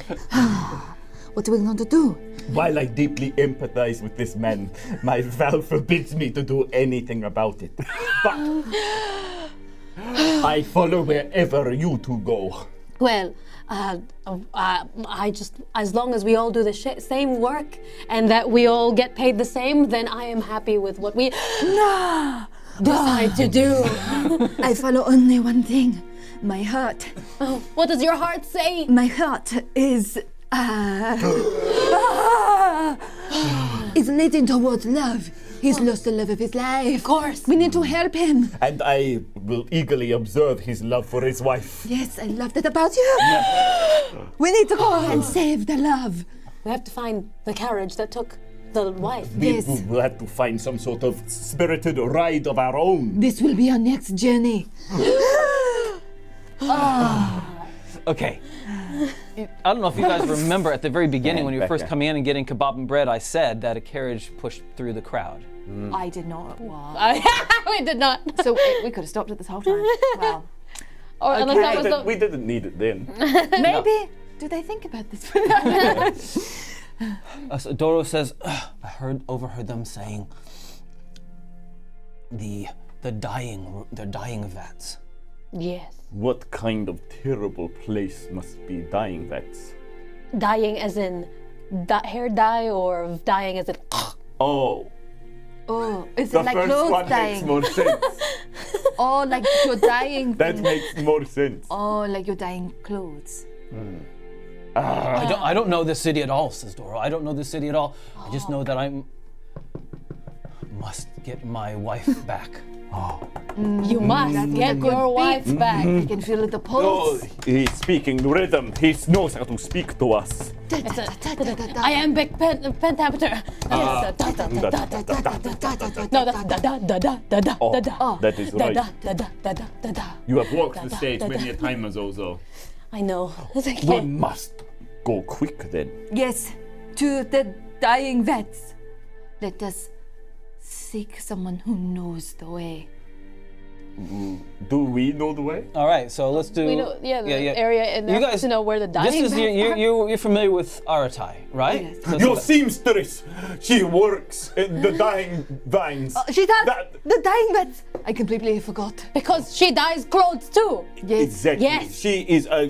What are we going to do?
while I deeply empathize with this man, my vow forbids me to do anything about it. But I follow wherever you two go.
Well, I just, as long as we all do the same work and that we all get paid the same, then I am happy with what we decide to do.
I follow only one thing. My heart.
Oh, what does your heart say?
My heart is is leading towards love. He's lost the love of his life. Of
course.
We need to help him.
And I will eagerly observe his love for his wife.
Yes, I love that about you. We need to go and save the love.
We have to find the carriage that took the wife.
We will have to find some sort of spirited ride of our own.
This will be our next journey.
Okay. I don't know if you guys remember at the very beginning when you were first
Becca.
coming in and getting kebab and bread, I said that a carriage pushed through the crowd.
I did not.
We did not.
So we could have stopped it this whole time. Wow.
Or unless that was the.
We didn't need it then.
Maybe. Do they think about this?
So Doro says, I overheard them saying they're dying vats.
Yes.
What kind of terrible place must be dying vats?
Dying as in hair dye or dying as in.
Oh,
Oh, is
the
it like
first
clothes
one
dying?
makes more sense.
Oh, like you're dying.
That makes more sense.
Oh, like you're dying clothes.
I don't know this city at all, says Doro. I don't know this city at all. I just know that I must get my wife back.
You must get your wife back.
You can feel the
Oh,
pulse.
he's speaking rhythm. He knows how to speak to us.
I am big pentameter. Yes. No, that's da da da da da da da da.
That is
Da
right.
da da da da da da da.
You have walked the stage many a time, Azozo.
I know. It's okay.
We must go quick then.
Yes, to the dying vets. Let us seek someone who knows the way.
Do we know the way?
All right, so let's do.
We know, the area enough
You guys
to know where the dying
This is
vets are.
you're familiar with Aratai, right?
Yes.
So-
Your seamstress. She works in the dying vines.
She does.
That-
The dying vets. I completely forgot.
Because she dyes clothes too.
Yes.
Exactly.
Yes.
She is a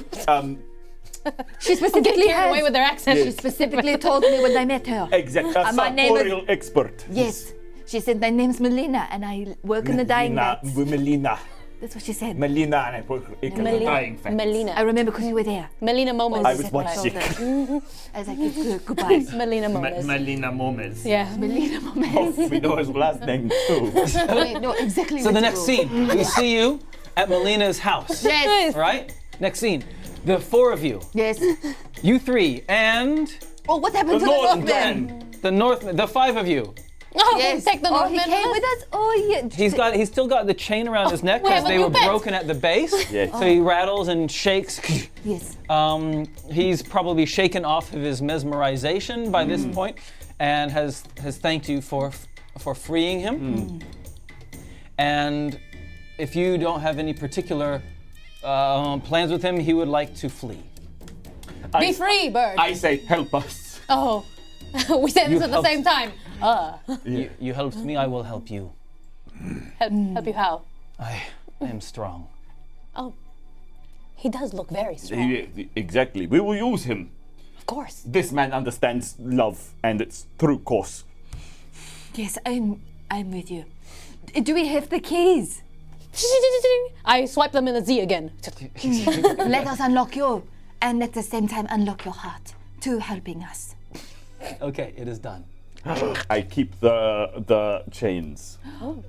She
Get
specifically
carried away
has.
with their accent.
She specifically told me when I met her.
a
my name is-
sartorial expert.
Yes. She said, my name's Melina and I work in the dying vets.
Melina.
That's what she said.
Melina and I work in the dying vats.
I
Melina.
remember because you were there.
Melina Momes.
I was what sick.
I was like, good, goodbye.
Melina Momes.
Melina Momes.
Yeah.
Melina Momes.
We know his last name too.
Wait, no, exactly.
So
what
the
you
next
wrote.
scene, we see you at Melina's house.
Yes.
Right? Next scene. The four of you.
Yes.
You three and
Oh, what happened to the Northman?
the Northman, the five of you.
Oh,
Yes.
take the
Oh,
Northman.
he came with us. Oh, yeah.
He's still got the chain around his neck
we
because
have a
they
new
were
pet.
broken at the base.
Yes.
So he rattles and shakes.
Yes.
He's probably shaken off of his mesmerization by this point and has thanked you for freeing him. And if you don't have any particular plans with him, he would like to flee.
Be free, bird.
I say, help us.
Oh. We said this
You
at the same time.
You helped me, I will help you.
Help you how?
I am strong.
Oh. He does look very strong.
Exactly. We will use him.
Of course.
This man understands love and its true cause.
Yes, I'm with you. Do we have the keys?
I swipe them in a Z again.
Let us unlock you, and at the same time unlock your heart to helping us.
Okay, it is done.
I keep the chains.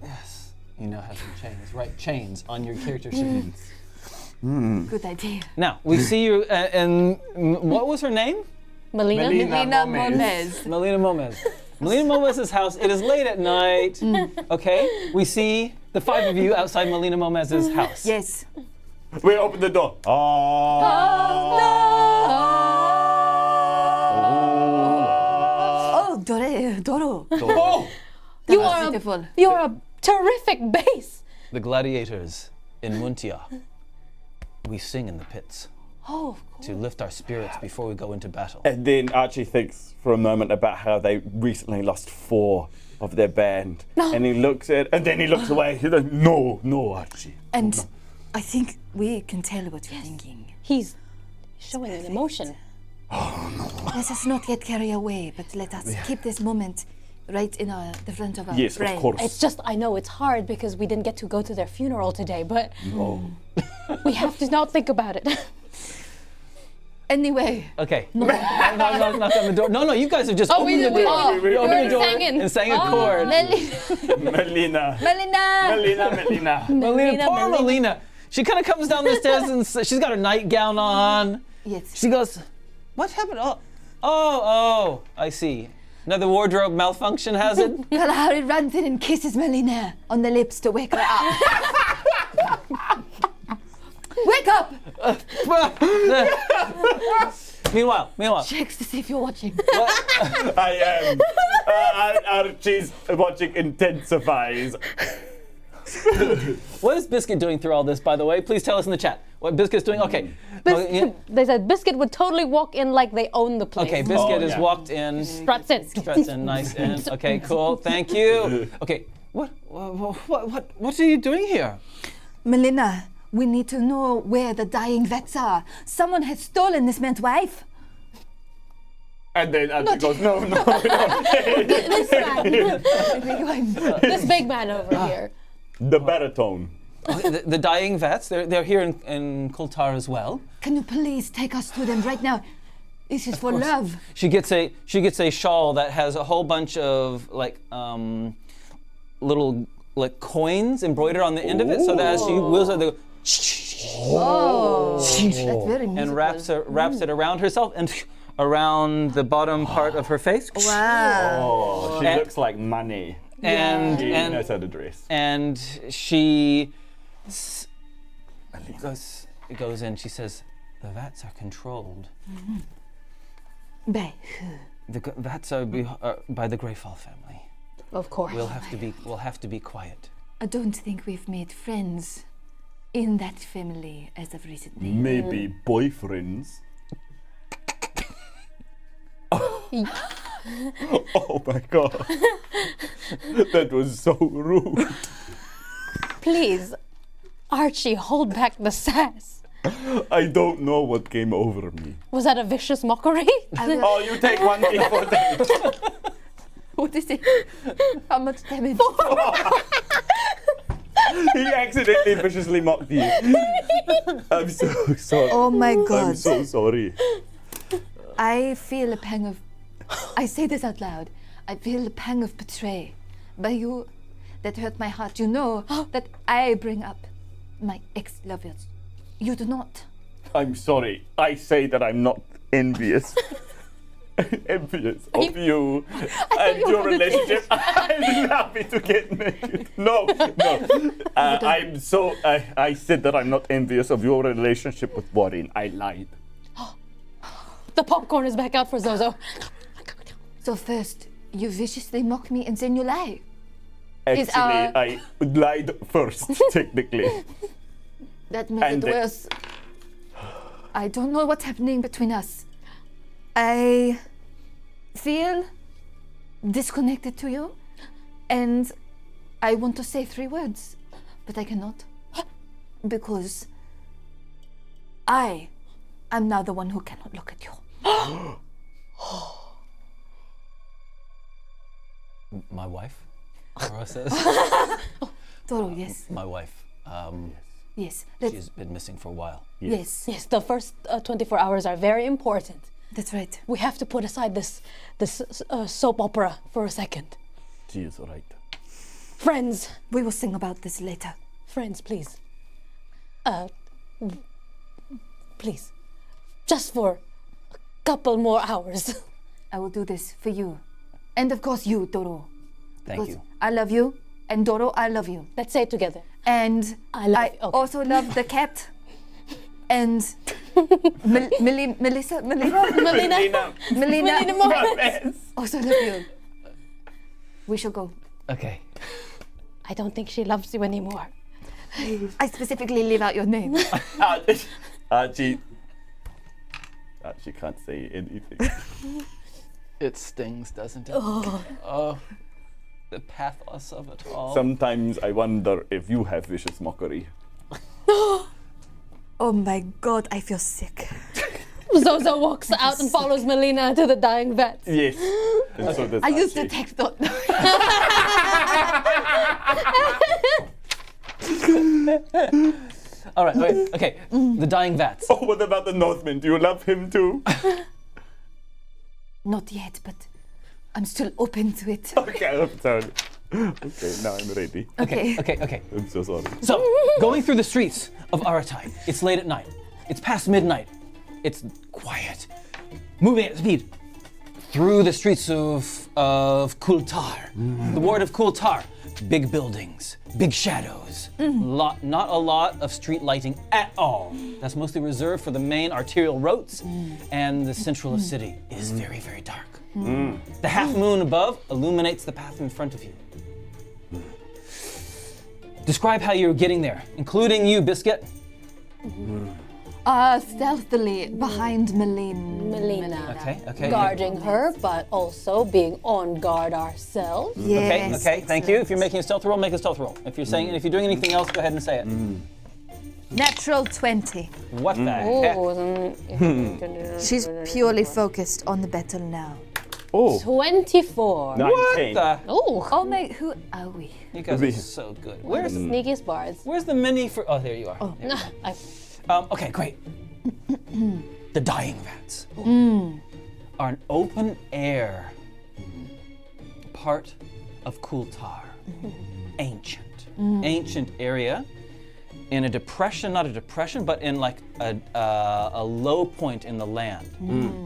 Yes. You now have some chains. Right, chains on your character sheet.
Good idea.
Now, we see you, and what was her name?
Melina.
Melina Mones.
Melina Momes. Melina Momes' house. It is late at night. Okay, we see the five of you outside Melina Momes' house.
Yes.
We open the door.
Oh, Doro.
Oh!
You
was
are
beautiful.
You are a terrific bass.
The gladiators in Muntia. We sing in the pits
Oh,
to lift our spirits before we go into battle.
And then Archie thinks for a moment about how they recently lost 4 of their band.
No.
And he looks at, and then he looks away. He's like, no, Archie.
And I think we can tell what you're thinking.
he's showing an emotion.
Let us not get carried away, but let us keep this moment right in the front of our
Yes,
brain.
of course.
It's just, I know it's hard because we didn't get to go to their funeral today, but we have to not think about it.
Anyway,
Okay. Knock on the door. No, you guys have just opened the door.
we
You opened
already
the door
sang in.
and sang a chord.
Melina.
Melina.
Melina, poor Melina. She kind of comes down the stairs and she's got her nightgown on.
Yes.
She goes, what happened? Oh, I see. Another wardrobe malfunction has it?
Kalahari runs in and kisses Melina on the lips to wake her up. Wake up!
Meanwhile.
Checks to see if you're watching.
I am. Archie's watching intensifies.
What is Biscuit doing through all this, by the way? Please tell us in the chat what Biscuit's doing. Okay.
They said Biscuit would totally walk in like they own the place.
Okay, Biscuit has walked in.
Struts in.
Struts in, nice in. Okay, cool. Thank you. Okay, what are you doing here?
Melina, we need to know where the dying vets are. Someone has stolen this man's wife.
And then Archie goes, no.
This man. This big man over here.
The baritone.
The dying vets, they're here in Kultar as well.
Can you please take us to them right now? This is for love.
She gets a shawl that has a whole bunch of little coins embroidered on the end of it, so that as she wheels it, they go.
That's very musical.
And wraps it around herself and around the bottom part of her face.
Wow.
Oh, she looks like money.
And
She knows how to dress.
And she goes in. She says, "The vats are controlled.
By
The vats are by the Greyfall family.
Of course.
We'll have to be quiet."
I don't think we've made friends in that family as of recently.
Maybe boyfriends. Oh my god. That was so rude.
Please, Archie, hold back the sass.
I don't know what came over me.
Was that a vicious mockery?
Oh, you take 1d4 damage.
What is it? How much damage?
He accidentally viciously mocked you. I'm so sorry.
Oh my god.
I'm so sorry.
I feel a pang of... I say this out loud. I feel a pang of betray by you that hurt my heart. You know that I bring up my ex-lovers. You do not.
I'm sorry. I say that I'm not envious. Envious of you and your relationship. I'm happy to get naked. No. I said that I'm not envious of your relationship with Warren. I lied.
The popcorn is back out for Zozo.
So first, you viciously mock me and then you lie.
Actually, I lied first, technically.
That makes
And
it worse. I don't know what's happening between us. I feel disconnected to you, and I want to say 3 words, but I cannot. Because I am now the one who cannot look at you.
My wife, Aura says.
Toro, yes.
My wife.
Yes.
She's been missing for a while.
Yes.
Yes, the first 24 hours are very important.
That's right.
We have to put aside this soap opera for a second.
She is right.
Friends,
We will sing about this later.
friends, please. Please. Just for a couple more hours.
I will do this for you. And of course you, Toro.
Thank you.
I love you. And Doro, I love you.
Let's say it together.
And
I
also love the cat. And Melissa,
Melina.
Melina. Also love you. We shall go.
Okay.
I don't think she loves you anymore.
I specifically leave out your name.
Archie can't say anything.
It stings, doesn't it? Oh, the pathos of it all.
Sometimes I wonder if you have vicious mockery.
Oh my god, I feel sick.
Zozo walks out and follows Melina to the dying vet.
Yes. And so does
I used to
Archie.
take thought.
All right, wait, okay. The dying vats.
Oh, what about the Northman? Do you love him too?
Not yet, but I'm still open to it.
Okay, I'm sorry. Okay, now I'm ready.
Okay.
I'm so sorry.
So, going through the streets of Aratai, it's late at night. It's past midnight. It's quiet. Moving at speed through the streets of Kultar. The ward of Kultar. big buildings, big shadows, not a lot of street lighting at all. That's mostly reserved for the main arterial roads, and the central of city is very, very dark. The half moon above illuminates the path in front of you. Describe how you're getting there, including you, Biscuit.
Stealthily behind
Melina.
Okay.
Guarding her, but also being on guard ourselves.
Yes.
Okay, thank you. If you're making a stealth roll, make a stealth roll. If you're doing anything else, go ahead and say it.
Natural 20.
What the heck?
Oh,
She's purely focused on the battle now.
Oh,
24.
19.
Oh,
Oh, mate, who are we?
You guys are so good.
where's the sneakiest bards?
Where's the mini for? Oh, there you are. There you are. Okay, great. The dying vats are an open air part of Kultar. Ancient area in a depression, not a depression, but in like a low point in the land.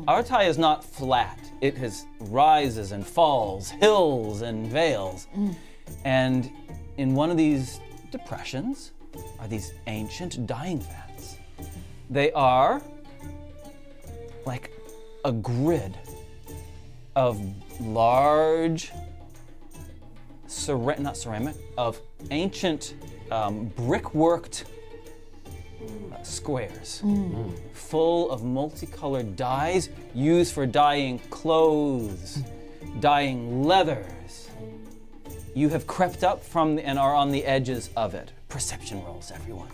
Artai is not flat. It has rises and falls, hills and vales. And in one of these depressions are these ancient dying vats. They are like a grid of large, not ceramic, of ancient brick-worked squares full of multicolored dyes used for dyeing clothes, dyeing leathers. You have crept up from and are on the edges of it. Perception rolls, everyone.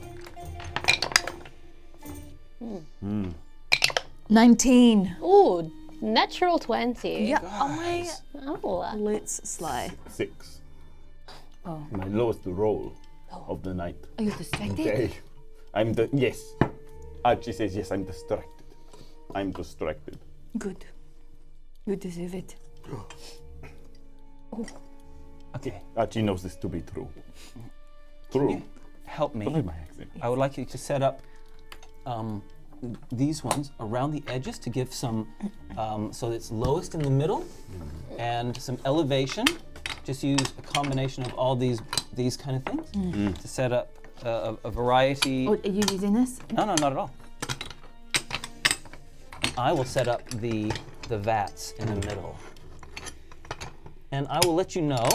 19.
Ooh, natural 20.
Yeah.
Oh.
Let's slay.
6. Oh. My lowest roll of the night.
Are you distracted?
Okay. Yes. Archie says yes, I'm distracted.
Good. You deserve it.
Okay,
Archie knows this to be true.
can you help me?
Sorry, my accent.
I would like you to set up these ones around the edges to give some, so it's lowest in the middle and some elevation. Just use a combination of all these kind of things to set up a variety.
Oh, are you using this?
No, not at all. I will set up the vats in the middle. And I will let you know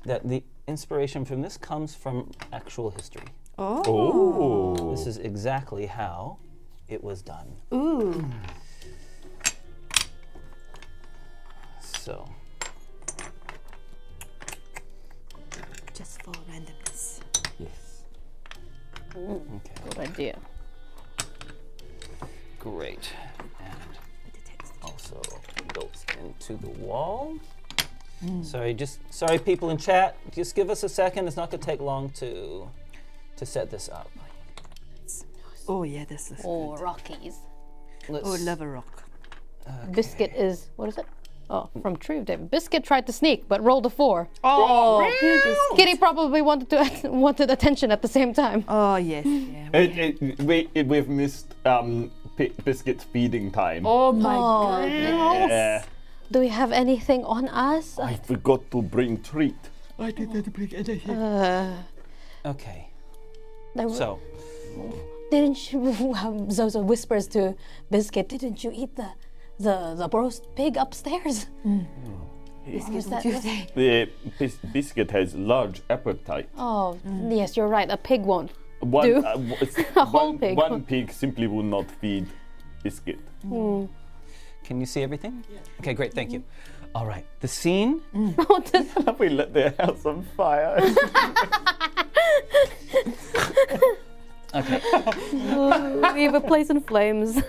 that the inspiration from this comes from actual history.
Oh.
This is exactly how it was done.
Ooh.
So,
Just for randomness.
Yes.
okay,
Good idea.
great. And also built into the wall. Sorry people in chat, just give us a second. It's not gonna take long to set this up.
Oh yeah, this is
Oh, Rockies.
Let's,
love a rock.
Biscuit is, what is it? Oh, from Tree of David. Biscuit tried to sneak, but rolled a 4.
Oh,
Kitty probably wanted attention at the same time.
oh yes. Yeah.
We've missed Biscuit's feeding time.
Oh my
Oh,
god.
Yeah.
Do we have anything on us?
I forgot to bring treat.
I didn't bring anything.
okay,
There were-
so
Didn't you, Zozo whispers to Biscuit, didn't you eat the roast pig upstairs?
Biscuit,
that-
what you say?
The Biscuit has large appetite.
Oh, yes, you're right. A pig won't.
One,
Do. A whole
one,
pig.
one pig simply will not feed Biscuit.
can you see everything? Okay, great, thank you. All right, the scene.
Have we lit their house on fire?
Okay,
Leave a place in flames.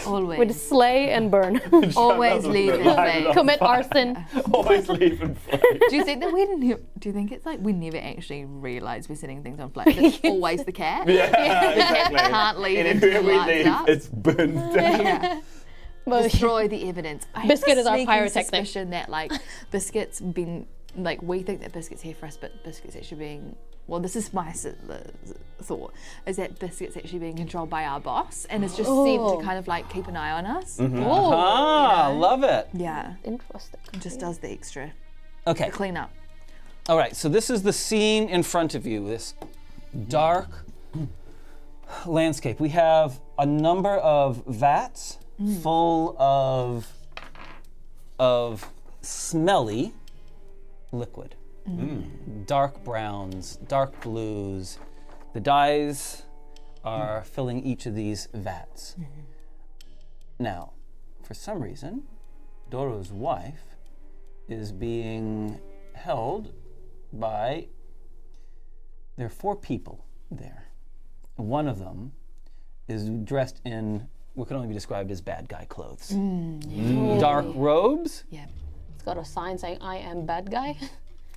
Always.
We'd slay and burn.
Always leave it there.
Commit arson.
Always leave and fly.
Do you think that do you think it's like we never actually realise we're setting things on fire? It's always the cat.
Yeah, exactly.
Can't leave it
Anywhere we
lights
leave,
up.
it's burned down.
Yeah.
But
Destroy the evidence. I have
Biscuit
a
is our
sneaking
pyrotechnic.
suspicion that like Biscuit's been like we think that Biscuit's here for us, but Biscuit's actually being this is my thought is that Biscuit's actually being controlled by our boss and is just sent to kind of like keep an eye on us.
love it.
Yeah,
Interesting.
just does the extra
Okay,
clean up.
All right, so this is the scene in front of you, this dark landscape. We have a number of vats full of smelly liquid. Dark browns, dark blues. The dyes are filling each of these vats. Now, for some reason, Doro's wife is being held by, there are 4 people there. One of them is dressed in what can only be described as bad guy clothes. Dark robes.
Yeah.
It's got a sign saying, I am bad guy.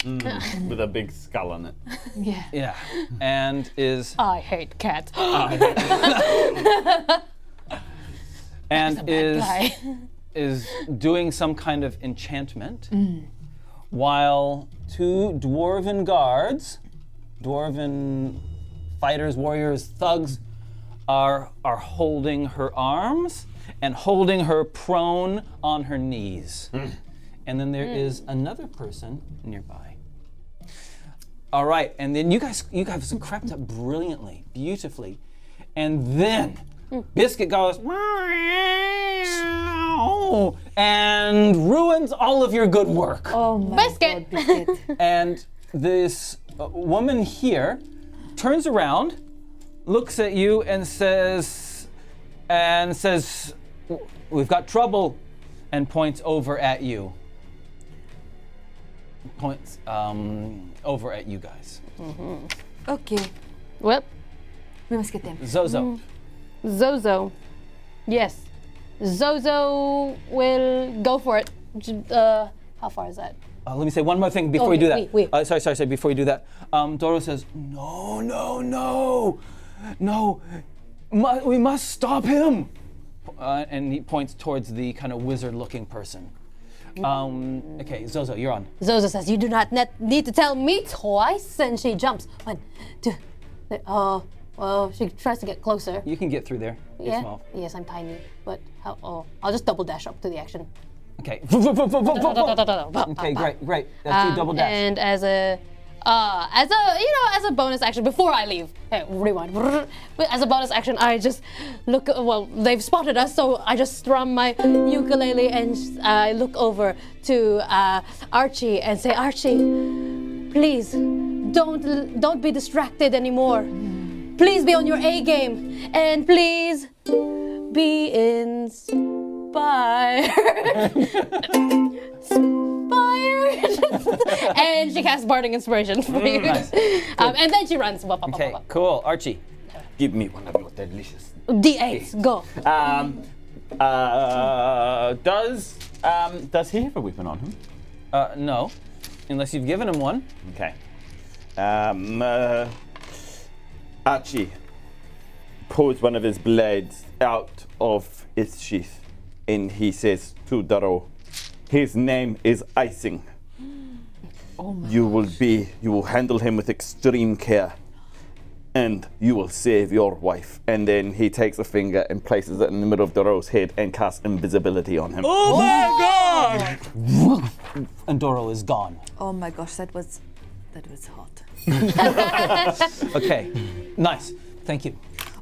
With a big skull on it.
Yeah.
Yeah, and is
I hate cats.
and is
guy.
is doing some kind of enchantment, while 2 dwarven guards, dwarven fighters, warriors, thugs, are holding her arms and holding her prone on her knees. And then there is another person nearby. All right, and then you guys crept up brilliantly, beautifully, and then Biscuit goes and ruins all of your good work.
Oh my
Biscuit.
God, Biscuit.
And this woman here turns around, looks at you, and says, "We've got trouble," and points over at you. Points over at you guys.
Okay,
Well,
we must get them.
Zozo.
Zozo. Yes. Zozo will go for it. How far is that?
Let me say one more thing before you do that.
wait.
Sorry. Before you do that, Doro says, "No. We must stop him." And he points towards the kind of wizard-looking person. Okay, Zozo, you're on.
Zozo says, you do not need to tell me twice. And she jumps. 1, 2, 3. Well, she tries to get closer.
You can get through there. You're
Yeah.
small.
Yes, I'm tiny. But I'll just double dash up to the action.
Okay. Okay, great. That's your double dash.
And as a bonus action before I leave, rewind. As a bonus action, I just look. Well, they've spotted us, so I just strum my ukulele and I look over to Archie and say, Archie, please don't be distracted anymore. Please be on your A game, and please be inspired. And she casts Bardic Inspiration for you.
Nice.
And then she runs.
Okay, cool. Archie.
Give me one of your delicious.
D8, go.
Does he have a weapon on him?
No, unless you've given him one.
Okay. Archie pulls one of his blades out of its sheath, and he says to Daro, his name is Icing.
Oh my
You will handle him with extreme care, and you will save your wife. And then he takes a finger and places it in the middle of Doro's head and casts invisibility on him.
Oh my god! And Doro is gone.
Oh my gosh, that was hot.
Okay, nice. Thank you.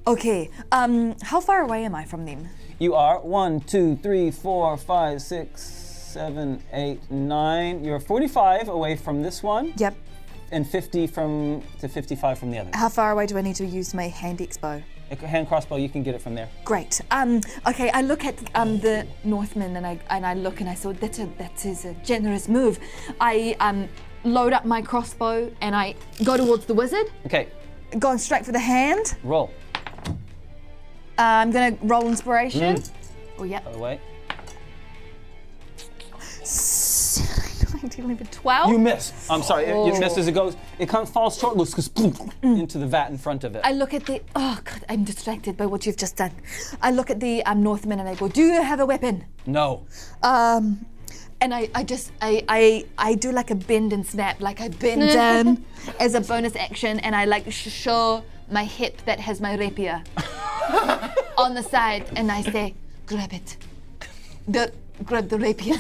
Okay, how far away am I from them?
You are 1, 2, 3, 4, 5, 6, 7, 8, 9. You're 45 away from this one.
Yep.
And 50 to 55 from the other.
How far away do I need to use my hand expo?
A hand crossbow, you can get it from there.
Great. Okay, I look at the Northman and I look and I thought that is a generous move. I load up my crossbow and I go towards the wizard.
Okay,
Going straight for the hand.
roll.
I'm gonna roll inspiration. Oh yeah.
By the way.
19, 11, 12.
You miss. I'm sorry, you miss as it goes. It falls short, goes into the vat in front of it.
I look at the. Oh God, I'm distracted by what you've just done. I look at the Northman and I go, "Do you have a weapon?"
No.
And I do like a bend and snap, like I bend down as a bonus action, and I like show my hip that has my rapier on the side, and I say, "Grab it, grab the rapier."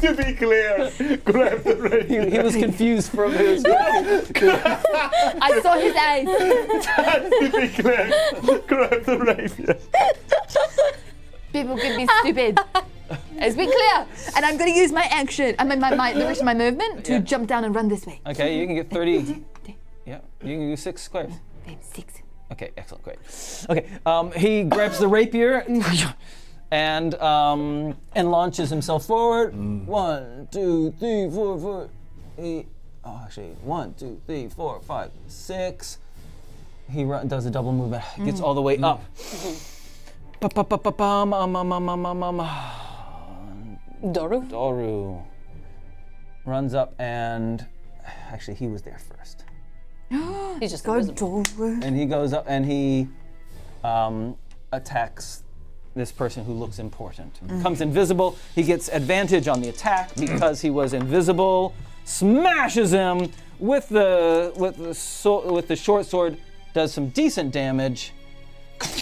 To be clear, grab the rapier.
He was confused from his.
I saw his eyes.
To be clear, grab the rapier.
People could be stupid. Let's be clear.
And I'm going to use my action, the rest of my movement to jump down and run this way.
Okay, you can get 30. Yeah, you can do 6 squares.
Okay, 6.
Okay, excellent, great. Okay, he grabs the rapier and launches himself forward. 1, 2, 3, 4, 5, 8. Oh, actually, 1, 2, 3, 4, 5, 6. He does a double movement. Gets all the way up. Doru runs up and actually he was there first.
He's just
Go
invisible.
Doru.
And he goes up and he attacks this person who looks important. Comes invisible. He gets advantage on the attack because he was invisible. Smashes him with the short sword. Does some decent damage.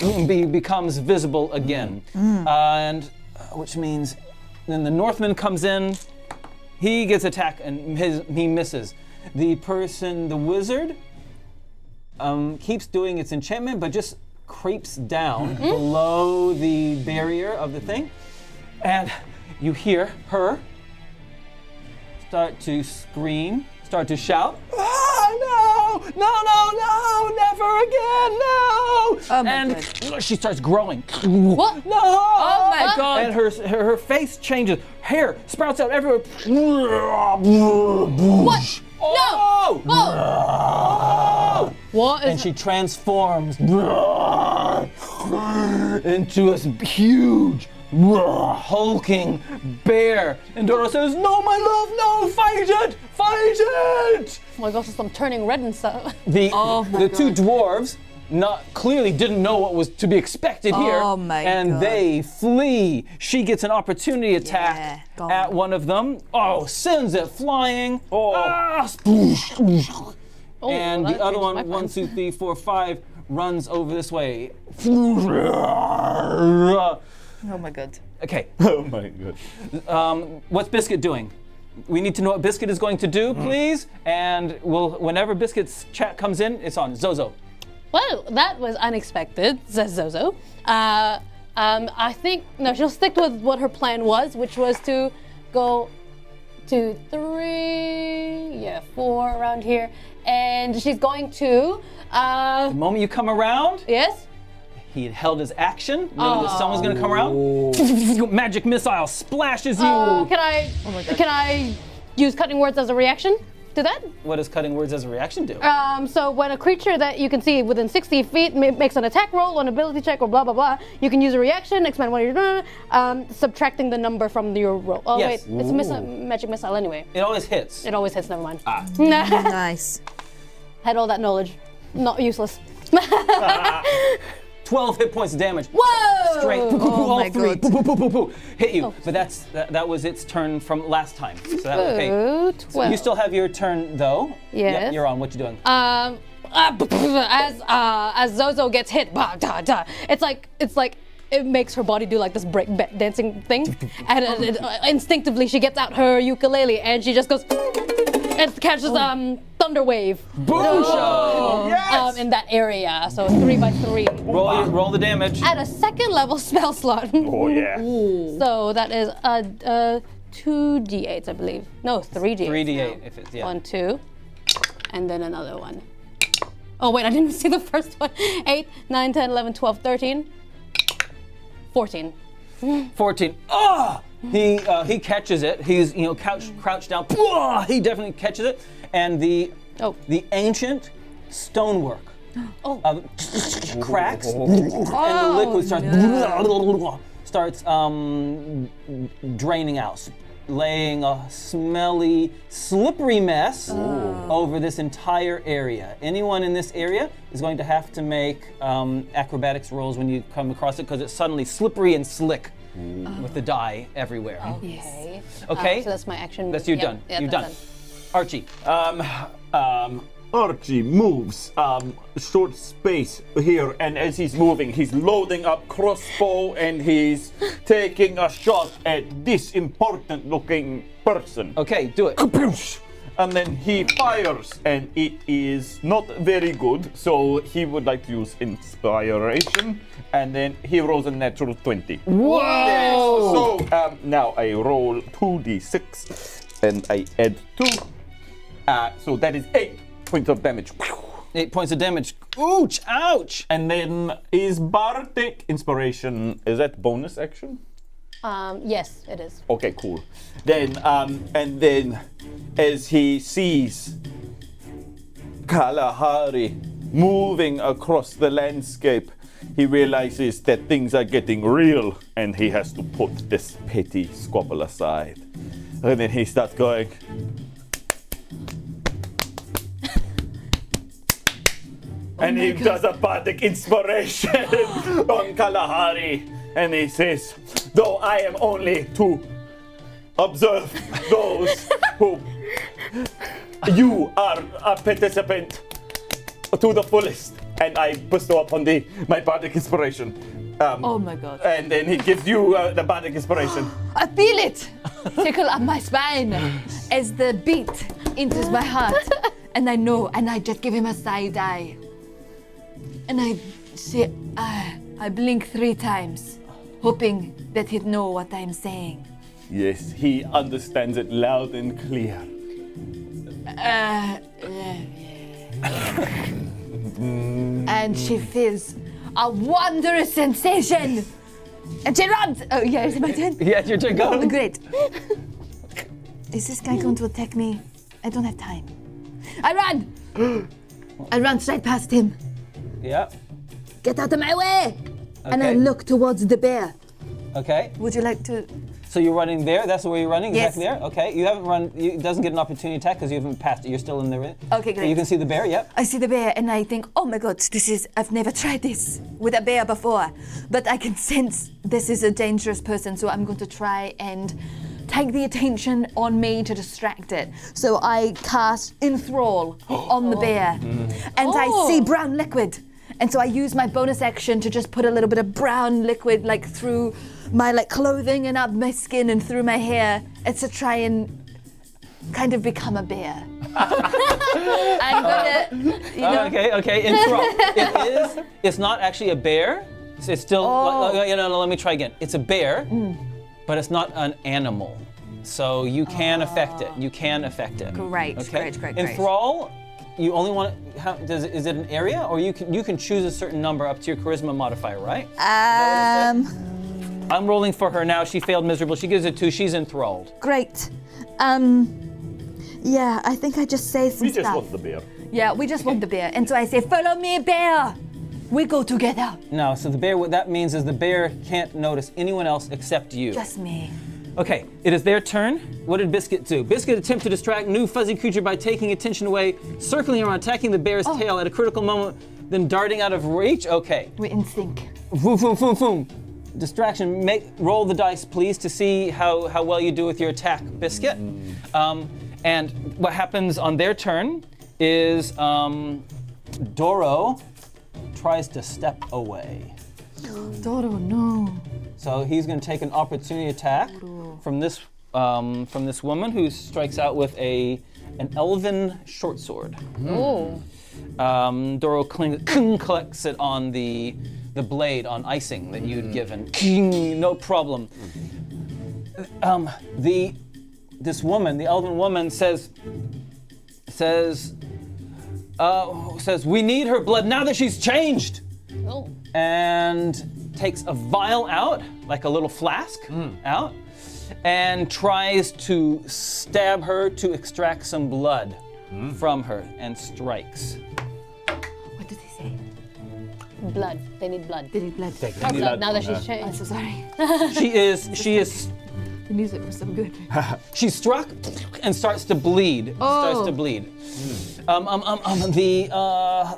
Becomes visible again, and which means then the Northman comes in. He gets attacked and he misses. The wizard, keeps doing its enchantment, but just creeps down below the barrier of the thing, and you hear her start to scream, start to shout. No, never again, no! And she starts growing.
What?
No!
Oh my God.
And her face changes. Hair sprouts out everywhere.
What?
Oh!
Oh! What is
And she transforms into a huge, hulking bear. And Dora says, "No, my love, no, fight it! Fight it!"
Oh my gosh, I'm turning red and stuff.
The two dwarves clearly didn't know what was to be expected here,
Oh my
and
God.
they flee. She gets an opportunity attack
go
at
on.
one of them. Oh, sends it flying. And
that
the other
changed my
one, 1, 2, 3, 4, 5, runs over this way.
Oh my God.
Okay,
Oh my god.
what's Biscuit doing? We need to know what Biscuit is going to do, please. And whenever Biscuit's chat comes in, it's on. Zozo.
Well, that was unexpected, says Zozo. I think, no, she'll stick with what her plan was, which was to go 2, 3, 4 around here. And she's going to,
The moment you come around,
yes?
he had held his action, knowing that someone's gonna come around. Magic missile splashes you.
Can I use cutting words as a reaction to that?
What does cutting words as a reaction do?
So when a creature that you can see within 60 feet makes an attack roll, an ability check, or blah blah blah, you can use a reaction, expend one of your subtracting the number from your roll. Oh
Yes.
wait, it's a magic missile anyway.
It always hits.
It always hits. Never mind.
Nice.
Had all that knowledge, not useless.
12 hit points of damage.
Whoa!
Straight.
Oh
all
my
three.
God.
Hit you. But that was its turn from last time. So that okay.
Oh,
So
12.
you still have your turn though.
Yes.
Yep, you're on. What you doing?
As Zozo gets hit, it's like it makes her body do like this break dancing thing, and instinctively she gets out her ukulele and she just goes and catches thunder wave.
Boom shot. Yes.
In that area, so 3 by 3.
Roll the damage.
At a second level spell slot.
Oh yeah.
So that is 2d8s, I believe. No, 3d8s.
3d8 if it's
1, 2, and then another one. Oh wait, I didn't see the first one. 8, 9, 10, 11, 12, 13, 14.
14. Oh! He catches it. He's crouched down. He definitely catches it, and the ancient stonework cracks, and the liquid starts draining out, laying a smelly, slippery mess over this entire area. Anyone in this area is going to have to make acrobatics rolls when you come across it, because it's suddenly slippery and slick with the dye everywhere.
Okay.
Okay.
So that's my action.
That's you done.
Yeah,
You're
that's
done. Archie.
Archie moves short space here, and as he's moving, he's loading up crossbow and he's taking a shot at this important-looking person.
Okay, do it.
And then he fires, and it is not very good, so he would like to use inspiration, and then he rolls a natural 20.
Whoa!
So now I roll 2d6, and I add 2. So that is 8 points of damage.
8 points of damage. Ouch! Ouch!
And then is Bardic Inspiration, is that bonus action?
Yes, it is.
Okay, cool. Then, and then as he sees Kalahari moving across the landscape, he realizes that things are getting real and he has to put this petty squabble aside. And then he starts going, and he does a Bardic Inspiration on Kalahari. And he says, though I am only to observe those who you are a participant to the fullest. And I bestow upon thee my Bardic Inspiration.
Oh my god.
And then he gives you the Bardic Inspiration.
I feel it tickle up my spine as the beat enters my heart. And I know, and I just give him a side eye. And I say, I blink 3 times, hoping that he'd know what I'm saying.
Yes, he understands it loud and clear.
And she feels a wondrous sensation. And she runs. Oh, yeah, is it my turn?
Yeah, it's your turn. Go.
Oh, great. Is this guy going to attack me? I don't have time. I run. I run straight past him.
Yeah.
Get out of my way. And I
Okay.
look towards the bear.
Okay.
Would you like to?
So you're running there? That's where you're running?
Yes.
Exactly there? Okay. You haven't run, it doesn't get an opportunity attack because you haven't passed it. You're still in there.
Okay,
So
great.
you can see the bear? Yep.
I see the bear and I think, oh my god, I've never tried this with a bear before. But I can sense this is a dangerous person, so I'm going to try and take the attention on me to distract it. So I cast Enthrall on the bear. And I see brown liquid. And so I use my bonus action to just put a little bit of brown liquid through my clothing and up my skin and through my hair. It's to try and kind of become a bear. I'm gonna,
Okay. Enthrall. It's not actually a bear. It's still, let me try again. It's a bear, but it's not an animal. So you can affect it. You can affect it.
Great,
Okay?
great.
Enthrall, you only want to, is it an area, or you can choose a certain number up to your charisma modifier, right? I'm rolling for her now. She failed miserable. She gives it 2. She's enthralled.
great. Yeah, I think I just say some
We just
stuff.
want the bear.
Yeah, we just want the bear. And so I say, follow me, bear. We go together.
No, so the bear, what that means is the bear can't notice anyone else except you.
Just me.
Okay, it is their turn. What did Biscuit do? Biscuit attempt to distract new fuzzy creature by taking attention away, circling around, attacking the bear's tail at a critical moment, then darting out of reach. Okay.
We're in sync.
Boom, boom, boom, boom. Distraction. Roll the dice, please, to see how well you do with your attack, Biscuit. And what happens on their turn is Doro tries to step away.
Doro, no.
So he's going to take an opportunity attack from this woman who strikes out with an elven short sword.
Oh.
Doro collects it on the blade on icing that you'd given. No problem. This woman, the elven woman, says, we need her blood now that she's changed.
Oh.
And takes a vial out, like a little flask out, and tries to stab her to extract some blood from her, and strikes.
What did he say?
Blood. They need blood.
They need blood.
Her blood, now that she's
I'm
changed.
so sorry.
She is
The music was so good.
she's struck and starts to bleed. Starts to bleed.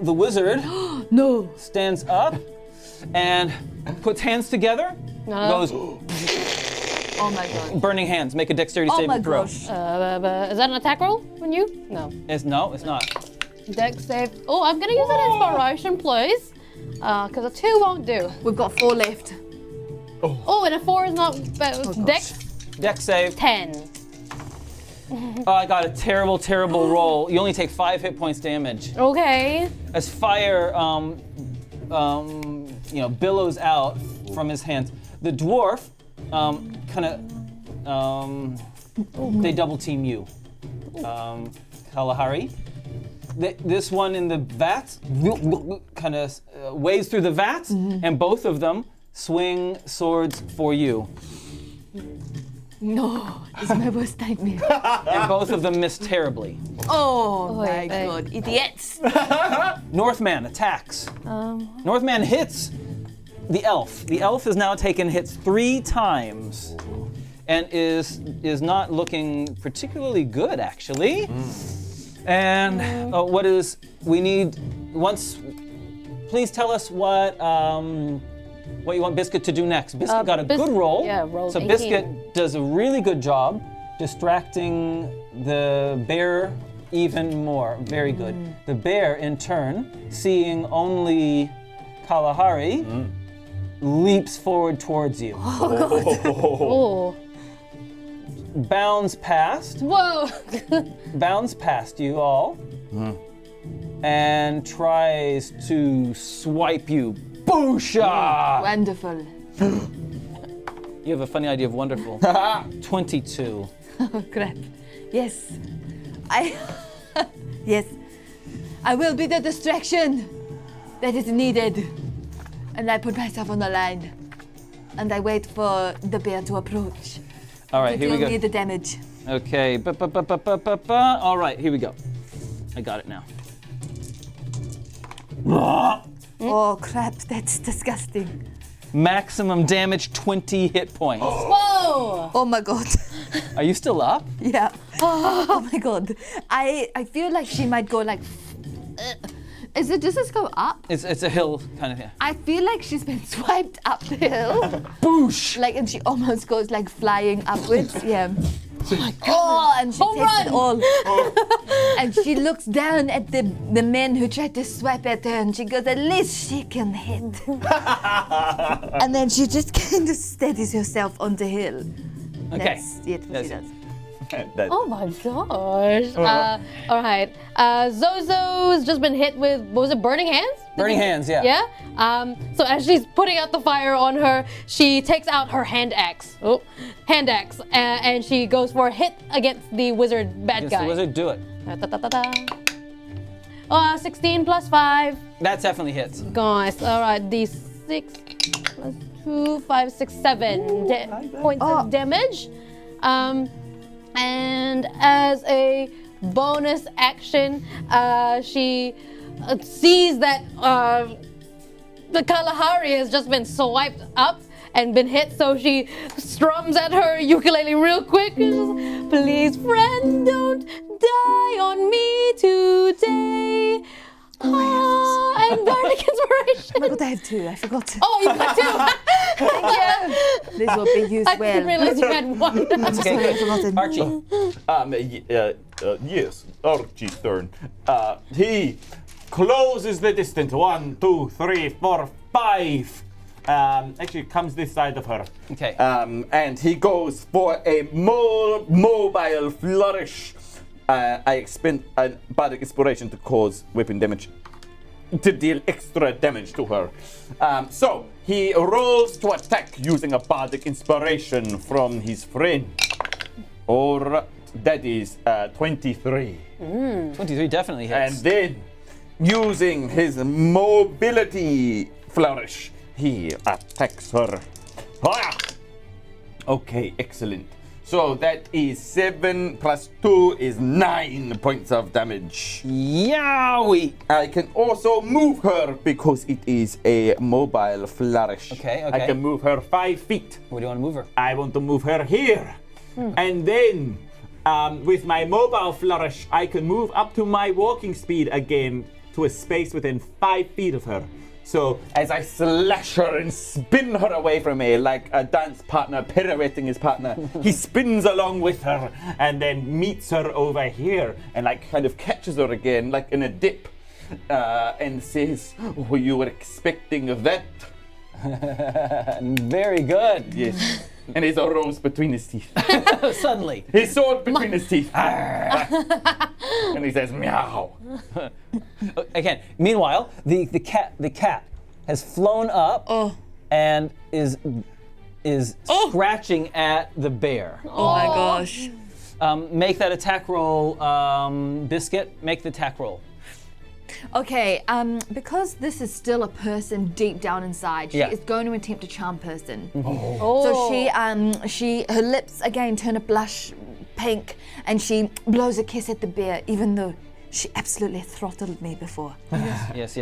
The wizard
No.
stands up and puts hands together. Goes
Oh my god.
burning hands. Make a dexterity
Oh my
saving throw.
gosh.
Is that an attack roll on you? No.
It's not.
Dex save. Oh, I'm gonna use an inspiration, please. Because a 2 won't do.
We've got 4 left.
Oh, and a 4 is not. Dex
Dex save.
10.
Oh, I got a terrible, terrible roll. You only take 5 hit points damage.
Okay.
As fire, billows out from his hands. The dwarf, they double team you. Kalahari. This one in the vat kind of wades through the vat, and both of them swing swords for you.
No, it's my worst nightmare.
And both of them miss terribly.
Oh my god, idiots!
Northman attacks. Northman hits the elf. The elf has now taken hits 3 times and is not looking particularly good, actually. And please tell us what you want Biscuit to do next. Biscuit got a good roll.
Yeah, roll
So
18.
Biscuit does a really good job distracting the bear even more. Very good. The bear, in turn, seeing only Kalahari, leaps forward towards you.
Oh.
Bounds past.
Whoa.
Bounds past you all. And tries to swipe you. Boosha!
Wonderful.
You have a funny idea of wonderful. 22.
Oh crap. Yes. Yes. I will be the distraction that is needed. And I put myself on the line. And I wait for the bear to approach.
All right,
to
here we
deal
go.
me the damage.
Okay. All right, here we go. I got it now.
Oh crap, that's disgusting.
Maximum damage, 20 hit points.
Whoa.
Oh my god.
Are you still up?
Yeah. Oh my god. I feel like she might go like. Does this go up?
It's a hill kind of here.
I feel like she's been swiped up the hill.
Boosh!
Like, and she almost goes like flying upwards. Yeah. Oh my god. Oh, and she
Home
takes
run.
it all. And she looks down at the men who tried to swipe at her and she goes, at least she can hit. And then she just kind of steadies herself on the hill.
Okay.
That's it, what she does.
Oh my gosh. All right. Zozo's just been hit with, what was it, burning hands?
Burning hands, yeah.
Yeah? So as she's putting out the fire on her, she takes out her hand axe. And she goes for a hit against the wizard bad
Against
guy.
the wizard, do it.
16 plus 5.
That definitely hits.
Guys, all right, the 6 plus 2, 5, 6, 7 points of damage. And as a bonus action, she sees that the Kalahari has just been swiped up and been hit, so she strums at her ukulele real quick. And just, please, friend, don't die on me today. And Bardic Inspiration.
Oh my god, I have 2. I forgot to.
Oh, you got 2. Yeah.
This will be used
I
well.
didn't realize you had 1.
Okay, good. Archie.
Yes, Archie's turn. He closes the distance. 1, 2, 3, 4, 5. Actually comes this side of her.
Okay.
And he goes for a more mobile flourish. I expend a bardic inspiration to cause weapon damage, to deal extra damage to her. So he rolls to attack using a bardic inspiration from his friend. Or that is 23.
23 definitely hits.
And then using his mobility flourish, he attacks her. Ah! Okay, excellent. So that is 7 plus 2 is 9 points of damage.
Yowie!
I can also move her because it is a mobile flourish.
Okay.
I can move her 5 feet.
Where do you want to move her?
I want to move her here. And then with my mobile flourish, I can move up to my walking speed again to a space within 5 feet of her. So as I slash her and spin her away from me like a dance partner pirouetting his partner, he spins along with her and then meets her over here and like kind of catches her again like in a dip and says, "Oh, you were expecting that?"
Very good.
Yes. And his rose between his teeth.
Suddenly.
His sword between his teeth. And he says, "Meow."
Again, meanwhile, the cat has flown up and is scratching at the bear.
Oh my gosh.
Make that attack roll, Biscuit. Make the attack roll.
Okay, because this is still a person deep down inside, she
Yeah.
is going to attempt to charm person.
Oh.
So her lips again turn a blush pink, and she blows a kiss at the bear, even though she absolutely throttled me before.
Yes.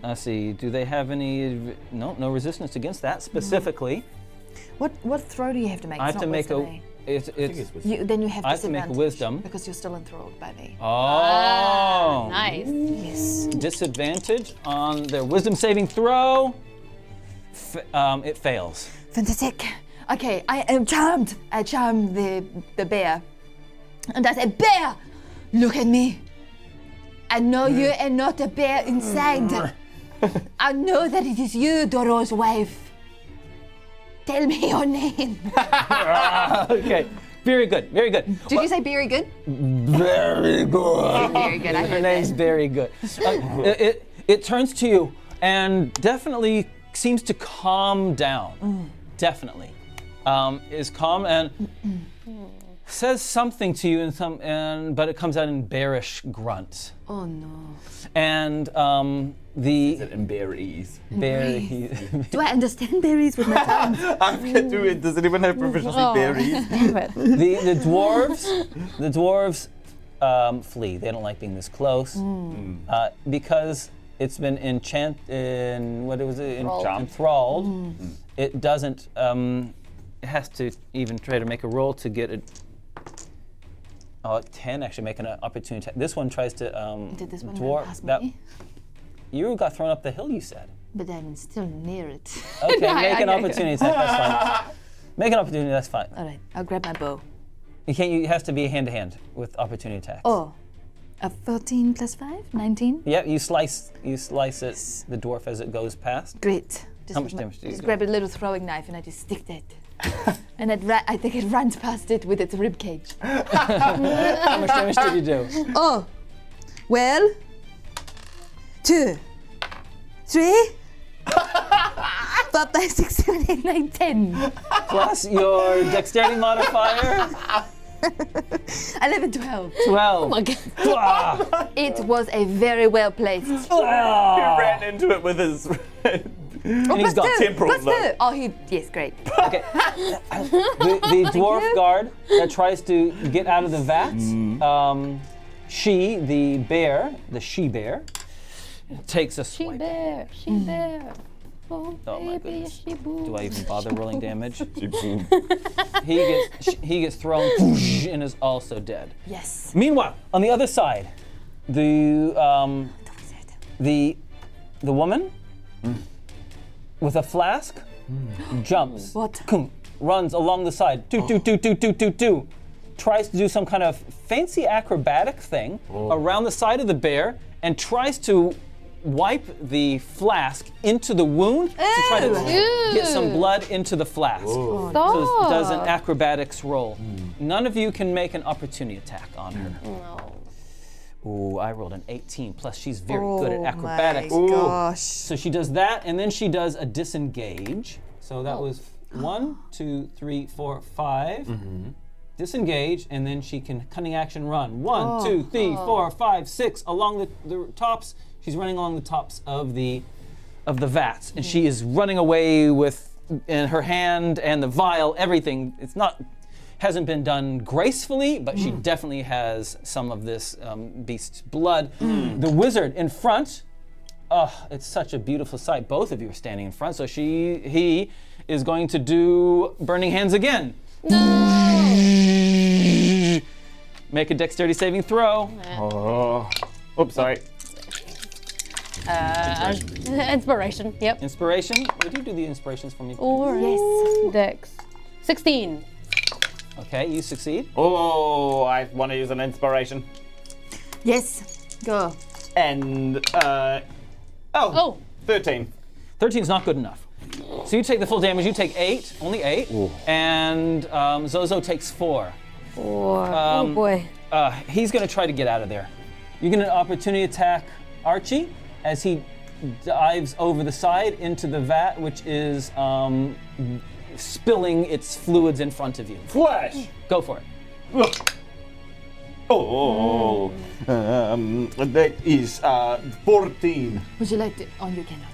Let's see. Do they have any? No resistance against that specifically.
What throw do you have to make?
I
It's
have to
not
make a.
wisdom, eh?
It's
Then you have
I have to make a
disadvantage
wisdom.
because you're still enthralled by me.
Oh.
Nice.
Yes.
Disadvantage on their wisdom saving throw. It fails.
Fantastic. Okay, I am charmed. I charm the bear. And I say, "Bear, look at me. I know you are not a bear inside. I know that it is you, Doro's wife. Tell me your name."
Okay. Very good.
Did you say very good?
Very good.
Very good. I
Her
heard
name's
that.
very good. It turns to you and definitely seems to calm down. Definitely, is calm and says something to you but it comes out in bearish grunt.
Oh no.
And the
And berries.
bear.
Do I understand berries with my tongue?
Does anyone have proficiency berries?
the dwarves flee. They don't like being this close because it's been enthralled. It doesn't. It has to even try to make a roll to get it. 10 actually make an opportunity attack. This one tries to
Did this one
dwarf
pass
that.
me?
You got thrown up the hill. You said.
But I'm still near it.
Okay, make an opportunity attack. That's fine. Make an opportunity. That's fine.
All right, I'll grab my bow.
You can't. It has to be hand to hand with opportunity attacks.
Oh, a 14 plus 5, 19.
Yeah, you slice it, the dwarf as it goes past.
Great.
How much damage do you
Just
do?
grab a little throwing knife and I just stick that. And I think it runs past it with its rib cage.
How much damage did you do?
Oh, well, 2, 3, 4, 5, 6, 7, 8, 9, 10.
Plus your dexterity modifier,
11, 12.
12.
Oh my God.
Ah!
It was a very well placed.
Ah!
He ran into it with his
And he's gone.
temporal
Plus 2.
lobe.
Oh,
Yes, great.
Okay. The dwarf guard that tries to get out of the vats, the she bear, takes a
She
swipe.
bear. Oh,
Oh my
baby,
goodness.
she boo.
Do I even bother rolling damage? He gets thrown and is also dead.
yes.
Meanwhile, on the other side, the woman with a flask jumps,
What?
runs along the side, tries to do some kind of fancy acrobatic thing around the side of the bear and tries to wipe the flask into the wound to try to get some blood into the flask. So it does an acrobatics roll. None of you can make an opportunity attack on her.
No.
Ooh, I rolled an 18, plus she's very good at acrobatics.
Oh my gosh.
So she does that, and then she does a disengage. So that was 1, 2, 3, 4, 5. Disengage, and then she can cunning action run. 1, 2, 3, 4, 5, 6 along the tops. She's running along the tops of the vats, and she is running away with in her hand and the vial, everything. Hasn't been done gracefully, but she definitely has some of this beast's blood. The wizard in front, it's such a beautiful sight. Both of you are standing in front, so he is going to do Burning Hands again.
No.
Make a dexterity saving throw.
Oh. Oops, sorry.
Inspiration. Yep.
Inspiration. Would you do the inspirations for me?
Or
Yes.
Dex. 16.
Okay, you succeed.
Oh, I want to use an inspiration.
Yes. Go.
And,
Oh.
13.
13 is not good enough. So you take the full damage. You take 8, only 8, and Zozo takes 4.
Oh boy.
He's gonna try to get out of there. You get an opportunity attack Archie as he dives over the side into the vat, which is spilling its fluids in front of you.
Flash!
Go for it.
Oh, that is 14.
Would you like to? Oh, you cannot.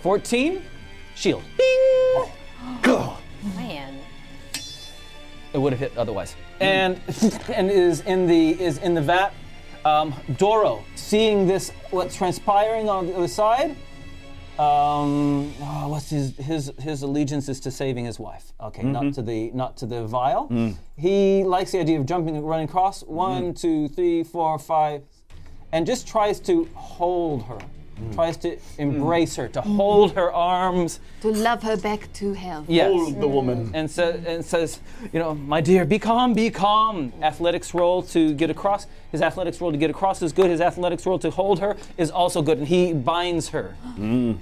14, shield.
Man.
It would have hit otherwise. And is in the vat. Doro, seeing this, what's transpiring on the other side, what's his allegiance is to saving his wife. Okay, not to the vial. He likes the idea of jumping and running across. 1, 2, 3, 4, 5, and just tries to hold her. Tries to embrace her, to hold her arms.
To love her back to health.
Yes.
Hold the woman.
And says, my dear, be calm, be calm. Athletics roll to get across. His athletics roll to get across is good. His athletics roll to hold her is also good. And he binds her.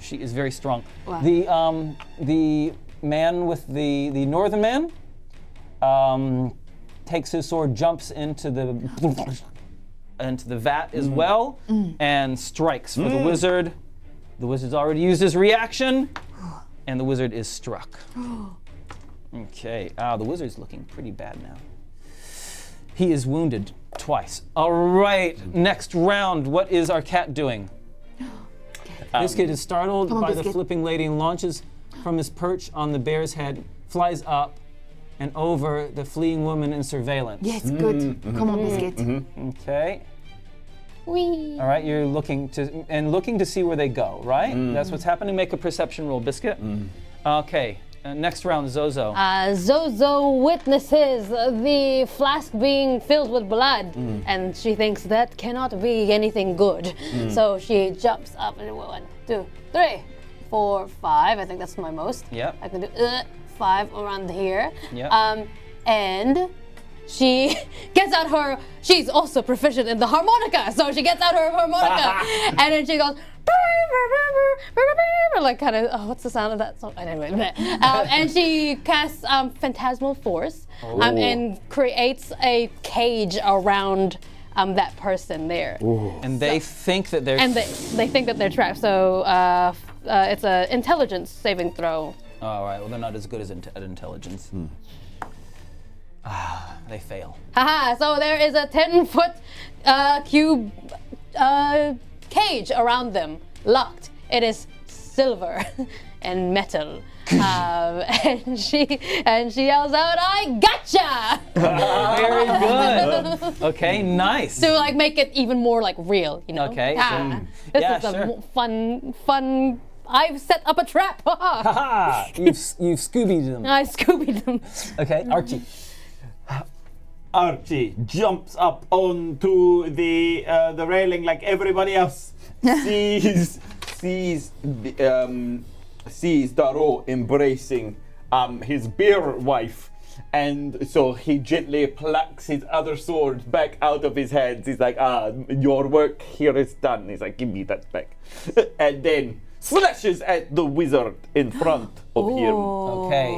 She is very strong.
Wow.
The man with the northern man takes his sword, jumps into the vat as well, and strikes for the wizard. The wizard's already used his reaction, and the wizard is struck. Okay, the wizard's looking pretty bad now. He is wounded twice. All right, next round, what is our cat doing? Biscuit is startled by the
Biscuit.
flipping lady and launches from his perch on the bear's head, flies up and over the fleeing woman in surveillance.
Yes, good. Come on, Biscuit.
Okay.
Wee.
All right, you're looking to see where they go, right? That's what's happening. Make a perception roll, Biscuit. Okay. Next round, Zozo.
Zozo witnesses the flask being filled with blood, and she thinks that cannot be anything good. So she jumps up and 1, 2, 3, 4, 5. I think that's my most.
Yep.
I can do 5 around here.
Yep.
And she gets out her. She's also proficient in the harmonica, so she gets out her harmonica, and then she goes. Like kind of, what's the sound of that song? Anyway, and she casts Phantasmal Force and creates a cage around that person there.
And they think that they're.
And they think that they're trapped. So it's an intelligence saving throw.
All right. Well, they're not as good as at intelligence. They fail.
Haha! So there is a 10-foot cube cage around them, locked. It is silver and metal. And she yells out, "I gotcha!"
Very good. Okay, nice.
To like make it even more like real,
Okay,
This
yeah,
is a
sure.
fun. I've set up a trap.
Haha! You've Scoobied them.
I Scoobied them.
Okay, Archie.
Archie jumps up onto the railing like everybody else. sees Daro embracing his bear wife, and so he gently plucks his other sword back out of his hands. He's like, your work here is done. He's like, give me that back, and then slashes at the wizard in front of him.
Okay.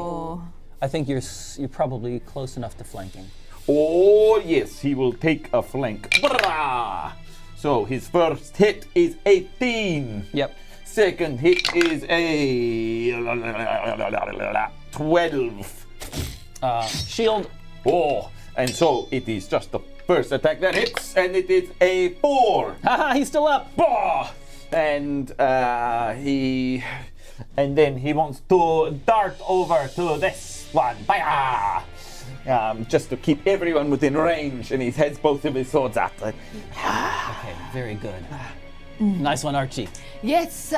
I think you're probably close enough to flanking.
Oh yes, he will take a flank. Brah! So his first hit is 18.
Yep.
Second hit is a 12.
Shield.
Oh, and so it is just the first attack that hits, and it is a 4.
Haha, he's still up.
Bah! And then he wants to dart over to this one. Bah! Just to keep everyone within range, and he heads both of his swords out.
Okay, very good. Nice one, Archie.
Yes,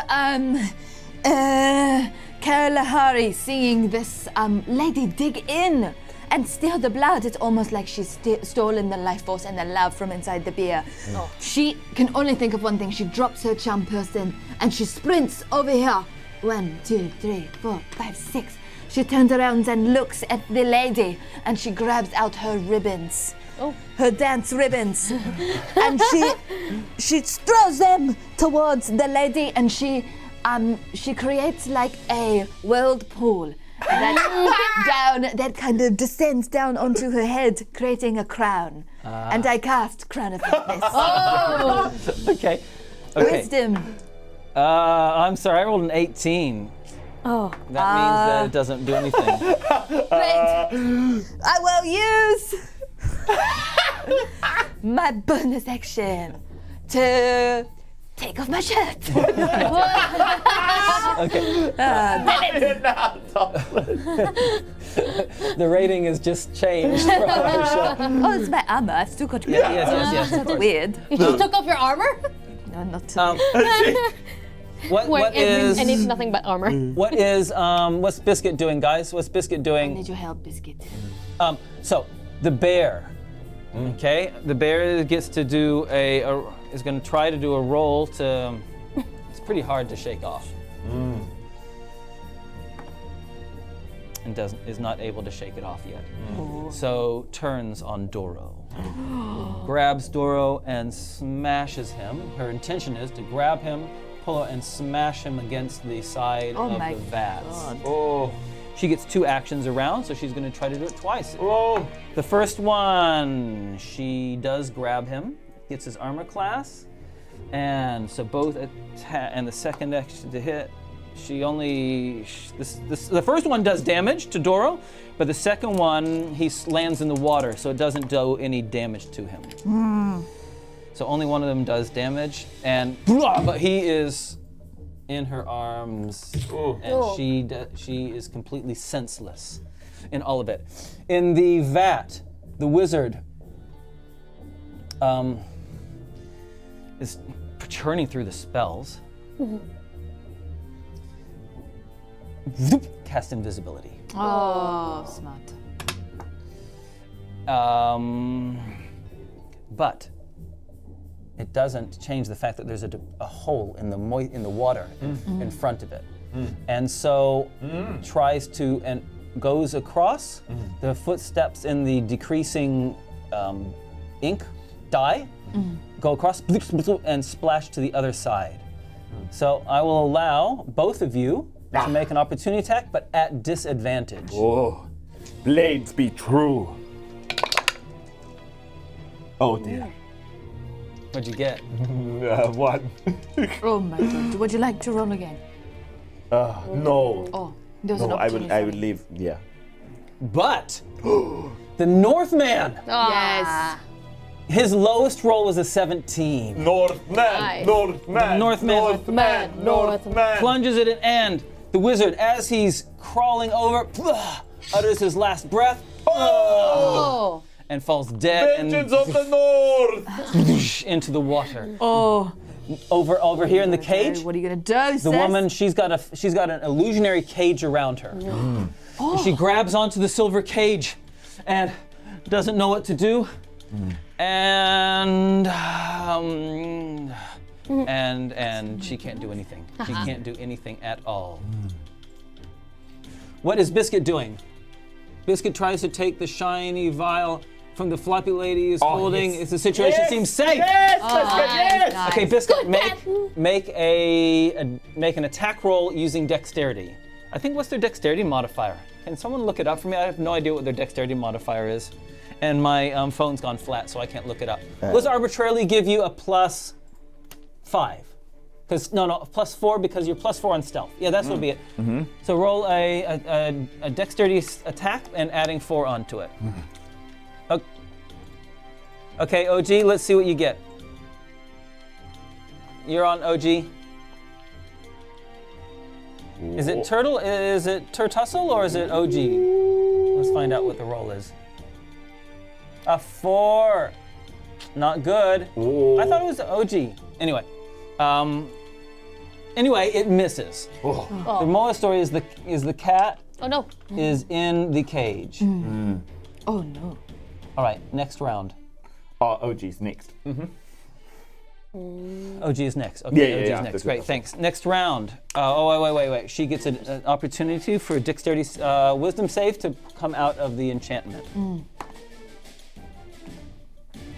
Kalahari seeing this lady dig in and steal the blood. It's almost like she's stolen the life force and the love from inside the beer. She can only think of one thing. She drops her charm person and she sprints over here. 1, 2, 3, 4, 5, 6. She turns around and looks at the lady and she grabs out her ribbons. Her dance ribbons. And she throws them towards the lady and she creates like a whirlpool that kind of descends down onto her head, creating a crown. And I cast Crown of Darkness.
Okay.
Wisdom.
I'm sorry, I rolled an 18.
Oh.
That means that it doesn't do anything.
Great. I will use my bonus action to take off my shirt.
Okay. The rating is just changed from our show.
Oh, it's my armor. I've still got
Yes, of
That's
course.
weird.
You just took off your armor?
No, not
What is
I need nothing but armor.
what's Biscuit doing, guys? What's Biscuit
I
doing?
need your help, Biscuit.
So the bear. Okay, the bear gets to do is going to try to do a roll to. It's pretty hard to shake off. And is not able to shake it off yet. So turns on Doro. Grabs Doro and smashes him. Her intention is to grab him, pull and smash him against the side of the vats.
Oh.
She gets 2 actions around, so she's going to try to do it twice.
Oh.
The first one, she does grab him, gets his armor class, and so both and the second action to hit, she only the first one does damage to Doro, but the second one he lands in the water, so it doesn't do any damage to him. So only one of them does damage, but he is in her arms, and she is completely senseless in all of it. In the vat, the wizard is churning through the spells. Cast invisibility.
Oh, smart.
But it doesn't change the fact that there's a hole in the water in front of it, and so tries to and goes across. The footsteps in the decreasing ink dye go across and splash to the other side. So I will allow both of you to make an opportunity attack, but at disadvantage.
Oh, blades be true. Oh dear.
What'd you get?
1.
Oh my god. Would you like to roll again?
No.
Oh, there was an
No, I
opportunity.
would leave. Yeah.
But the Northman,
Yes.
his lowest roll was a 17.
Northman.
Nice.
Northman.
Northman.
Plunges it in, and the wizard, as he's crawling over, utters his last breath,
Oh.
and falls dead
Vengeance of the North.
into the water.
Oh.
Over here in the cage,
What are you gonna do,
the woman, she's got an illusionary cage around her. And she grabs onto the silver cage and doesn't know what to do. And she can't do anything. She can't do anything at all. What is Biscuit doing? Biscuit tries to take the shiny vial from the floppy lady is holding.
yes.
The situation seems safe.
Yes, yes.
Nice.
Okay, Biscuit, make an attack roll using dexterity. I think what's their dexterity modifier? Can someone look it up for me? I have no idea what their dexterity modifier is. And my phone's gone flat, so I can't look it up. Let's arbitrarily give you a +5. No, +4 because you're +4 on stealth. Yeah, that's what be it. So roll a dexterity attack and adding 4 onto it. Okay, OG, let's see what you get. You're on OG. Is it Turtle? Is it Turtussle or is it OG? Let's find out what the roll is. A 4. Not good. I thought it was OG. Anyway, it misses. The moral story is the cat
Oh no.
is in the cage.
Oh no.
All right, next round.
OG's next.
OG is next. Okay,
Yeah,
OG is
yeah,
next. Great, thanks. Next round. Wait. She gets an opportunity for a dexterity wisdom save to come out of the enchantment. And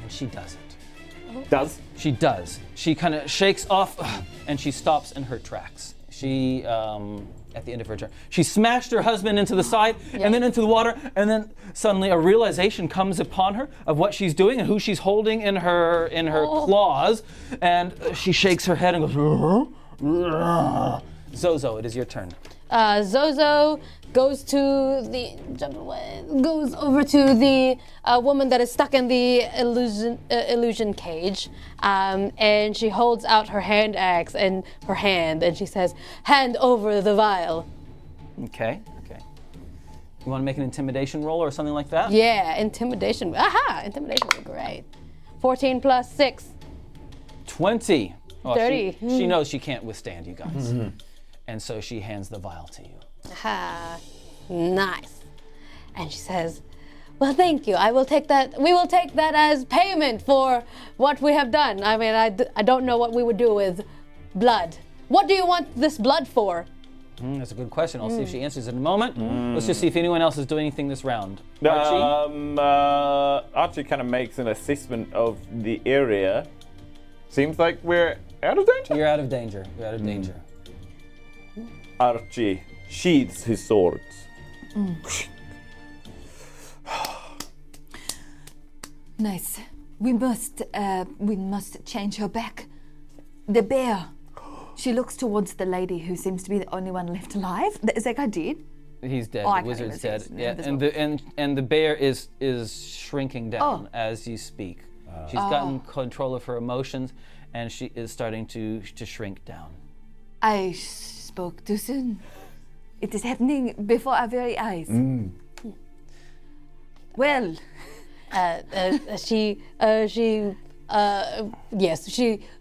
she doesn't.
Does?
She does. She kind of shakes off and she stops in her tracks. She, at the end of her turn, she smashed her husband into the side and then into the water, and then suddenly a realization comes upon her of what she's doing and who she's holding in her claws, and she shakes her head and goes, Zozo, it is your turn.
Zozo goes over to the woman that is stuck in the illusion cage, and she holds out her hand axe and her hand, and she says, "Hand over the vial."
Okay. You want to make an intimidation roll or something like that?
Yeah, intimidation. Aha! Intimidation would be great. 14 plus 6.
20. Well,
30.
She knows she can't withstand you guys. And so she hands the vial to you.
Aha. Nice. And she says, "Well, thank you. I will take that. We will take that as payment for what we have done. I mean, I don't know what we would do with blood. What do you want this blood for?"
That's a good question. I'll see if she answers in a moment. Let's just see if anyone else is doing anything this round. Archie?
Archie kind of makes an assessment of the area. Seems like we're out of danger.
You're out of danger.
Archie sheathes his swords.
Nice. We must change her back. The bear. She looks towards the lady who seems to be the only one left alive. Is that guy dead?
He's dead.
Oh, I
The
can't
wizard's
even
dead.
see his
Yeah,
name
and the bear is shrinking down as you speak. She's gotten control of her emotions, and she is starting to shrink down.
I spoke too soon. It is happening before our very eyes. Well,
She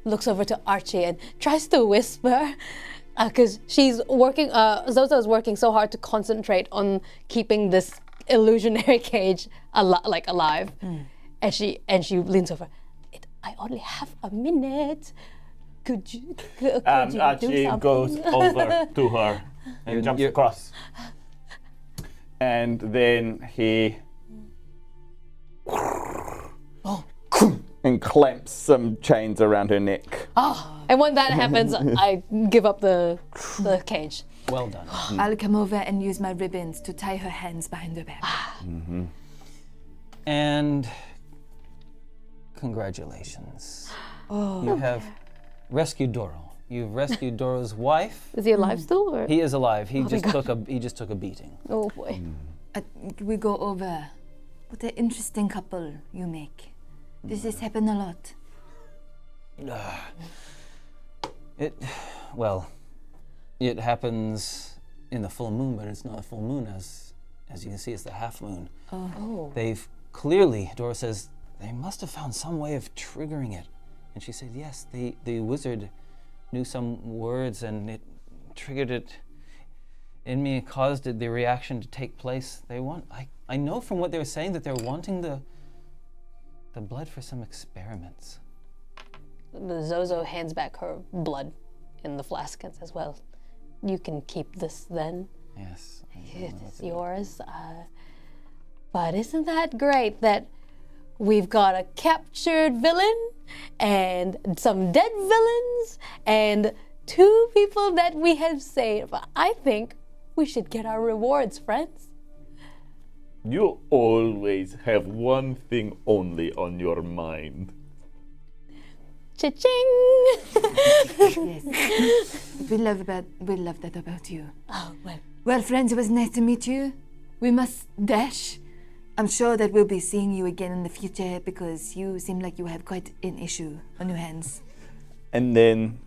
looks over to Archie and tries to whisper, because she's working. Zozo is working so hard to concentrate on keeping this illusionary cage alive, and she leans over. I only have a minute. Could you do
Archie
something?
goes over to her and jumps across. And then he and clamps some chains around her neck.
And when that happens, I give up the cage.
Well done.
I'll come over and use my ribbons to tie her hands behind her back.
And congratulations. You have rescued Doro. You've rescued Doro's wife.
Is he alive still? Or?
He is alive. He just took a beating.
Oh boy.
We go over. What an interesting couple you make. Does this happen a lot?
It happens in the full moon, but it's not a full moon as you can see, it's the half moon. They've clearly, Dora says, they must have found some way of triggering it. And she said, yes, the wizard knew some words and it triggered it in me, caused the reaction to take place. I know from what they were saying that they're wanting the blood for some experiments.
Zozo hands back her blood in the flask and says, "Well, you can keep this then.
Yes.
It's yours. But isn't that great that we've got a captured villain and some dead villains and 2 people that we have saved? I think we should get our rewards, friends."
You always have one thing only on your mind.
Cha-ching!
Yes. We love that about you.
Oh, well.
Well, friends, it was nice to meet you. We must dash. I'm sure that we'll be seeing you again in the future because you seem like you have quite an issue on your hands.
And then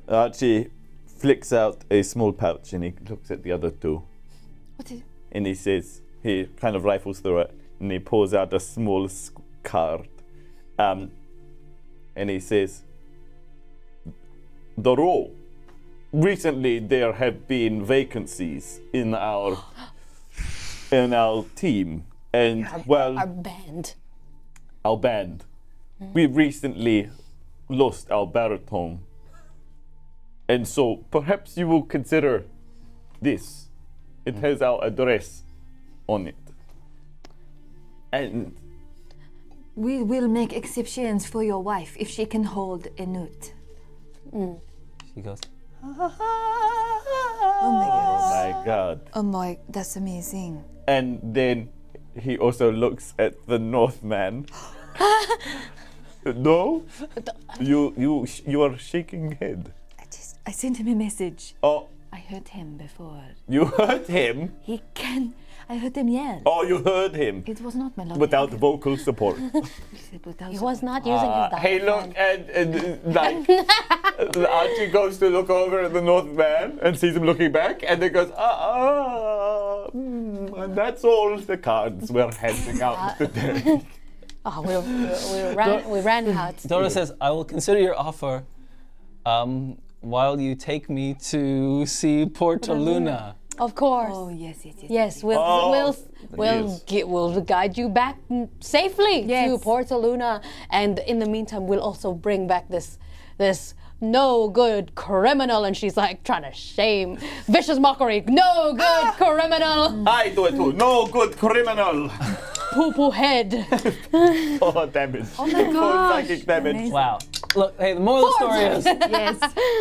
Archie flicks out a small pouch and he looks at the other 2.
What is it?
And he says, he kind of rifles through it and he pulls out a small card. And he says, Doro, recently there have been vacancies in our team, And, well,
Our band.
our band. We recently lost our baritone. And so perhaps you will consider this. It has our address on it. And
We will make exceptions for your wife if she can hold a note.
She goes,
Oh my gosh.
oh my God.
Oh my, that's amazing.
And then he also looks at the Northman. No? You are shaking head.
I sent him a message.
Oh,
I heard him before.
you heard him?
I heard him yell.
Oh, you heard him.
It was not melodic.
Without vocal support.
He was not using his diaphragm.
Hey, look, and like, Archie goes to look over at the Northman and sees him looking back, and then goes, and that's all the cards we're handing out today.
Oh, we ran out.
Dora says, I will consider your offer while you take me to see Porto Luna.
Of course.
Oh, yes, yes, yes.
Yes, we'll guide you back safely to Porto Luna, and in the meantime, we'll also bring back this no good criminal. And she's like trying to shame, vicious mockery. No good criminal.
I do it too. No good criminal.
Poo-poo head.
Oh, damage. Oh my God. Psychic damage.
Wow. Look, hey, the moral of the story is,
Yes.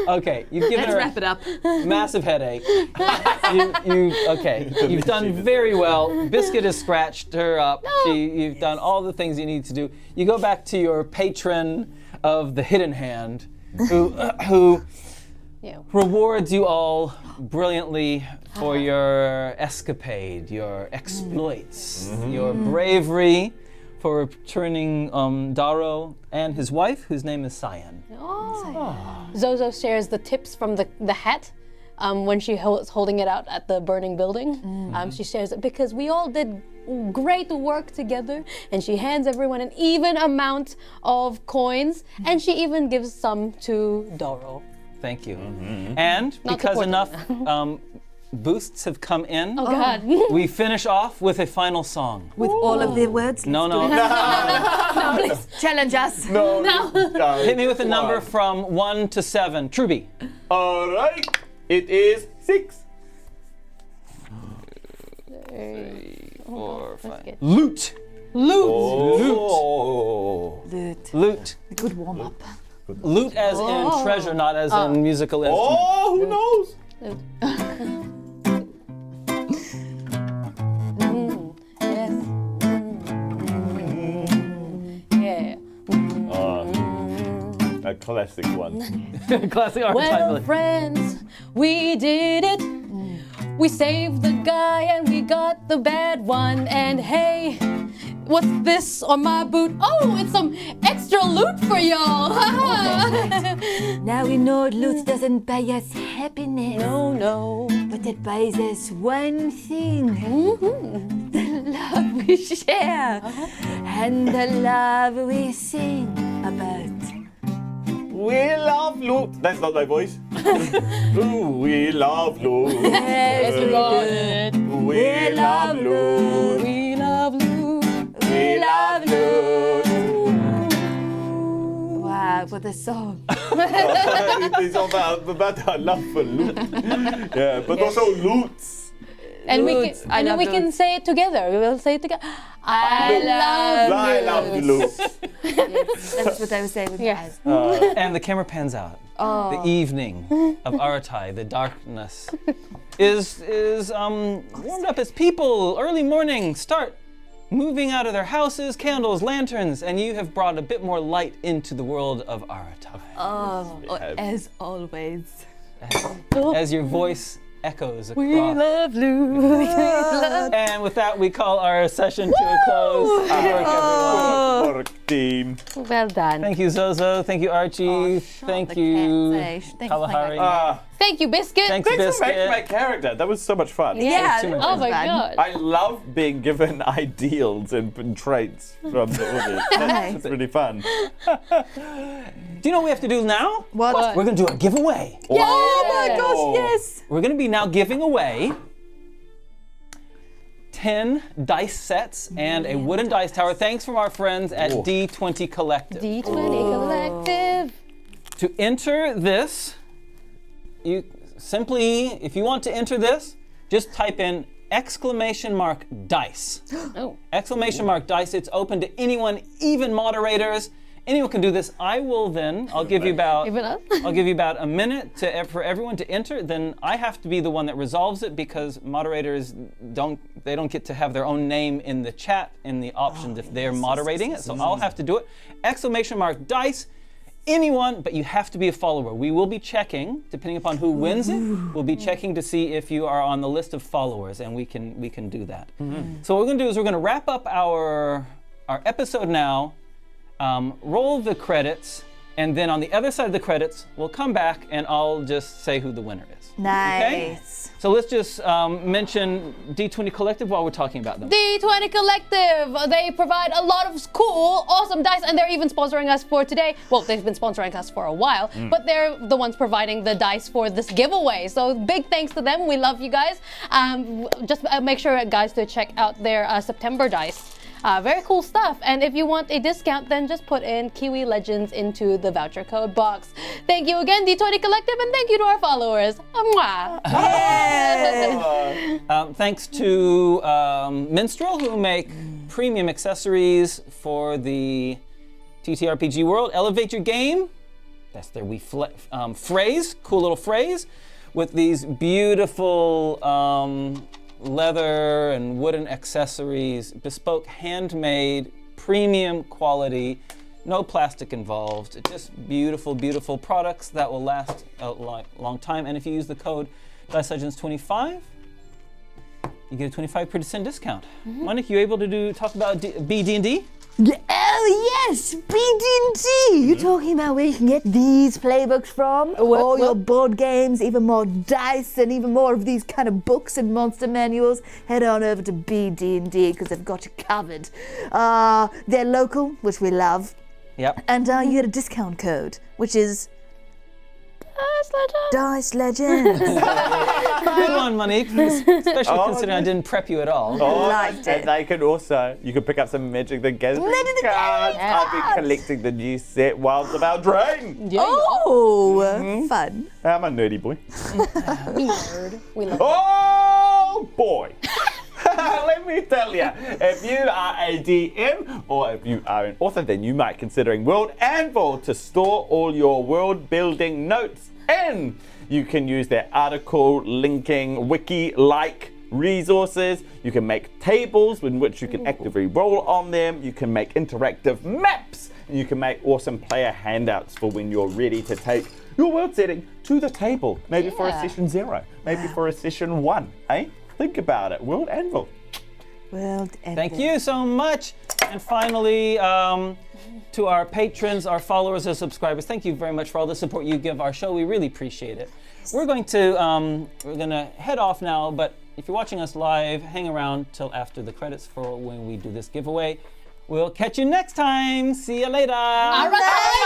Okay, you've given her
Wrap it up.
massive headache. You've done very well. Biscuit has scratched her up. You've done all the things you need to do. You go back to your patron of the hidden hand, who rewards you all brilliantly for your escapade, your exploits, your bravery, for returning Daro and his wife, whose name is Cyan.
Zozo shares the tips from the hat when she was holding it out at the burning building. She shares it because we all did great work together, and she hands everyone an even amount of coins, and she even gives some to Doro.
Thank you. And because enough boosts have come in,
Oh God.
we finish off with a final song.
With all of the words?
No.
Please, challenge us.
No.
Hit me with a number from 1 to 7. Truby.
All right. It is 6.
3, 4, 5.
get-
Loot.
Oh.
Loot.
A good warm up.
Loot as in treasure, not as in musical instrument.
Oh, who knows?
Yes. Yeah.
A classic one.
Classic art
Well,
time.
friends, we did it. We saved the guy and we got the bad one. And hey, what's this on my boot? Oh, it's some extra loot for y'all.
Now we know loot doesn't buy us happiness.
No.
But it buys us one thing. The love we share. And the love we sing about.
We love loot. That's not my voice. Ooh, we love loot.
Yes,
we got it.
We love loot.
We love loot.
We love loot.
Wow, what a song.
It's about our love for loot. Yeah, but also loots.
And
Loots. I love
we can
loots.
say it together. We will say it together. I love
loot.
Yes, that's what I was saying with
Yes.
my eyes.
And the camera pans out. The evening of Aratai, the darkness, is warmed up as people, early morning, start moving out of their houses, candles, lanterns, and you have brought a bit more light into the world of Aratai.
As always.
As your voice echoes across.
We love loot.
And with that, we call our session to a close. Good work, everyone.
Good work, team.
Well done.
Thank you, Zozo. Thank you, Archie. Thank you, Kalahari.
Thank you, Biscuit.
Thanks,
Thanks for
Biscuit.
making my character. That was so much fun.
Yeah.
too much
Oh my
fun.
God.
I love being given ideals and traits from the audience. It's really fun.
Do you know what we have to do now?
What?
We're going to do a giveaway.
Oh my gosh, yes.
We're going to be now giving away 10 dice sets and a wooden dice tower. Thanks from our friends at D20 Collective.
D20 Collective.
To enter this, you simply, if you want to enter this, just type in !dice.
Oh.
!dice. It's open to anyone, even moderators. Anyone can do this. I'll give you about
Even us?
I'll give you about a minute for everyone to enter. Then I have to be the one that resolves it because moderators don't get to have their own name in the chat in the options if they're moderating it. So I'll have to do it. !dice. Anyone, but you have to be a follower. We will be checking, depending upon who wins it, we'll be checking to see if you are on the list of followers, and we can do that. So what we're gonna do is we're gonna wrap up our episode now, roll the credits, and then on the other side of the credits, we'll come back and I'll just say who the winner is.
Nice.
Okay? So let's just mention D20 Collective while we're talking about them.
D20 Collective. They provide a lot of cool, awesome dice, and they're even sponsoring us for today. Well, they've been sponsoring us for a while, but they're the ones providing the dice for this giveaway. So big thanks to them. We love you guys. Just make sure, guys, to check out their September dice. Very cool stuff. And if you want a discount, then just put in Kiwi Legenz into the voucher code box. Thank you again, D20 Collective, and thank you to our followers. Mwah.
Thanks to Minstrel, who make premium accessories for the TTRPG world. Elevate your game. That's their phrase, cool little phrase, with these beautiful leather and wooden accessories, bespoke, handmade, premium quality, no plastic involved. Just beautiful, beautiful products that will last a long time. And if you use the code DiceLegends25, you get a 25% discount. Monica, you able to talk about BD&D?
Oh yes, BD&D. You're talking about where you can get these playbooks from, all your board games, even more dice, and even more of these kind of books and monster manuals. Head on over to BD&D because they've got you covered. They're local, which we love,
Yep.
and you get a discount code, which is Dice Legends.
Good one, Monique. Especially considering I didn't prep you at all.
Liked it.
And they can also, you can pick up some Magic the Gathering cards. I'll be collecting the new set, Wilds of Eldraine.
Oh, fun.
I'm a nerdy boy.
Nerd. We love
Oh boy! Let me tell you, if you are a DM or if you are an author, then you might considering World Anvil to store all your world building notes in. You can use their article linking wiki-like resources. You can make tables in which you can actively roll on them. You can make interactive maps. And you can make awesome player handouts for when you're ready to take your world setting to the table. Maybe for a session 0, maybe for a session 1, eh? Think about it. World Anvil.
World Anvil.
Thank you so much. And finally, to our patrons, our followers, and subscribers, thank you very much for all the support you give our show. We really appreciate it. We're going to head off now, but if you're watching us live, hang around till after the credits for when we do this giveaway. We'll catch you next time. See you later.
All right.